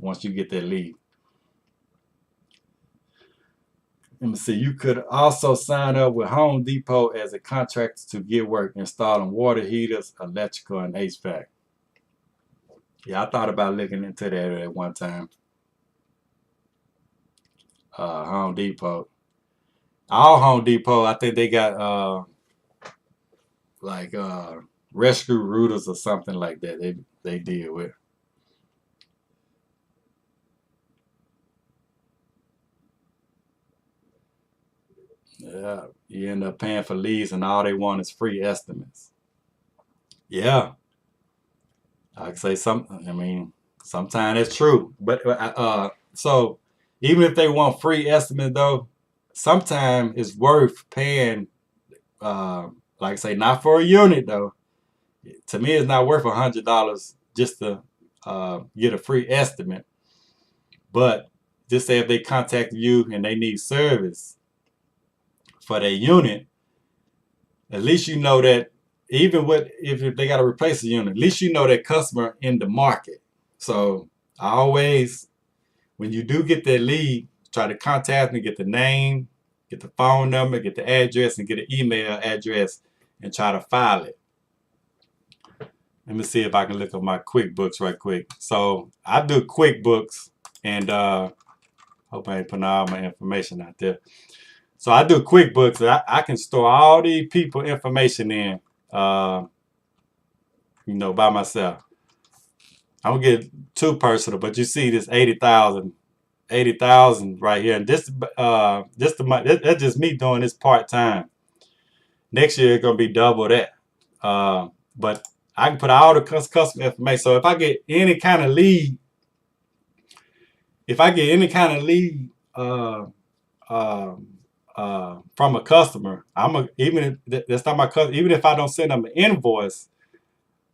once you get that lead. Let me see. You could also sign up with Home Depot as a contractor to get work installing water heaters, electrical, and HVAC. Yeah, I thought about looking into that at one time. Home Depot. All Home Depot, I think they got like rescue routers or something like that. They deal with. Yeah, you end up paying for leads and all they want is free estimates. Yeah, I say I mean, sometimes it's true, but so even if they want free estimate though, sometimes it's worth paying. Like I say, not for a unit though. To me, it's not worth $100 just to get a free estimate. But just say if they contact you and they need service for their unit, at least you know that even if they got to replace a unit, at least you know that customer in the market. So I always, when you do get that lead, try to contact me, get the name, get the phone number, get the address, and get an email address, and try to file it. Let me see if I can look up my QuickBooks right quick. So I do QuickBooks, and hope I ain't putting all my information out there. So I do QuickBooks. I can store all these people information in, you know, by myself. I don't get too personal, but you see this 80,000 right here, and this that's just me doing this part time. Next year it's gonna be double that. But I can put all the customer information. So if I get any kind of lead, from a customer, even if that's not my customer, even if I don't send them an invoice,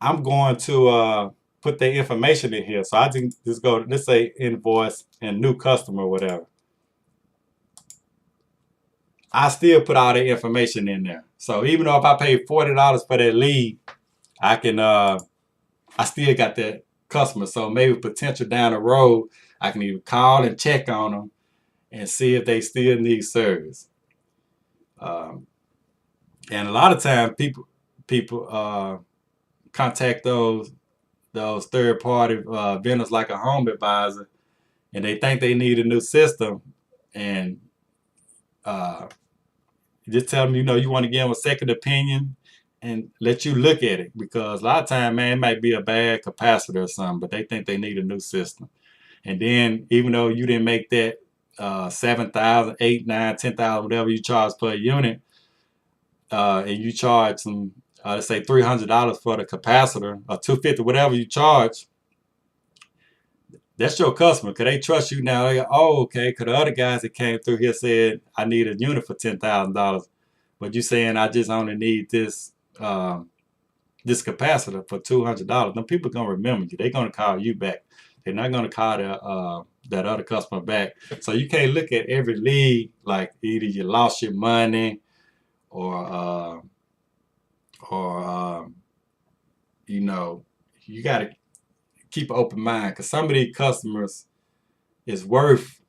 I'm going to put their information in here. So I just go, let's say invoice and new customer or whatever. I still put all the information in there. So even though if I pay $40 for that lead, I can I still got that customer. So maybe potential down the road, I can even call and check on them and see if they still need service. Um, and a lot of times people contact those third party vendors like a home advisor, and they think they need a new system, and uh, you just tell them, you want to give them a second opinion and let you look at it, because a lot of times, man, it might be a bad capacitor or something, but they think they need a new system. And then even though you didn't make that 7,000, 8, 9, 10,000, whatever you charge per unit, and you charge them, let's say $300 for the capacitor or $250, whatever you charge, that's your customer, because they trust you now. They go, oh, okay, because the other guys that came through here said, I need a unit for $10,000. But you saying I just only need this this capacitor for $200. Now people gonna remember you. They're gonna call you back. They're not gonna call that other customer back. So you can't look at every lead like either you lost your money or you gotta keep an open mind, because some of these customers is worth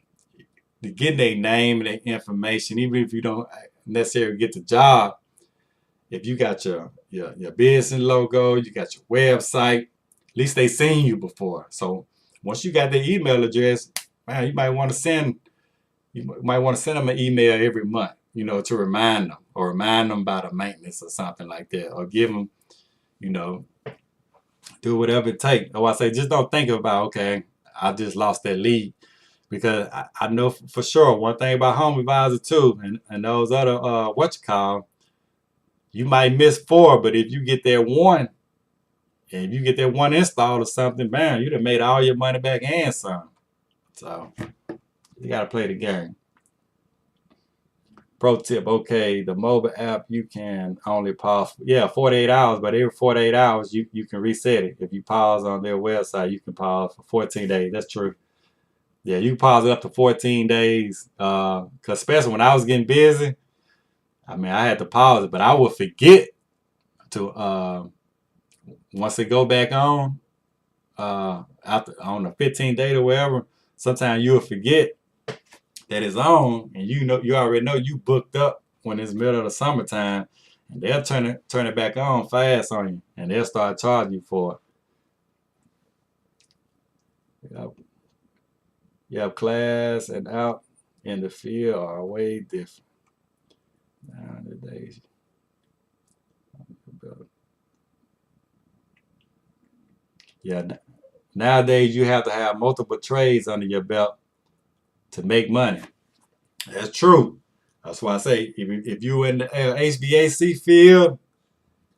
getting their name and their information, even if you don't necessarily get the job. If you got your business logo, you got your website, at least they seen you before. So once you got their email address, man, you might want to send them an email every month, to remind them about a maintenance or something like that, or give them, do whatever it takes. Or I say, just don't think about, okay, I just lost that lead. Because I know for sure one thing about home advisor too, and those other you might miss 4, but if you get that one, and if you get that one install or something, man, you'd have made all your money back and some. So you gotta play the game. Pro tip, okay, the mobile app you can only pause 48 hours, but every 48 hours you can reset it. If you pause on their website, you can pause for 14 days. That's true. Yeah, you can pause it up to 14 days. Cause especially when I was getting busy, I mean, I had to pause it, but I would forget to once it go back on after on the 15th day or whatever. Sometimes you'll forget that it's on, and you already know you booked up when it's middle of the summertime, and they'll turn it back on fast on you, and they'll start charging you for it. Yep, class and out in the field are way different nowadays. Yeah, nowadays you have to have multiple trades under your belt to make money. That's true. That's why I say if you in the HVAC field,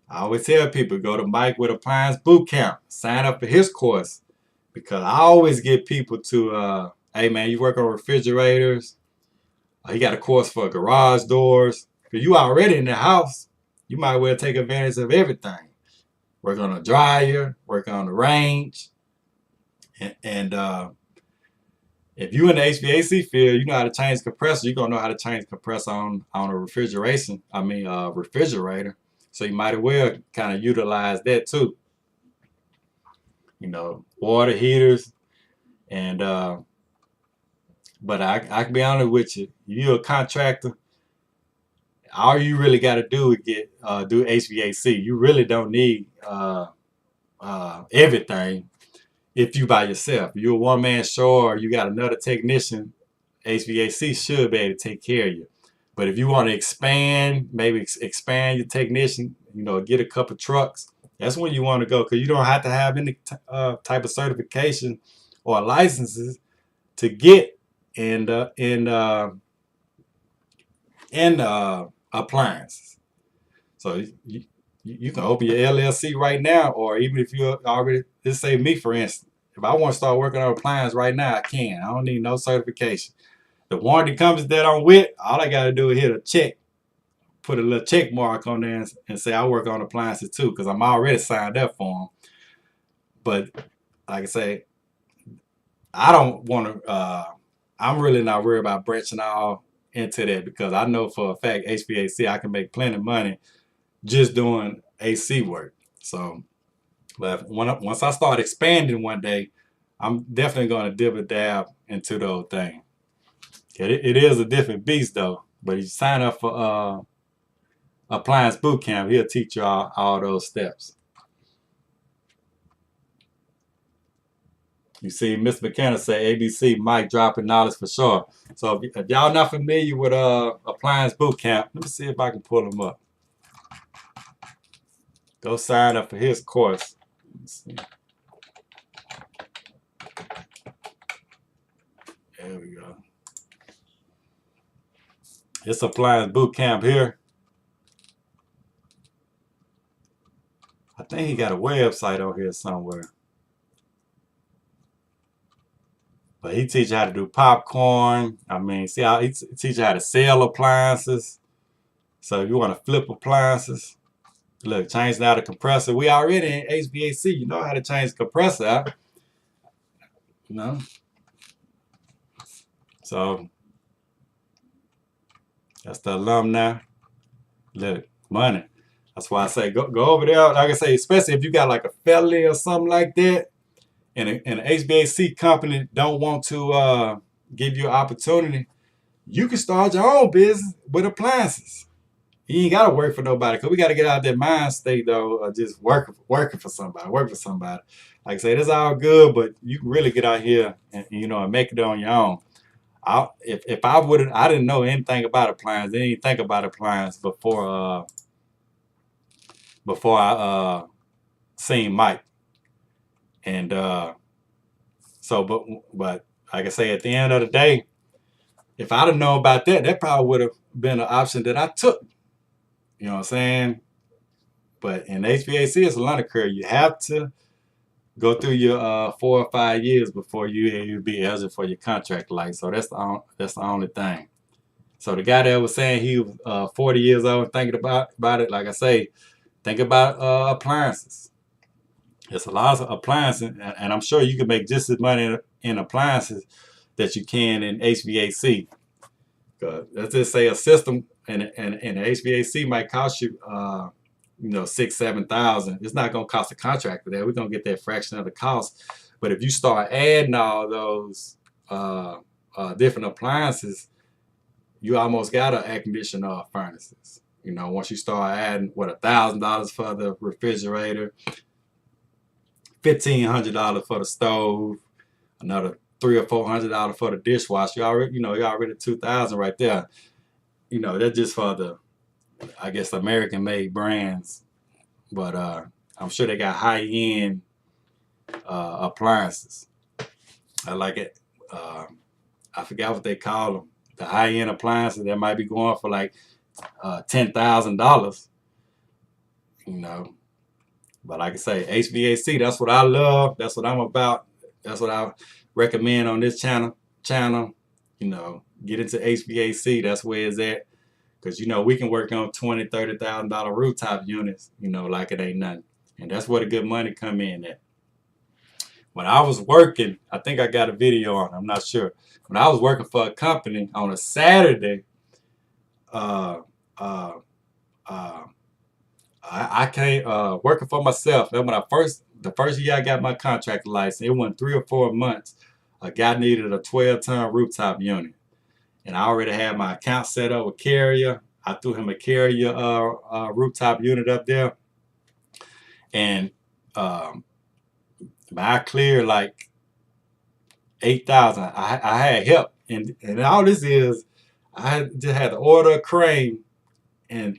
I always tell people go to Mike with Appliance Boot Camp, sign up for his course, because I always get people to, hey man, you work on refrigerators. He got a course for garage doors. If you already in the house, you might well take advantage of everything. Work on a dryer, work on the range, and if you in the HVAC field, you know how to change compressor. You're gonna know how to change compressor on a refrigerator. So you might as well kind of utilize that too. Water heaters, and but I can be honest with you. You're a contractor. All you really got to do is do HVAC. You really don't need everything. If you by yourself, you're a one-man show, or you got another technician, HVAC should be able to take care of you. But if you want to expand, maybe expand your technician, get a couple trucks, that's when you want to go, because you don't have to have any type of certification or licenses to get in appliances. So you can open your LLC right now, or even if you already, let's say me for instance, if I want to start working on appliance right now, I can. I don't need no certification. The warranty companies that I'm with, all I got to do is hit a check, put a little check mark on there, and say I work on appliances too, because I'm already signed up for them. But like I say, I don't want to. I'm really not worried about branching all into that, because I know for a fact HVAC I can make plenty of money just doing AC work. So But once I start expanding one day, I'm definitely going to dib a dab into the whole thing. It is a different beast though. But you sign up for appliance boot camp, he'll teach you all those steps. You see, Mr. McKenna say ABC, Mike dropping knowledge for sure. So if y'all not familiar with appliance boot camp, let me see if I can pull him up. Go sign up for his course. Let's see. There we go. It's appliance boot camp here. I think he got a website on here somewhere. But he teach you how to do popcorn. I mean, see how he teach you how to sell appliances. So if you want to flip appliances, look, change out the compressor. We already in HVAC. You know how to change the compressor out. You know? So that's the alumni. Look, money. That's why I say go over there. Like I say, especially if you got like a felony or something like that, and an HVAC company don't want to give you an opportunity, you can start your own business with appliances. You ain't gotta work for nobody, because we gotta get out of that mind state though, of just working for somebody, work for somebody. Like I say, that's all good, but you can really get out here and and make it on your own. If I didn't know anything about appliances, didn't even think about appliances before I seen Mike. And but like I say, at the end of the day, if I'd have known about that, that probably would have been an option that I took. You know what I'm saying? But in HVAC, it's a learning curve. You have to go through your 4 or 5 years before you be eligible for your contract life. So that's the only thing. So the guy that was saying he was 40 years old thinking about it, like I say, think about appliances. There's a lot of appliances, and I'm sure you can make just as money in appliances that you can in HVAC. Let's just say a system in HVAC might cost you, $6,000-7,000. It's not gonna cost the contractor that. We're gonna get that fraction of the cost. But if you start adding all those different appliances, you almost got an air conditioner furnaces. Once you start adding $1,000 for the refrigerator, $1,500 for the stove, another $300 or $400 for the dishwasher. You're already $2,000 right there. That's just for the, I guess, American-made brands. But I'm sure they got high-end appliances. I like it. I forgot what they call them. The high-end appliances that might be going for like $10,000. But like I say, HVAC, that's what I love. That's what I'm about. That's what I recommend on this channel. Get into HVAC. That's where it's at. Because, we can work on $20,000, $30,000 rooftop units, like it ain't nothing. And that's where the good money come in at. When I was working, I think I got a video on it, I'm not sure. When I was working for a company on a Saturday, I came working for myself. And when the first year I got my contract license, it went 3 or 4 months. A guy needed a 12-ton rooftop unit. And I already had my account set up with Carrier. I threw him a Carrier rooftop unit up there. And I cleared like 8,000. I had help. And all this is, I just had to order a crane and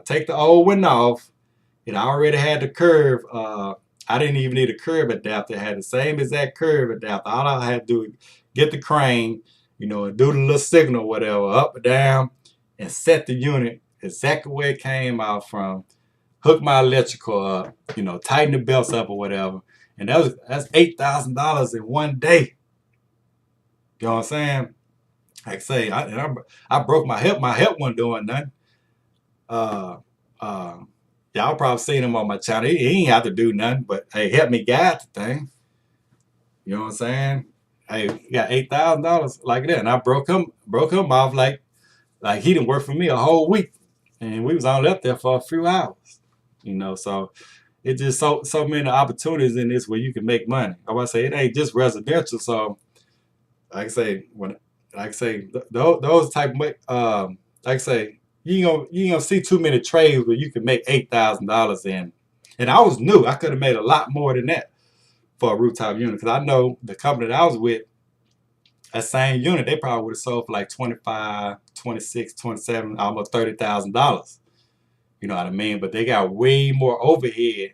take the old one off. It already had the curve. I didn't even need a curve adapter. It had the same exact curve adapter. All I had to do was get the crane, and do the little signal, whatever, up or down, and set the unit exactly where it came out from. Hook my electrical up, tighten the belts up or whatever. And that's $8,000 in one day. You know what I'm saying? Like I say, I broke my hip. My hip wasn't doing nothing. Y'all probably seen him on my channel. He ain't have to do nothing, but hey, help me guide the thing. You know what I'm saying? Hey, he got $8,000 like that, and I broke him off like he didn't work for me a whole week, and we was only up there for a few hours. So it's just so many opportunities in this where you can make money. I want to say it ain't just residential. So like I say, those type of like I say, you ain't gonna see too many trades where you can make $8,000 in. And I was new. I could have made a lot more than that for a rooftop unit, because I know the company that I was with, that same unit, they probably would have sold for like 25, 26, 27, almost $30,000. You know what I mean? But they got way more overhead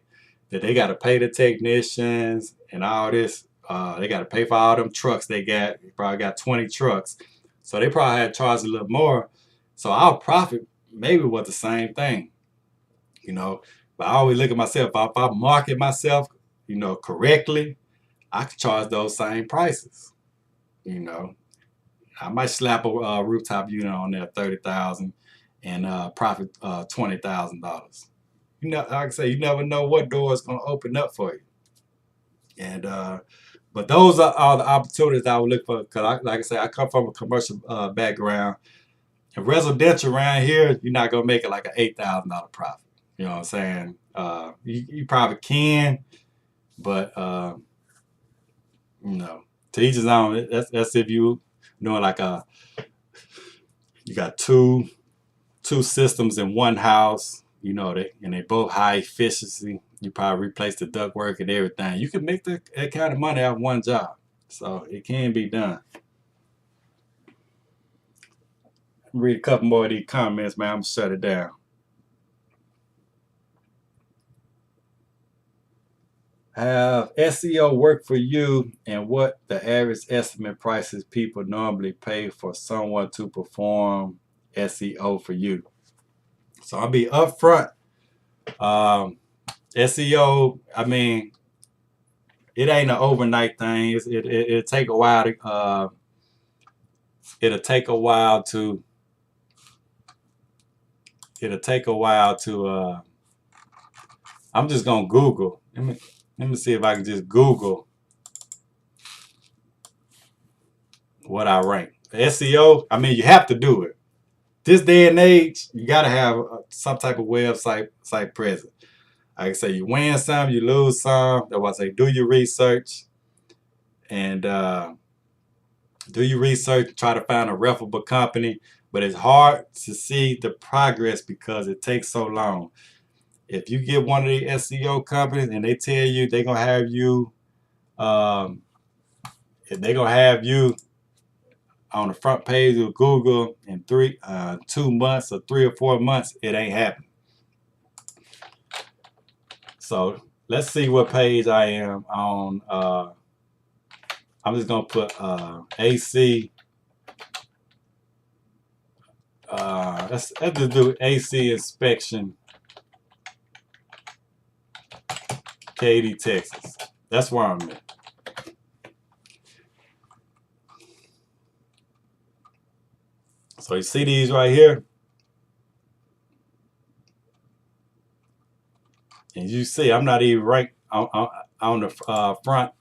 that they got to pay the technicians and all this. They got to pay for all them trucks they got. They probably got 20 trucks. So they probably had charged a little more. So our profit maybe was the same thing, you know. But I always look at myself. If I market myself, you know, correctly, I could charge those same prices. You know, I might slap a rooftop unit on there, 30,000, and profit $20,000. You know, like I say, you never know what door is gonna open up for you. And but those are all the opportunities I would look for. Cause like I say, I come from a commercial background. And residential around here, you're not gonna make it like an $8,000 profit. You know what I'm saying? You probably can, but you know, to each his own. That's if you doing like you got two systems in one house. You know, they both high efficiency. You probably replace the ductwork and everything. You can make that kind of money out of one job. So it can be done. Read a couple more of these comments, man. I'm gonna shut it down. Have SEO work for you, and what the average estimate prices people normally pay for someone to perform SEO for you? So I'll be upfront. SEO, I mean, it ain't an overnight thing. It'll take a while to. It'll take a while to. It'll take a while to. I'm just gonna Google. Let me see if I can just Google what I rank. SEO, I mean, you have to do it. This day and age, you gotta have some type of website present. Like I say, you win some, you lose some. That's why I say, do your research, and do your research. Try to find a reputable company, but it's hard to see the progress because it takes so long. If you get one of the SEO companies and they tell you they're gonna have you, if they're gonna have you on the front page of Google in 2 months or 3 or 4 months, it ain't happening. So let's see what page I am on. I'm just gonna put AC. Let's just do AC inspection, Katy, Texas. That's where I'm at. So you see these right here, and you see I'm not even right on the front.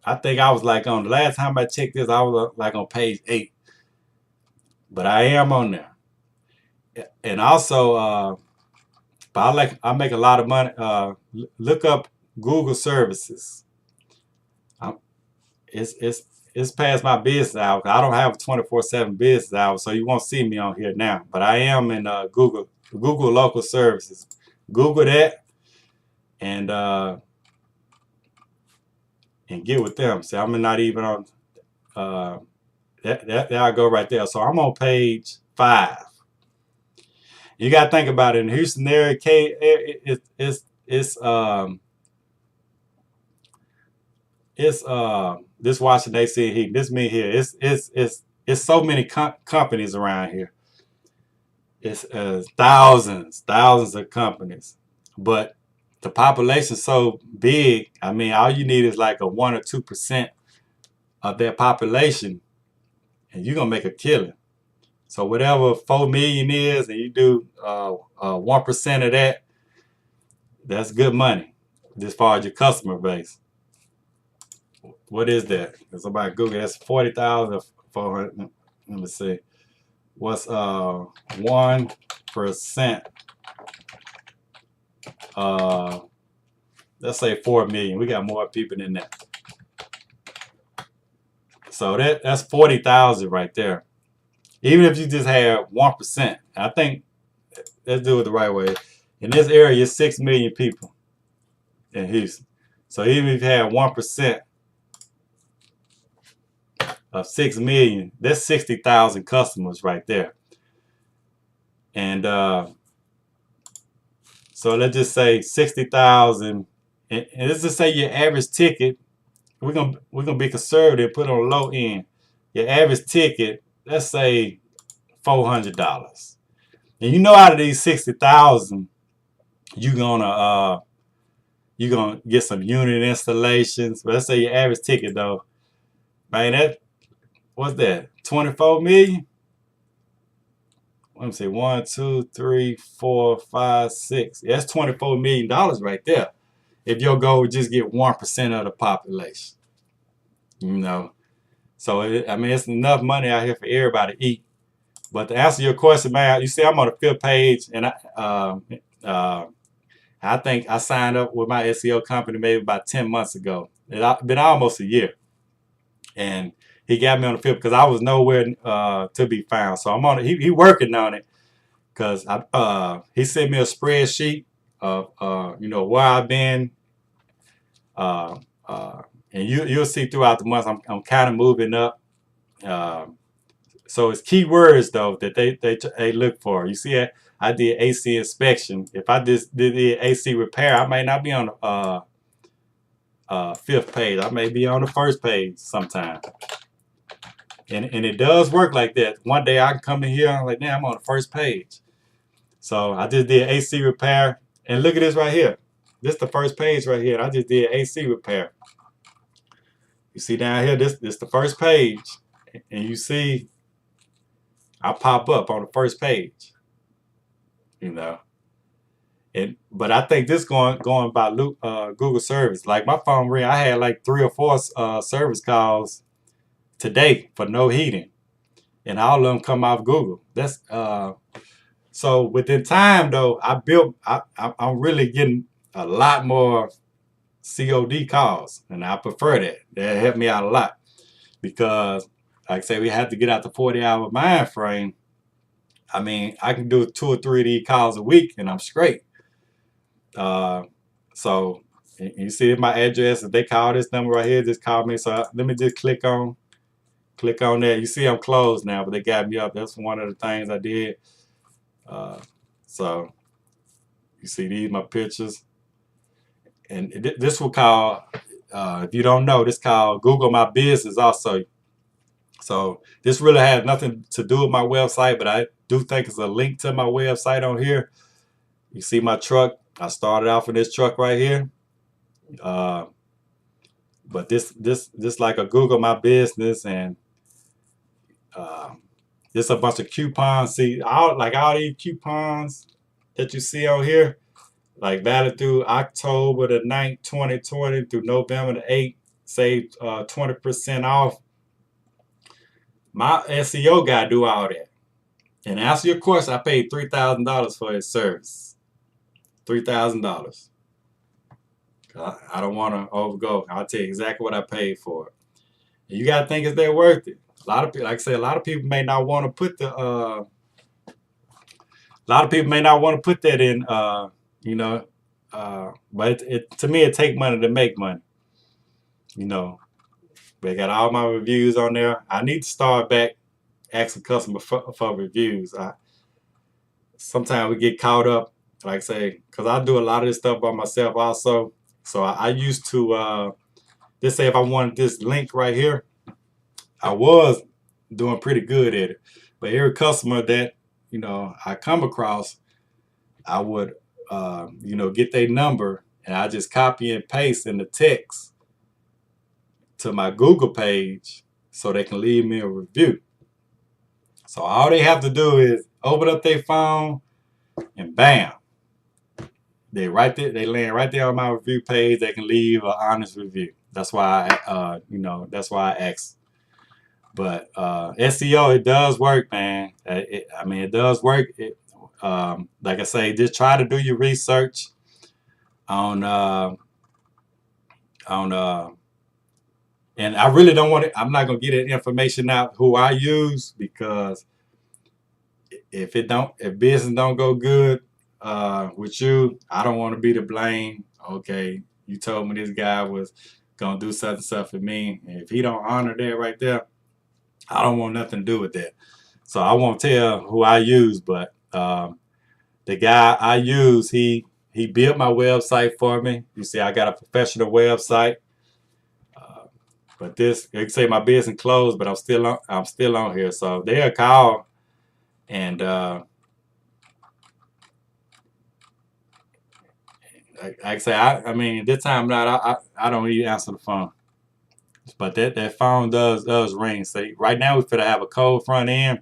I think I was like on the last time I checked this, I was like on page 8, but I am on there. And also, but I make a lot of money. Look up Google services. It's past my business hour. I don't have a 24/7 business hour, so you won't see me on here now. But I am in Google local services. Google that and get with them. See, I'm not even on. There I go right there. So I'm on page 5. You got to think about it. In Houston area, this Washington AC Heating. This me here. It's so many companies around here. It's thousands of companies, but the population's so big. I mean, all you need is like a 1 or 2% of their population, and you're gonna make a killing. So whatever 4 million is, and you do 1% of that, that's good money as far as your customer base. What is that? Somebody Google. That's 40,400. Let me see. What's 1% let's say 4 million. We got more people than that. So that's 40,000 right there. Even if you just had 1%, I think let's do it the right way. In this area, 6 million people in Houston. So even if you had 1% of 6 million, that's 60,000 customers right there. And so let's just say 60,000, and let's just say your average ticket. We're gonna be conservative, put on the low end. Your average ticket, let's say $400. And you know, out of these 60,000, you're gonna get some unit installations. But let's say your average ticket though, man, what's that? 24 million? Let me see, 1, 2, 3, 4, 5, 6. Yeah, that's $24 million right there. If your goal would just get 1% of the population, you know. So I mean, it's enough money out here for everybody to eat. But to answer your question, man, you see, I'm on the 5th page, and I think I signed up with my SEO company maybe about 10 months ago. It's been almost a year, and he got me on the 5th because I was nowhere to be found. So I'm on it. He working on it because he sent me a spreadsheet of where I've been, and you'll see throughout the month I'm kind of moving up. So it's keywords though that they look for. You see, I did AC inspection. If I just did the AC repair, I may not be on the 5th page. I may be on the 1st page sometime. And it does work like that. One day I can come in here and I'm like, damn, I'm on the 1st page. So I just did AC repair, and look at this right here. This is the 1st page right here. I just did AC repair. You see down here, this the 1st page, and you see I pop up on the 1st page. You know, but I think this going by Google service. Like my phone ring, I had like 3 or 4 service calls today for no heating, and all of them come off Google. That's so within time though, I'm really getting a lot more COD calls, and I prefer that. That helped me out a lot because, like I say, we have to get out the 40-hour mind frame. I mean, I can do 2 or 3 of these calls a week, and I'm straight. So you see my address. If they call this number right here, just call me. So let me just click on that. You see I'm closed now, but they got me up. That's one of the things I did. So you see these my pictures, and this will call. If you don't know, this called Google My Business also. So this really has nothing to do with my website, but I do think it's a link to my website on here. You see my truck. I started off in this truck right here. But this like a Google My Business, and just a bunch of coupons. See, all these coupons that you see on here, like valid through October the 9th, 2020 through November the 8th, save 20% off. My SEO guy do all that. And to answer your question, I paid $3,000 for his service. $3,000. I don't want to overgo. I'll tell you exactly what I paid for it. And you gotta think, is that worth it? A lot of people, like I said, a lot of people may not want to put that in. But to me, it take money to make money. You know, they got all my reviews on there. I need to start back asking customers for reviews. Sometimes we get caught up, like I say, because I do a lot of this stuff by myself also. So I used to just say if I wanted this link right here, I was doing pretty good at it. But every customer that I come across, I would get their number, and I just copy and paste in the text to my Google page so they can leave me a review. So all they have to do is open up their phone, and bam, they right there. They land right there on my review page. They can leave an honest review. That's why that's why I asked. But SEO, it does work, man. It does work. Like I say, just try to do your research. on and I really don't want it. I'm not gonna get that information out who I use, because if business don't go good with you, I don't want to be to blame. Okay, you told me this guy was gonna do such and stuff for me, and if he don't honor that right there, I don't want nothing to do with that. So I won't tell who I use, but the guy I use, he built my website for me. You see, I got a professional website. But this, they say my business closed, but I'm still on here. So they'll call, and like I say, I mean, this time I don't even answer the phone. But that phone does ring. So right now we finna have a cold front end,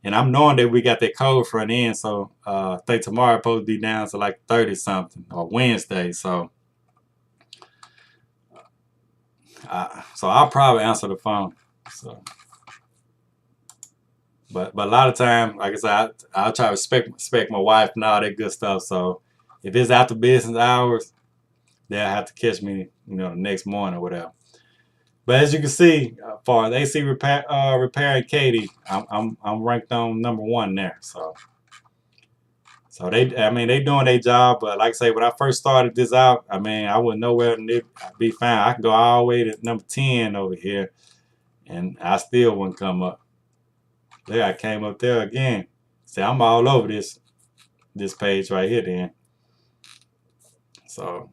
and I'm knowing that we got that cold front end. So I think tomorrow supposed to be down to like 30 something, or Wednesday. So I'll probably answer the phone. So. But a lot of time, like I said, I'll try to respect my wife and all that good stuff. So if it's after business hours, they'll have to catch me, the next morning or whatever. But as you can see, for the AC repair and Katy, I'm ranked on #1 there. So they doing their job. But like I say, when I first started this out, I wouldn't know where to be found. I can go all the way to #10 over here, and I still wouldn't come up. There, I came up there again. See, I'm all over this page right here then. So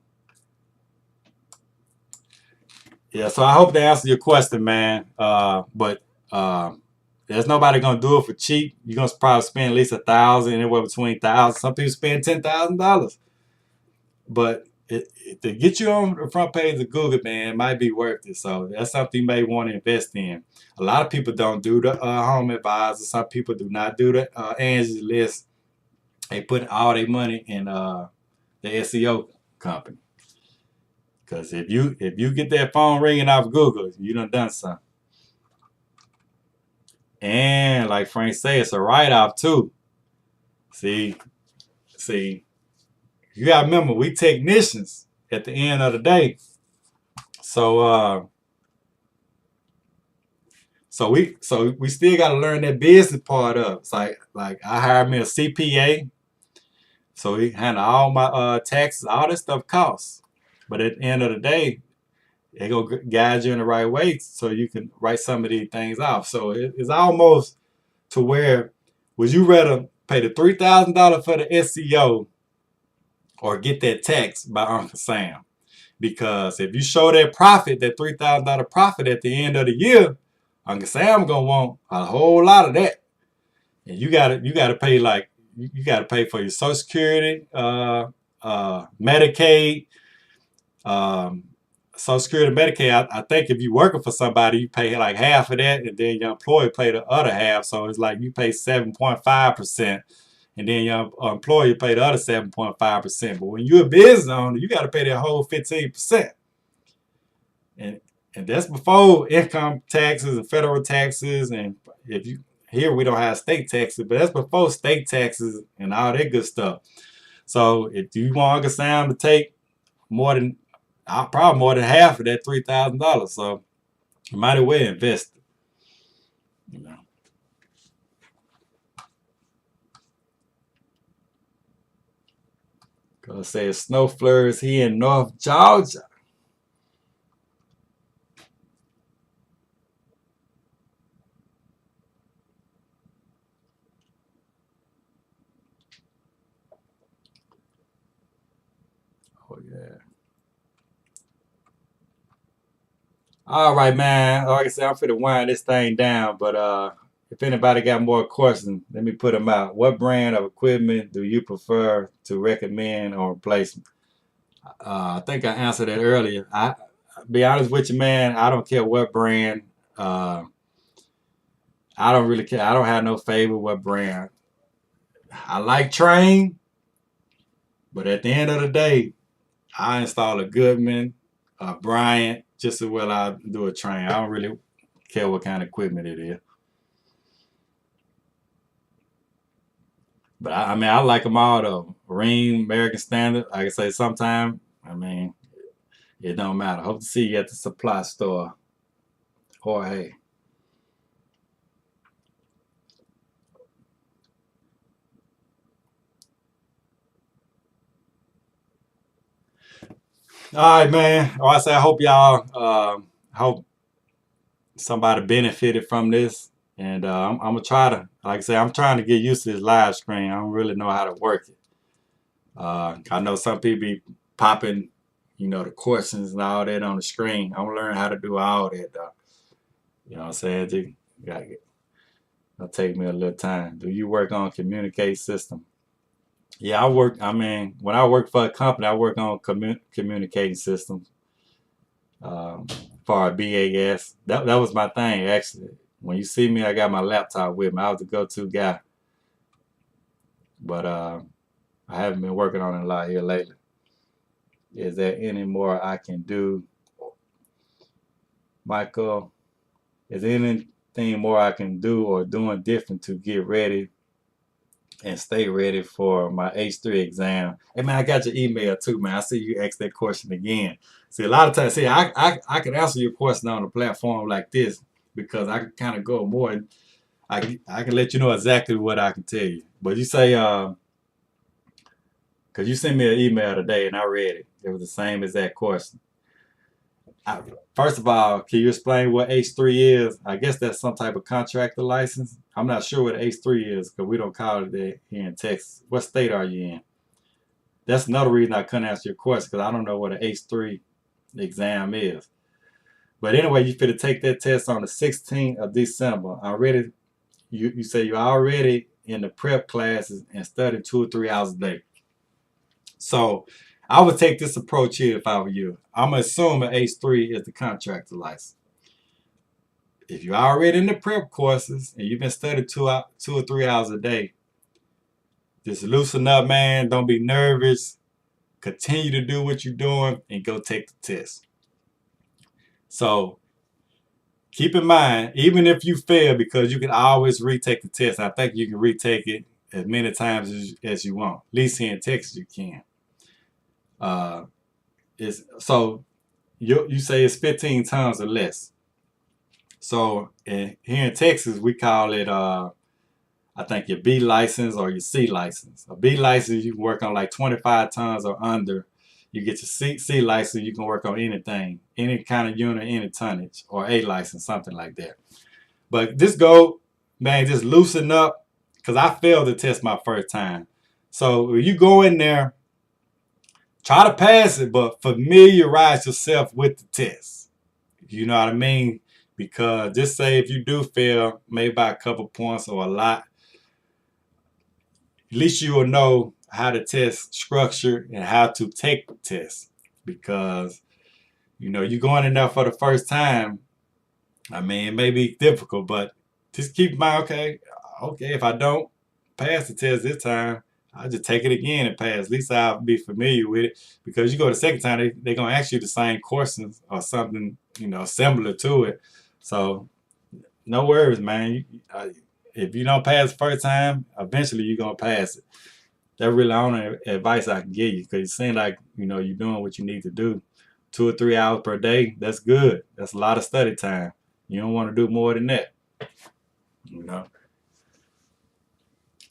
yeah, so I hope they answer your question, man. But there's nobody gonna do it for cheap. You're gonna probably spend at least $1,000, anywhere between $1,000. Some people spend $10,000. But to get you on the front page of Google, man, it might be worth it. So that's something you may want to invest in. A lot of people don't do the home advisor. Some people do not do the Angie's List. They put all their money in the SEO company. Because if you get that phone ringing off Google, you done something. And like Frank said, it's a write-off too. See, you gotta remember, we technicians at the end of the day. So we still gotta learn that business part of it. It's like I hired me a CPA, so he handle all my taxes, all this stuff costs. But at the end of the day, they gonna guide you in the right way so you can write some of these things off. So it's almost to where, would you rather pay the $3,000 for the SEO or get that tax by Uncle Sam? Because if you show that profit, that $3,000 profit at the end of the year, Uncle Sam gonna want a whole lot of that, and you gotta pay, like, you gotta pay for your Social Security, Medicaid, Social Security, Medicaid. I think if you're working for somebody, you pay like half of that, and then your employer pay the other half. So it's like you pay 7.5%, and then your employer pay the other 7.5%. But when you're a business owner, you got to pay that whole 15%. And that's before income taxes and federal taxes. And if you here, we don't have state taxes, but that's before state taxes and all that good stuff. So if you want Uncle Sam to take probably more than half of that $3,000, so you might as well invest it. Cause it says snow flurries here in North Georgia. Oh yeah. All right, man. Like I said, I'm finna wind this thing down, but if anybody got more questions, let me put them out. What brand of equipment do you prefer to recommend or replace? I think I answered that earlier. I be honest with you, man. I don't care what brand. I don't really care. I don't have no favorite what brand. I like Train, but at the end of the day, I install a Goodman, a Bryant, just as well I do a Train. I don't really care what kind of equipment it is. But I mean, I like them all though. Ring, American Standard. Like I say, sometime, I mean, it don't matter. Hope to see you at the supply store. Or hey. All right, man. I say I hope y'all hope somebody benefited from this. And I'm gonna try to, like I say, I'm trying to get used to this live screen. I don't really know how to work it. I know some people be popping, the questions and all that on the screen. I'm gonna learn how to do all that though. You know what I'm saying? It'll take me a little time. Do you work on communicate system? Yeah, when I work for a company, I work on communicating systems. For our BAS. That was my thing actually. When you see me, I got my laptop with me. I was the go-to guy. But I haven't been working on it a lot here lately. Is there any more I can do? Michael, is there anything more I can do or doing different to get ready and stay ready for my H3 exam? Hey man, I got your email too, man. I see you asked that question again. See, a lot of times, I can answer your question on a platform like this because I can kind of go more. I can let you know exactly what I can tell you. But you say, because you sent me an email today and I read it. It was the same exact question. First of all, can you explain what H3 is? I guess that's some type of contractor license. I'm not sure what H3 is because we don't call it that here in Texas. What state are you in? That's another reason I couldn't answer your question because I don't know what an H3 exam is. But anyway, you fit to take that test on the 16th of December. You say you're already in the prep classes and study 2 or 3 hours a day. So I would take this approach here if I were you. I'm going to assume an H3 is the contractor license. If you're already in the prep courses and you've been studying 2 or 3 hours a day, just loosen up, man. Don't be nervous. Continue to do what you're doing and go take the test. So keep in mind, even if you fail, because you can always retake the test. I think you can retake it as many times as you want. At least here in Texas, you can. You say it's 15 tons or less. So here in Texas, we call it, I think your B license or your C license. A B license, you can work on like 25 tons or under. You get your C license, you can work on anything, any kind of unit, any tonnage, or A license, something like that. But just go, man, just loosen up, because I failed the test my first time. So when you go in there, try to pass it, but familiarize yourself with the test. You know what I mean? Because just say if you do fail, maybe by a couple points or a lot, at least you will know how the test structured and how to take the test. Because, you're going in there for the first time. I mean, it may be difficult, but just keep in mind, okay, if I don't pass the test this time, I'll just take it again and pass. At least I'll be familiar with it. Because you go the second time, they're going to ask you the same questions or something, similar to it. So, no worries, man. If you don't pass the first time, eventually you're going to pass it. That's really the only advice I can give you, because it seems like, you're doing what you need to do. 2 or 3 hours per day, that's good. That's a lot of study time. You don't want to do more than that.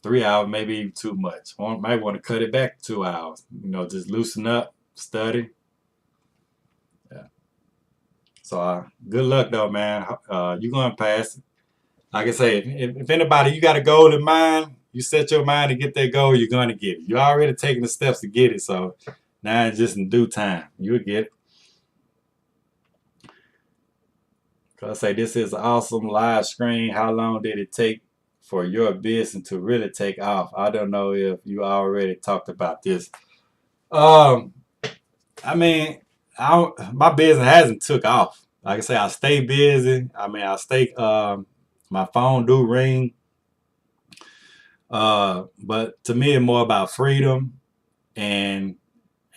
3 hours may be too much. Or might want to cut it back to 2 hours. Just loosen up, study. Yeah. So good luck though, man. You're going to pass it. Like I say, if anybody, you got a goal in mind, you set your mind to get that goal, you're going to get it. You're already taking the steps to get it. So now it's just in due time. You'll get it. I say this is an awesome live screen. How long did it take for your business to really take off? I don't know if you already talked about this. I mean, my business hasn't took off. Like I say, I stay busy. I mean, my phone do ring. But to me, it's more about freedom and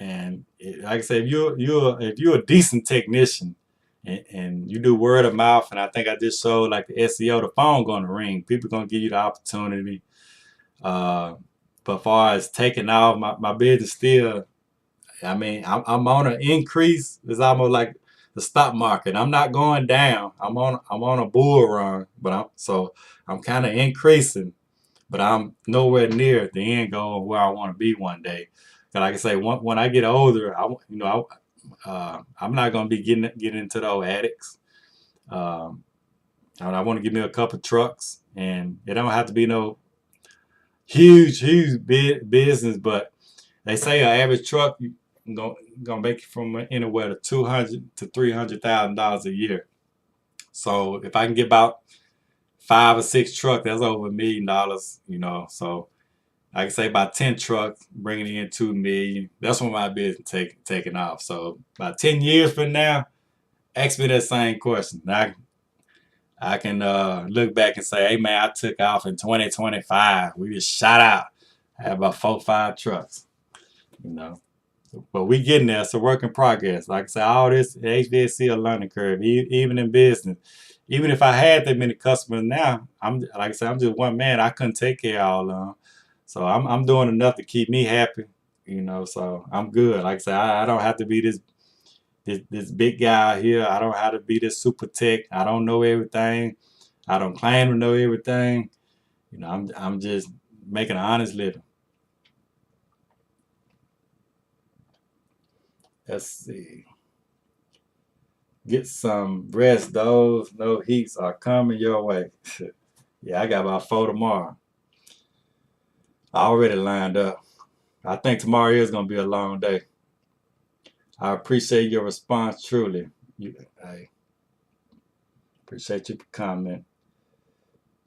like I say, if you're a decent technician and you do word of mouth, and I think I just showed like the SEO, the phone going to ring. People going to give you the opportunity. But far as taking off, my business still, I mean, I'm on an increase. It's almost like the stock market. I'm not going down. I'm on a bull run, but I'm kind of increasing, but I'm nowhere near the end goal where I want to be one day. 'Cause like I say, when I get older, I'm not gonna be getting into those addicts. Um, I want to give me a couple trucks, and it don't have to be no huge business, but they say an average truck gonna make it from anywhere to $200,000 to $300,000 a year. So if I can get about 5 or 6 trucks, that's over $1 million, So I can say about 10 trucks, bringing in 2 million. That's when my business taking off. So about 10 years from now, ask me that same question. I can look back and say, hey man, I took off in 2025. We just shot out. I had about 4 or 5 trucks, you know. But we getting there. It's a work in progress. Like I said, all this HVAC a learning curve, even in business. Even if I had that many customers now, I'm just one man. I couldn't take care of all of them. So I'm doing enough to keep me happy, So I'm good. Like I said, I don't have to be this big guy here. I don't have to be this super tech. I don't know everything. I don't claim to know everything. I'm just making an honest living. Let's see. Get some rest. Those no heats are coming your way. Yeah, I got about 4 tomorrow. I already lined up. I think tomorrow is gonna be a long day. I appreciate your response truly. I appreciate your comment.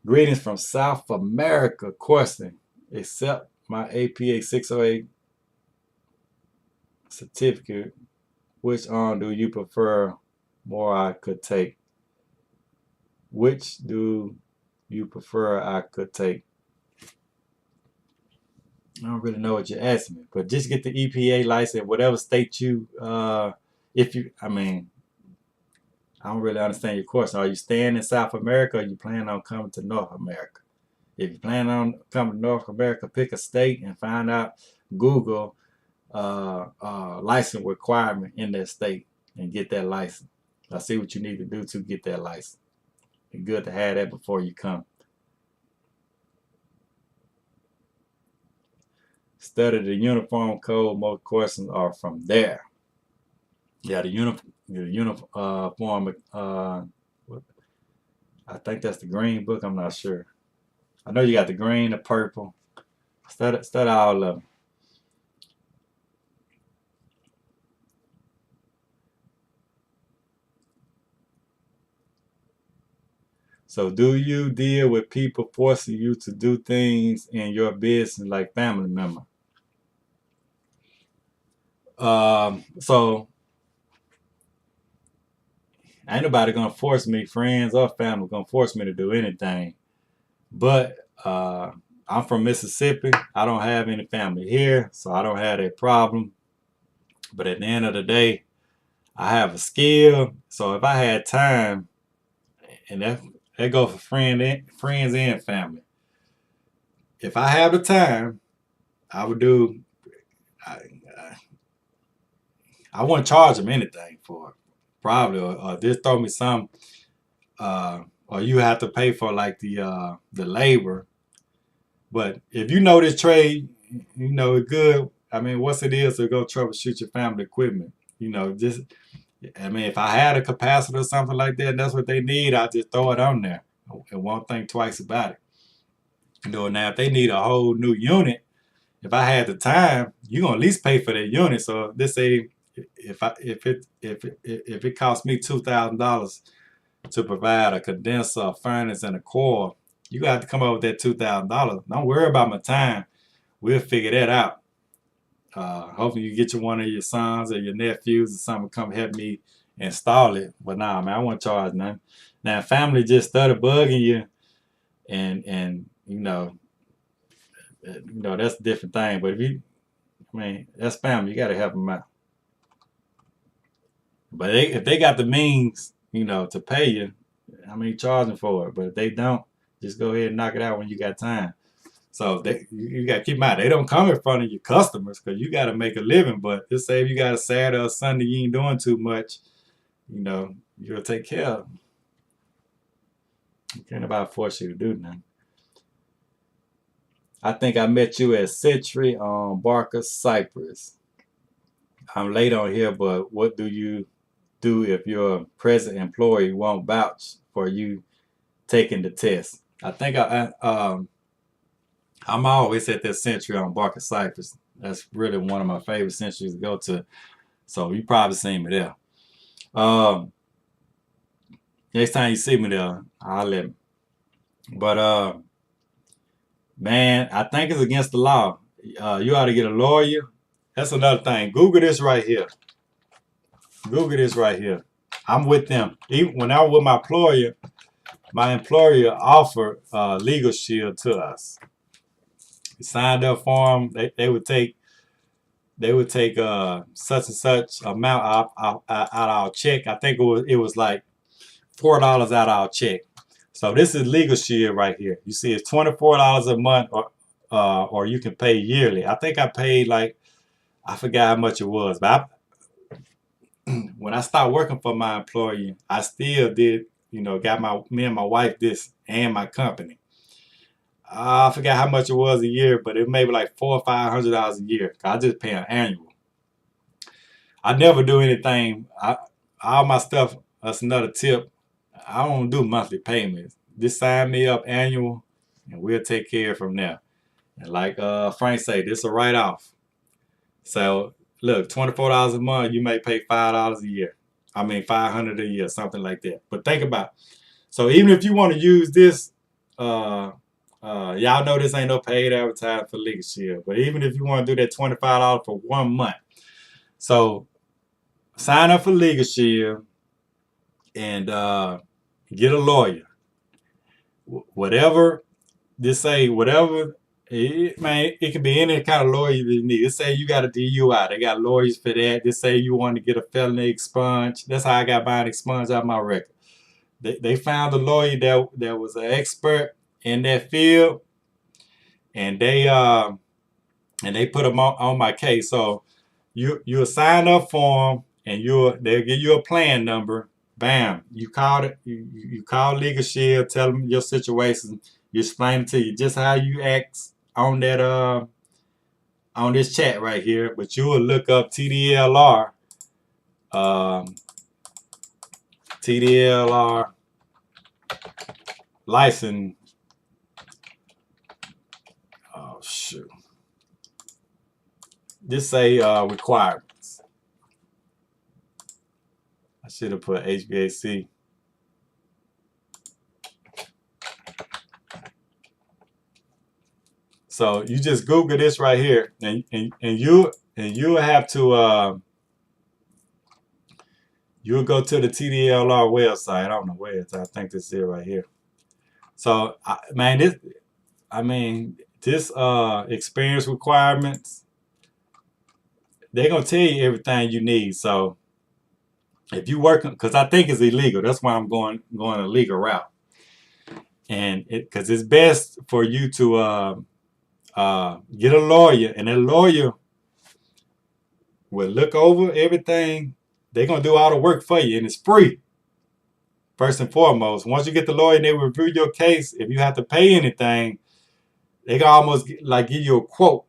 Greetings from South America. Question: accept my APA 608 certificate. Which arm do you prefer more I could take? Which do you prefer I could take? I don't really know what you're asking me, but just get the EPA license, whatever state you, I don't really understand your question. Are you staying in South America or you plan on coming to North America? If you plan on coming to North America, pick a state and find out, Google license requirement in that state and get that license. I see what you need to do to get that license. It's good to have that before you come. Study the uniform code. Most questions are from there. Yeah, the uniform. I think that's the green book. I'm not sure. I know you got the green, the purple. Study all of them. So do you deal with people forcing you to do things in your business like family member? So ain't nobody gonna force me, friends or family gonna force me to do anything. But I'm from Mississippi. I don't have any family here, so I don't have that problem. But at the end of the day, I have a skill. So if I had time, and that goes for friends and family. If I have the time, I would do. I wouldn't charge them anything for it, probably, or just throw me some, or you have to pay for like the labor. But if you know this trade, you know it's good. I mean, what's it is to go troubleshoot your family equipment? If I had a capacitor or something like that, and that's what they need, I just throw it on there and won't think twice about it. Now if they need a whole new unit, if I had the time, you're gonna at least pay for that unit. So let's say if it costs me $2,000 to provide a condenser, a furnace, and a coil, you got to come up with that $2,000. Don't worry about my time. We'll figure that out. Hopefully you get one of your sons or your nephews or something come help me install it. But nah, man, I won't charge nothing. Now, family just started bugging you, and that's a different thing. But that's family. You got to help them out. But if they got the means, to pay you, charge them for it. But if they don't, just go ahead and knock it out when you got time. So you got to keep in mind, they don't come in front of your customers because you got to make a living. But just say if you got a Saturday or Sunday, you ain't doing too much, you'll take care of them. You can't nobody force you to do nothing. I think I met you at Century on Barker, Cypress. I'm late on here, but what do you do if your present employee won't vouch for you taking the test? I think I'm always at that Century on Barker, Cypress. That's really one of my favorite centuries to go to. So you probably seen me there. Next time you see me there, I'll let me. But man, I think it's against the law. You ought to get a lawyer. That's another thing. Google this right here. Google this right here. I'm with them. Even when I was with my employer offered Legal Shield to us. We signed up for them. They would take such and such amount out our check. I think it was like $4 out of our check. So this is Legal Shield right here. You see, it's $24 a month, or you can pay yearly. I think I paid I forgot how much it was, but when I started working for my employer, I still did, got me and my wife this and my company. I forgot how much it was a year, but it may be like $400 or $500 a year. I just pay an annual. I never do anything. All my stuff, that's another tip. I don't do monthly payments. Just sign me up annual, and we'll take care from there. And like Frank say, this is a write-off. So look, $24 a month, you may pay $5 a year. I mean, $500 a year, something like that. But think about it. So even if you want to use this, y'all know this ain't no paid advertising for Legal Shield. But even if you want to do that $25 for 1 month, so sign up for Legal Shield and get a lawyer. Whatever, just say whatever. It can be any kind of lawyer you need. Just say you got a DUI. They got lawyers for that. Just say you want to get a felony expunged. That's how I got mine expunged out of my record. They found a lawyer that was an expert in that field, and they put them on my case. So you'll sign up for them, and they'll give you a plan number. Bam! You call it. You call Legal Shield. Tell them your situation. You explain it to you just how you act on that on this chat right here. But you will look up TDLR. TDLR license. Oh shoot. Just say requirements. I should have put HVAC. So you just Google this right here, and you'll have to you'll go to the TDLR website. I don't know where it's. I think this is it right here. So this experience requirements, they're gonna tell you everything you need. So if you work, because I think it's illegal. That's why I'm going a legal route, and because it's best for you to get a lawyer, and that lawyer will look over everything. They're going to do all the work for you, and it's free. First and foremost, once you get the lawyer and they review your case, if you have to pay anything, they can almost give you a quote.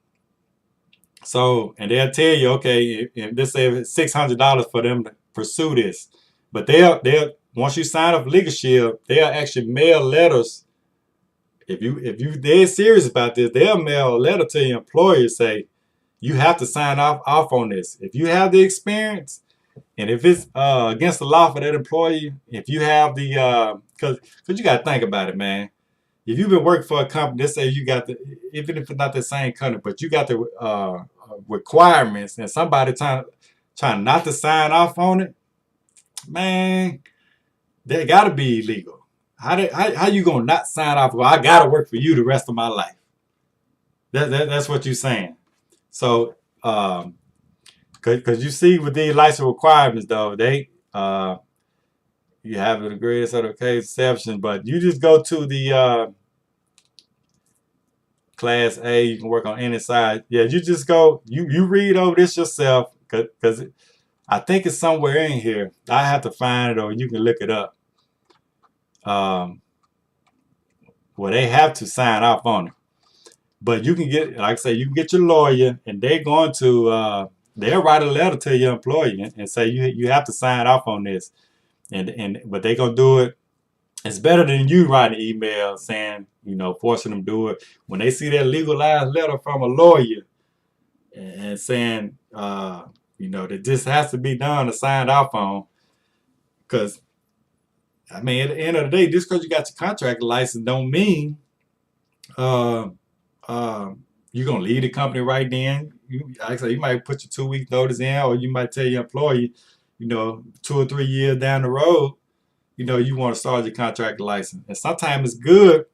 So, and they'll tell you, okay, if let's say it's $600 for them to pursue this, but they'll once you sign up for Legal Shield, they'll actually mail letters. If you dead serious about this, they'll mail a letter to your employer say you have to sign off on this. If you have the experience, and if it's against the law for that employee, if you have the because you got to think about it, man. If you've been working for a company, let's say you got even if it's not the same company, but you got the requirements, and somebody trying not to sign off on it, man, they got to be illegal. How you gonna not sign off? Well, I gotta work for you the rest of my life. That's what you're saying. So, because you see with these license requirements, though, they you have the greatest of the case exceptions, but you just go to the Class A. You can work on any side. Yeah, you just go. You read over this yourself, because I think it's somewhere in here. I have to find it, or you can look it up. Well, they have to sign off on it. But you can get, like I say, you can get your lawyer, and they're going to they'll write a letter to your employer and say you have to sign off on this, but they're gonna do it. It's better than you writing an email saying, forcing them to do it. When they see that legalized letter from a lawyer and saying, that this has to be done or signed off on, because I mean, at the end of the day, just because you got your contract license don't mean uh, you're gonna leave the company right then. Like I say, you might put your 2 week notice in, or you might tell your employee, 2 or 3 years down the road, you want to start your contract license. And sometimes it's good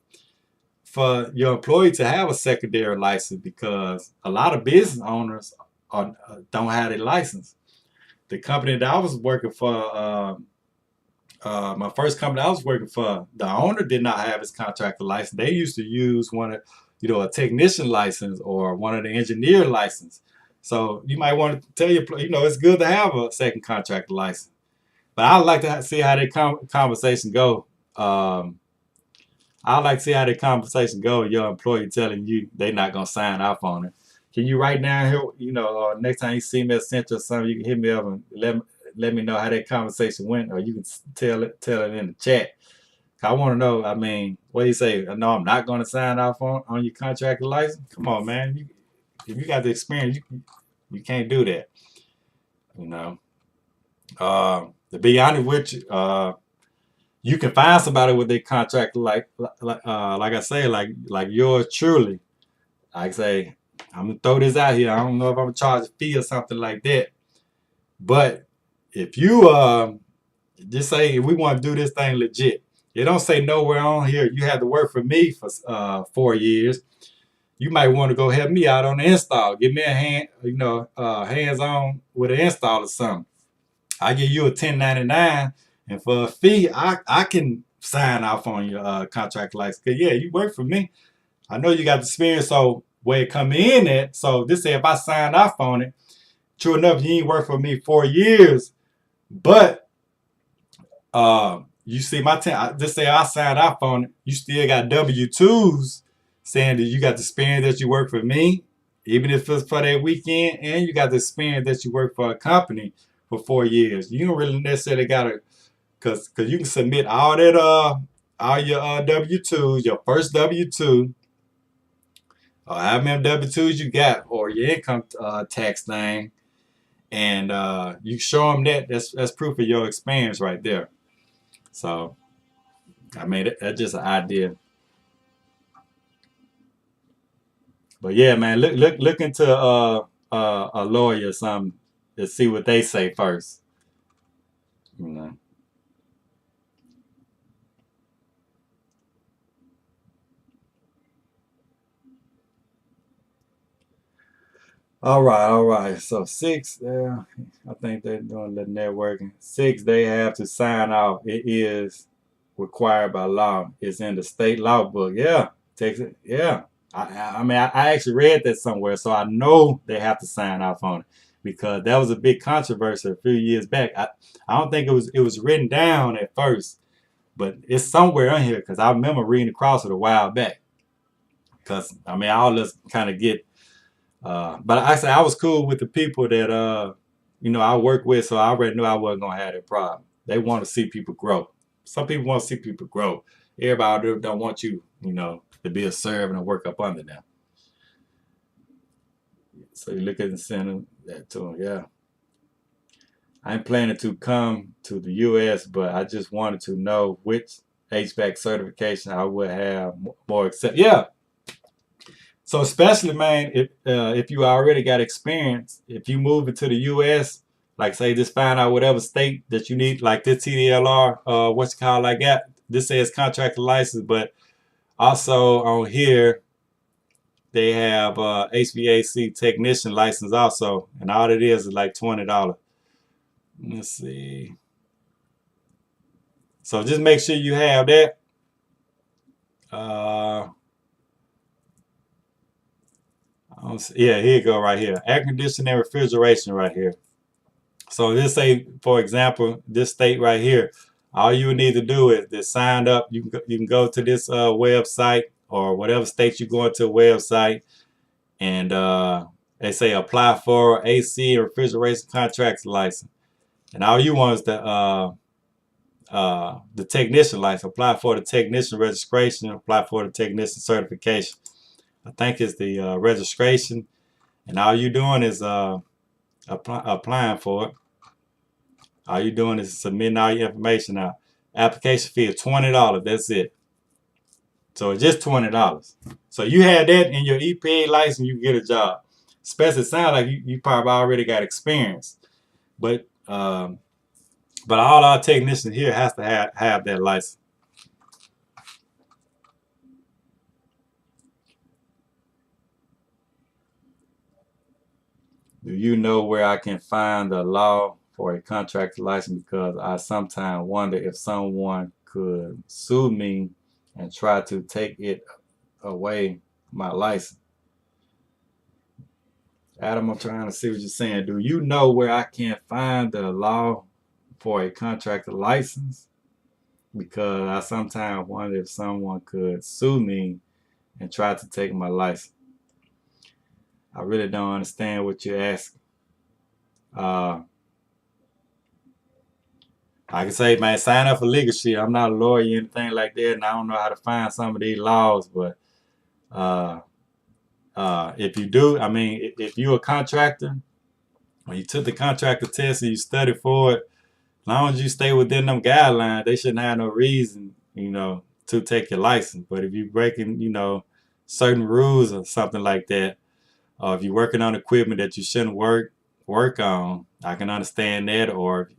for your employee to have a secondary license, because a lot of business owners don't have a license. The company that I was working for, my first company I was working for, the owner did not have his contractor license. They used to use a technician license or one of the engineer license. So you might want to tell your, it's good to have a second contractor license. But I'd like to see how that conversation go. I'd like to see how the conversation go. Your employee telling you they're not gonna sign off on it. Can you write down here? Next time you see me at Central or something, you can hit me up and let me know how that conversation went, or you can tell it in the chat. I want to know. I mean, what do you say? No, I'm not going to sign off on your contractor license. Come on, man. If you got the experience, you can't do that. To be honest with you, you can find somebody with their contract like I say, like yours truly. I say, I'm gonna throw this out here. I don't know if I'm gonna charge a fee or something like that. But if you just say, we want to do this thing legit, it don't say nowhere on here you have to work for me for 4 years. You might want to go help me out on the install. Give me a hand, hands on with an install or something. I give you a 1099, and for a fee, I can sign off on your contract license. Cause yeah, you work for me. I know you got the experience, so where it come in at. So this say if I sign off on it, true enough, you ain't work for me 4 years, but you see my just say I signed off on it, you still got W-2s saying that you got the experience that you work for me, even if it's for that weekend, and you got the experience that you work for a company for 4 years. You don't really necessarily gotta, cause you can submit all that all your W-2s, your first W-2, or how many W-2s you got, or your income tax thing, and you show them that's proof of your experience right there. So, I mean, that's just an idea. But yeah, man, look into a lawyer or something to see what they say first. All right. So 6, I think they're doing the networking. 6, they have to sign off. It is required by law. It's in the state law book. Yeah, Texas. Yeah. I mean, I actually read that somewhere, so I know they have to sign off on it, because that was a big controversy a few years back. I don't think it was written down at first, but it's somewhere in here, because I remember reading across it a while back. Because I mean, all this kind of get. But I say I was cool with the people that I work with, so I already knew I wasn't gonna have that problem. They want to see people grow. Some people want to see people grow. Everybody don't want you, to be a servant and work up under them. So you look at the center that to them, yeah. I'm planning to come to the U.S., but I just wanted to know which HVAC certification I would have more accept. Yeah. So especially, man, if you already got experience, if you move into the U.S., like say just find out whatever state that you need, like this TDLR, what's it called like that. This says contractor license, but also on here they have HVAC technician license also, and all it is like $20. Let's see. So just make sure you have that. Yeah, here you go right here. Air conditioning and refrigeration right here. So this say, for example, this state right here, all you would need to do is to sign up. You can go to this website or whatever state you go into a website, and they say apply for AC and refrigeration contracts license. And all you want is the technician license. Apply for the technician registration. Apply for the technician certification. I think it's the registration, and all you doing is applying for it. All you doing is submitting all your information out. Application fee is $20. That's it. So it's just $20. So you have that in your EPA license, you get a job. Especially it sounds like you probably already got experience. But all our technicians here has to have that license. Do you know where I can find the law for a contractor license? Because I sometimes wonder if someone could sue me and try to take it away, my license. Adam, I'm trying to see what you're saying. Do you know where I can find the law for a contractor license? Because I sometimes wonder if someone could sue me and try to take my license. I really don't understand what you're asking. I can say, man, sign up for legal shit. I'm not a lawyer or anything like that, and I don't know how to find some of these laws. But if you do, I mean, if you're a contractor, when you took the contractor test and you studied for it, as long as you stay within them guidelines, they shouldn't have no reason, to take your license. But if you're breaking, certain rules or something like that, or if you're working on equipment that you shouldn't work on, I can understand that. Or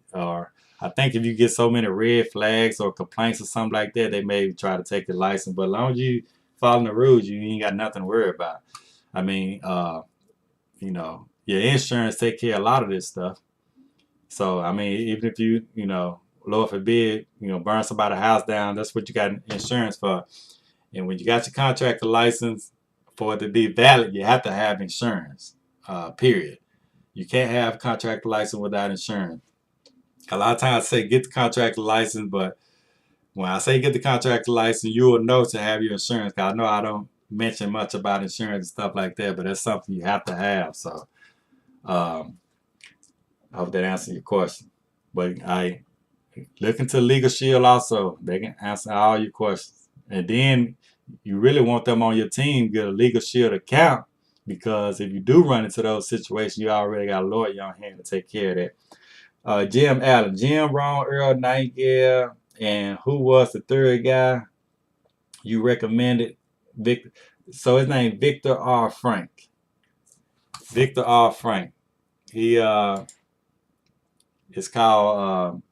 I think if you get so many red flags or complaints or something like that, they may try to take your license. But as long as you follow the rules, you ain't got nothing to worry about. I mean, your insurance take care of a lot of this stuff. So, I mean, even if you, Lord forbid, burn somebody's house down, that's what you got insurance for. And when you got your contractor license, for it to be valid, you have to have insurance, period. You can't have a contractor license without insurance. A lot of times I say get the contractor license, but when I say get the contractor license, you will know to have your insurance. Cause I know I don't mention much about insurance and stuff like that, but that's something you have to have. So I hope that answers your question. But I look into Legal Shield also. They can answer all your questions. And then you really want them on your team, get a Legal Shield account, because if you do run into those situations, you already got a lawyer on hand to take care of that. Jim Allen, Jim, Ron, Earl, Nightingale, and who was the third guy you recommended? Victor. So his name Victor R. Frank. Victor R. Frank. He it's called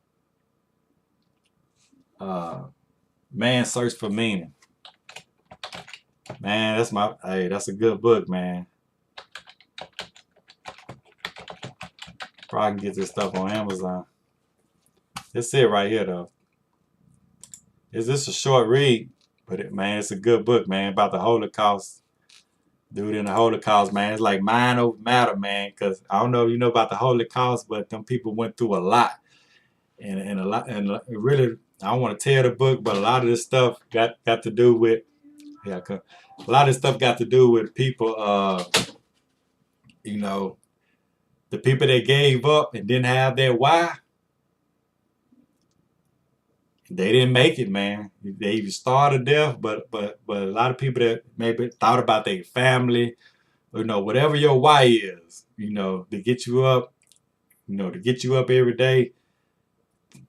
Man's Search for Meaning. Man, that's a good book, man. Probably can get this stuff on Amazon. That's it right here, though. It's just a short read, but it's a good book, man, about the Holocaust. Dude in the Holocaust, man, it's like mind over matter, man. Because I don't know if you know about the Holocaust, but them people went through a lot, and it really, I don't want to tell the book, but a lot of this stuff got to do with, a lot of this stuff got to do with people, the people that gave up and didn't have their why. They didn't make it, man. They even starved to death, but a lot of people that maybe thought about their family, whatever your why is, to get you up, every day,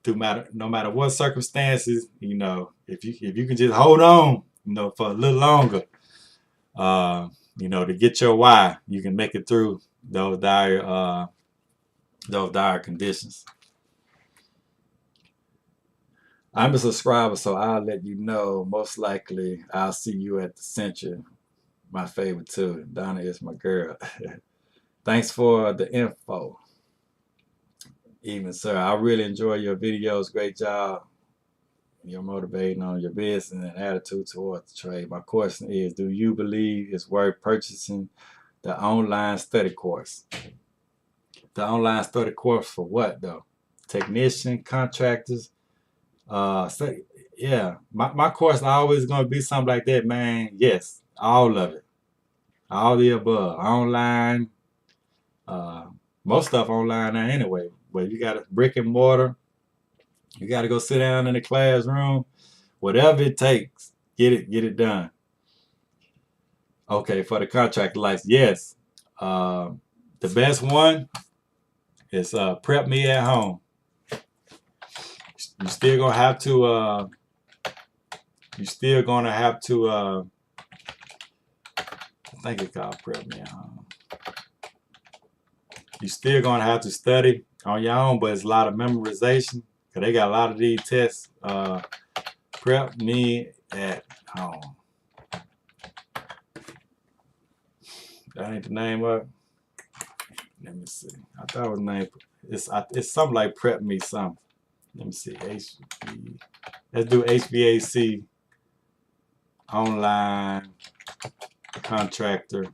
no matter what circumstances, if you can just hold on, for a little longer, to get your why, you can make it through those dire conditions. I'm a subscriber, so I'll let you know. Most likely, I'll see you at the center. My favorite too. Donna is my girl. Thanks for the info. Even sir, I really enjoy your videos. Great job. You're motivating on your business and attitude towards the trade. My question is, do you believe it's worth purchasing The online study course. The online study course for what though? Technician, contractors. So, yeah, my course always gonna be something like that, man. Yes, all of it, all the above. Online, most stuff online now anyway. But you got a brick and mortar. You got to go sit down in the classroom. Whatever it takes, get it done. Okay, for the contract license, yes. The best one is Prep Me at Home. You still gonna have to. You still gonna have to. I think it's called Prep Me at Home. You still gonna have to study on your own, but it's a lot of memorization because they got a lot of these tests. Prep Me at Home. That ain't the name of it. Let me see. I thought it was named. It's something like Prep Me something. Let me see. Let's do HVAC online contractor.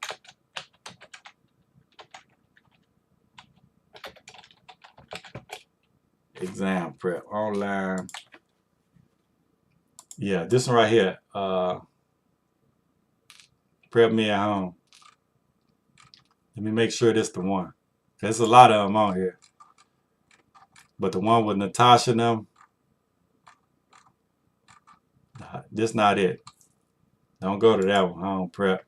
Exam prep online. Yeah, this one right here. Prep Me at Home. Let me make sure this the one. There's a lot of them on here. But the one with Natasha and them, this not it. Don't go to that one. Home prep.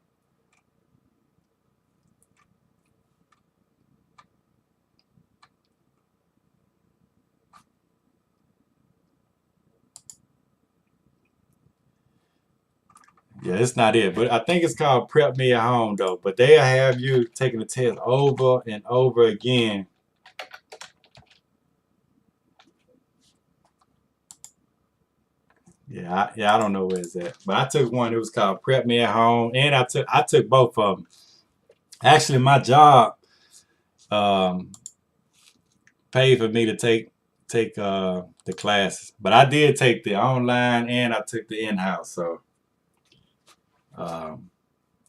Yeah, it's not it. But I think it's called Prep Me at Home though. But they'll have you taking the test over and over again. Yeah, I don't know where it's at. But I took one. It was called Prep Me at Home, and I took both of them. Actually, my job paid for me to take the classes, but I did take the online and I took the in-house. So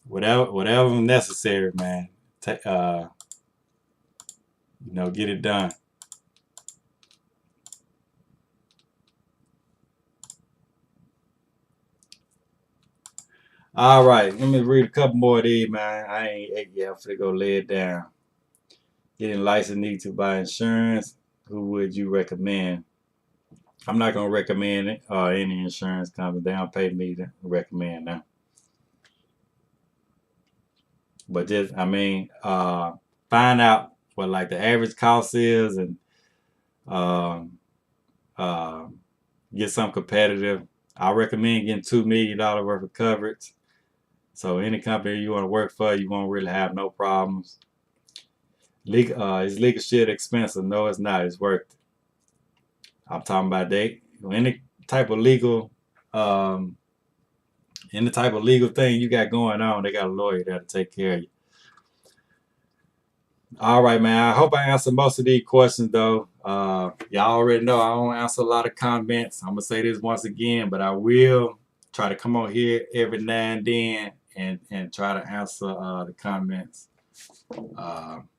whatever necessary, man. Get it done. All right, let me read a couple more of these, man. I ain't ate yet. I'm finna go lay it down. Getting licensed, need to buy insurance. Who would you recommend? I'm not gonna recommend any insurance company. They don't pay me to recommend them. But just, find out what like the average cost is and get some competitive. I recommend getting $2 million worth of coverage. So any company you want to work for, you won't really have no problems. Is legal shit expensive? No, it's not. It's worth it. I'm talking about any type of legal thing you got going on, they got a lawyer there to take care of you. All right, man. I hope I answered most of these questions, though. Y'all already know I don't answer a lot of comments. I'm going to say this once again, but I will try to come on here every now and then and try to answer the comments.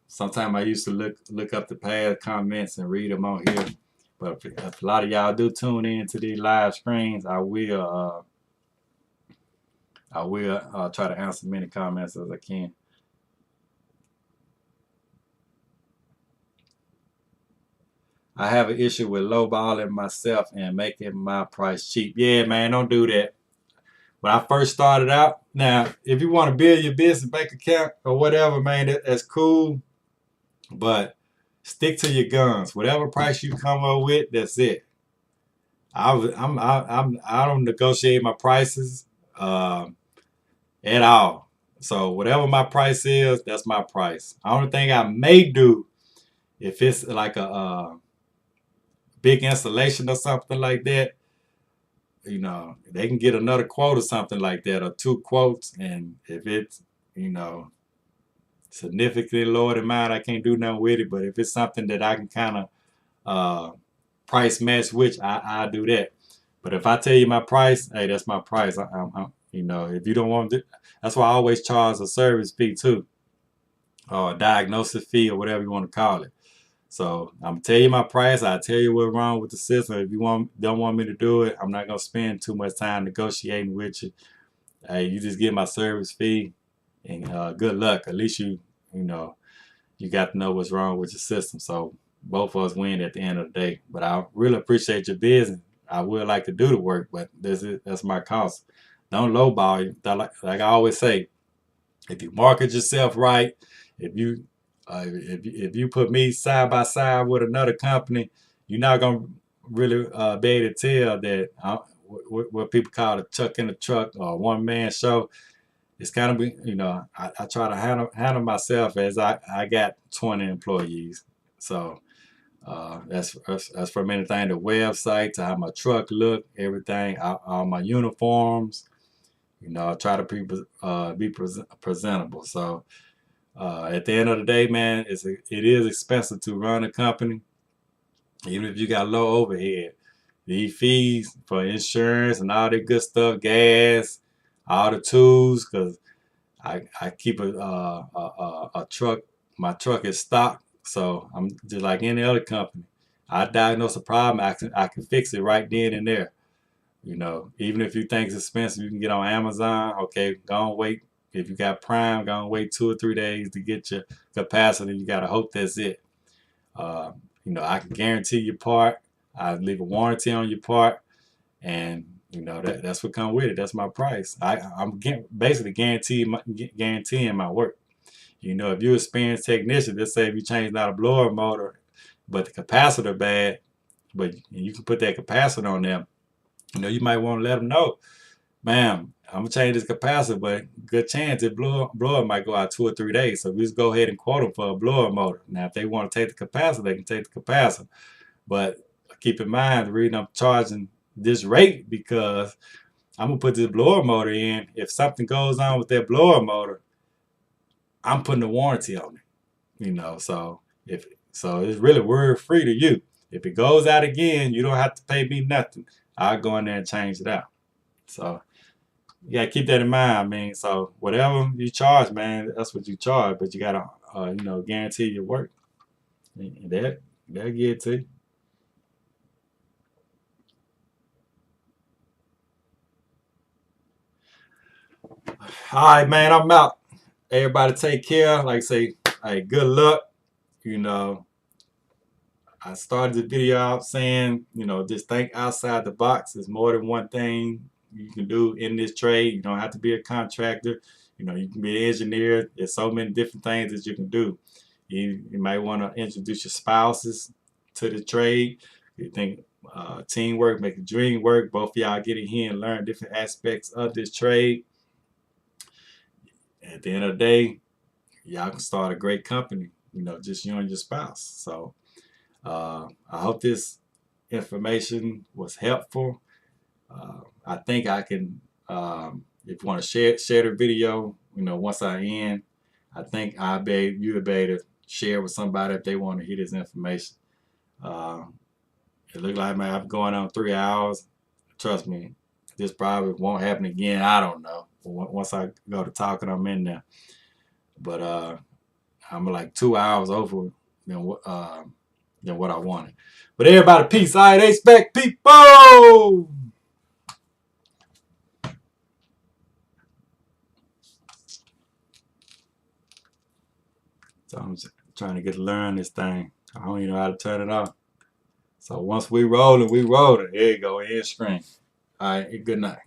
Sometimes I used to look up the past comments and read them on here. But if a lot of y'all do tune in to these live screens, I will try to answer as many comments as I can. I have an issue with lowballing myself and making my price cheap. Yeah, man, don't do that. When I first started out, now, if you want to build your business bank account or whatever, man, that's cool. But stick to your guns. Whatever price you come up with, that's it. I don't negotiate my prices at all. So whatever my price is, that's my price. The only thing I may do, if it's like a big installation or something like that, they can get another quote or something like that, or 2 quotes, and if it's significantly lower than mine, I can't do nothing with it. But if it's something that I can kind of price match, which I do that. But if I tell you my price, hey, that's my price. If you don't want it, that's why I always charge a service fee too. or a diagnosis fee or whatever you want to call it. So I'm gonna tell you my price. I'll tell you what's wrong with the system. If you don't want me to do it, I'm not gonna spend too much time negotiating with you. Hey, you just get my service fee, and good luck. At least you know you got to know what's wrong with your system. So both of us win at the end of the day. But I really appreciate your business. I would like to do the work, but that's my cost. Don't lowball you. Like I always say, if you market yourself right, if if you put me side by side with another company, you're not gonna really be able to tell that what people call a chuck in the truck or one man show. It's kind of, I try to handle myself as I got 20 employees. So that's from anything, the website to how my truck look, everything, all my uniforms. I try to be presentable. So at the end of the day, man, it is expensive to run a company, even if you got low overhead. These fees for insurance and all that good stuff, gas, all the tools, because I keep a truck. My truck is stocked, so I'm just like any other company. I diagnose a problem, I can fix it right then and there. Even if you think it's expensive, you can get on Amazon. Okay, go and wait. If you got Prime, go and wait 2 or 3 days to get your capacity. You gotta hope that's it. I can guarantee your part. I leave a warranty on your part, and that's what comes with it. That's my price. I'm basically guaranteeing my work. If you're an experienced technician, let's say if you change out a blower motor, but the capacitor bad, but you can put that capacitor on there. You might want to let them know, ma'am, I'm gonna change this capacitor, but good chance that blower might go out 2 or 3 days. So we just go ahead and quote them for a blower motor. Now, if they want to take the capacitor, they can take the capacitor. But keep in mind, the reason I'm charging this rate because I'm gonna put this blower motor in. If something goes on with that blower motor, I'm putting a warranty on it. So it's really worry free to you. If it goes out again, you don't have to pay me nothing. I'll go in there and change it out. So you gotta keep that in mind. I mean, so whatever you charge, man, that's what you charge. But you gotta, guarantee your work. And they'll get it to you. All right, man, I'm out. Everybody take care. Like I say, hey, good luck. I started the video out saying, just think outside the box. There's more than one thing you can do in this trade. You don't have to be a contractor. You can be an engineer. There's so many different things that you can do. You might want to introduce your spouses to the trade. You think teamwork make the dream work. Both of y'all get in here and learn different aspects of this trade. At the end of the day, y'all can start a great company, just you and your spouse. So I hope this information was helpful. I think I can, if you want to share the video, once I end, I think you'll be able to share with somebody if they want to hear this information. It looked like I'm going on 3 hours. Trust me, this probably won't happen again. I don't know. Once I go to talking, I'm in there. But I'm like 2 hours over than what I wanted. But everybody, peace. All right, HVAC people. So I'm just trying to get to learn this thing. I don't even know how to turn it off. So once we rolling, we rolling. There you go, end screen. All right, good night.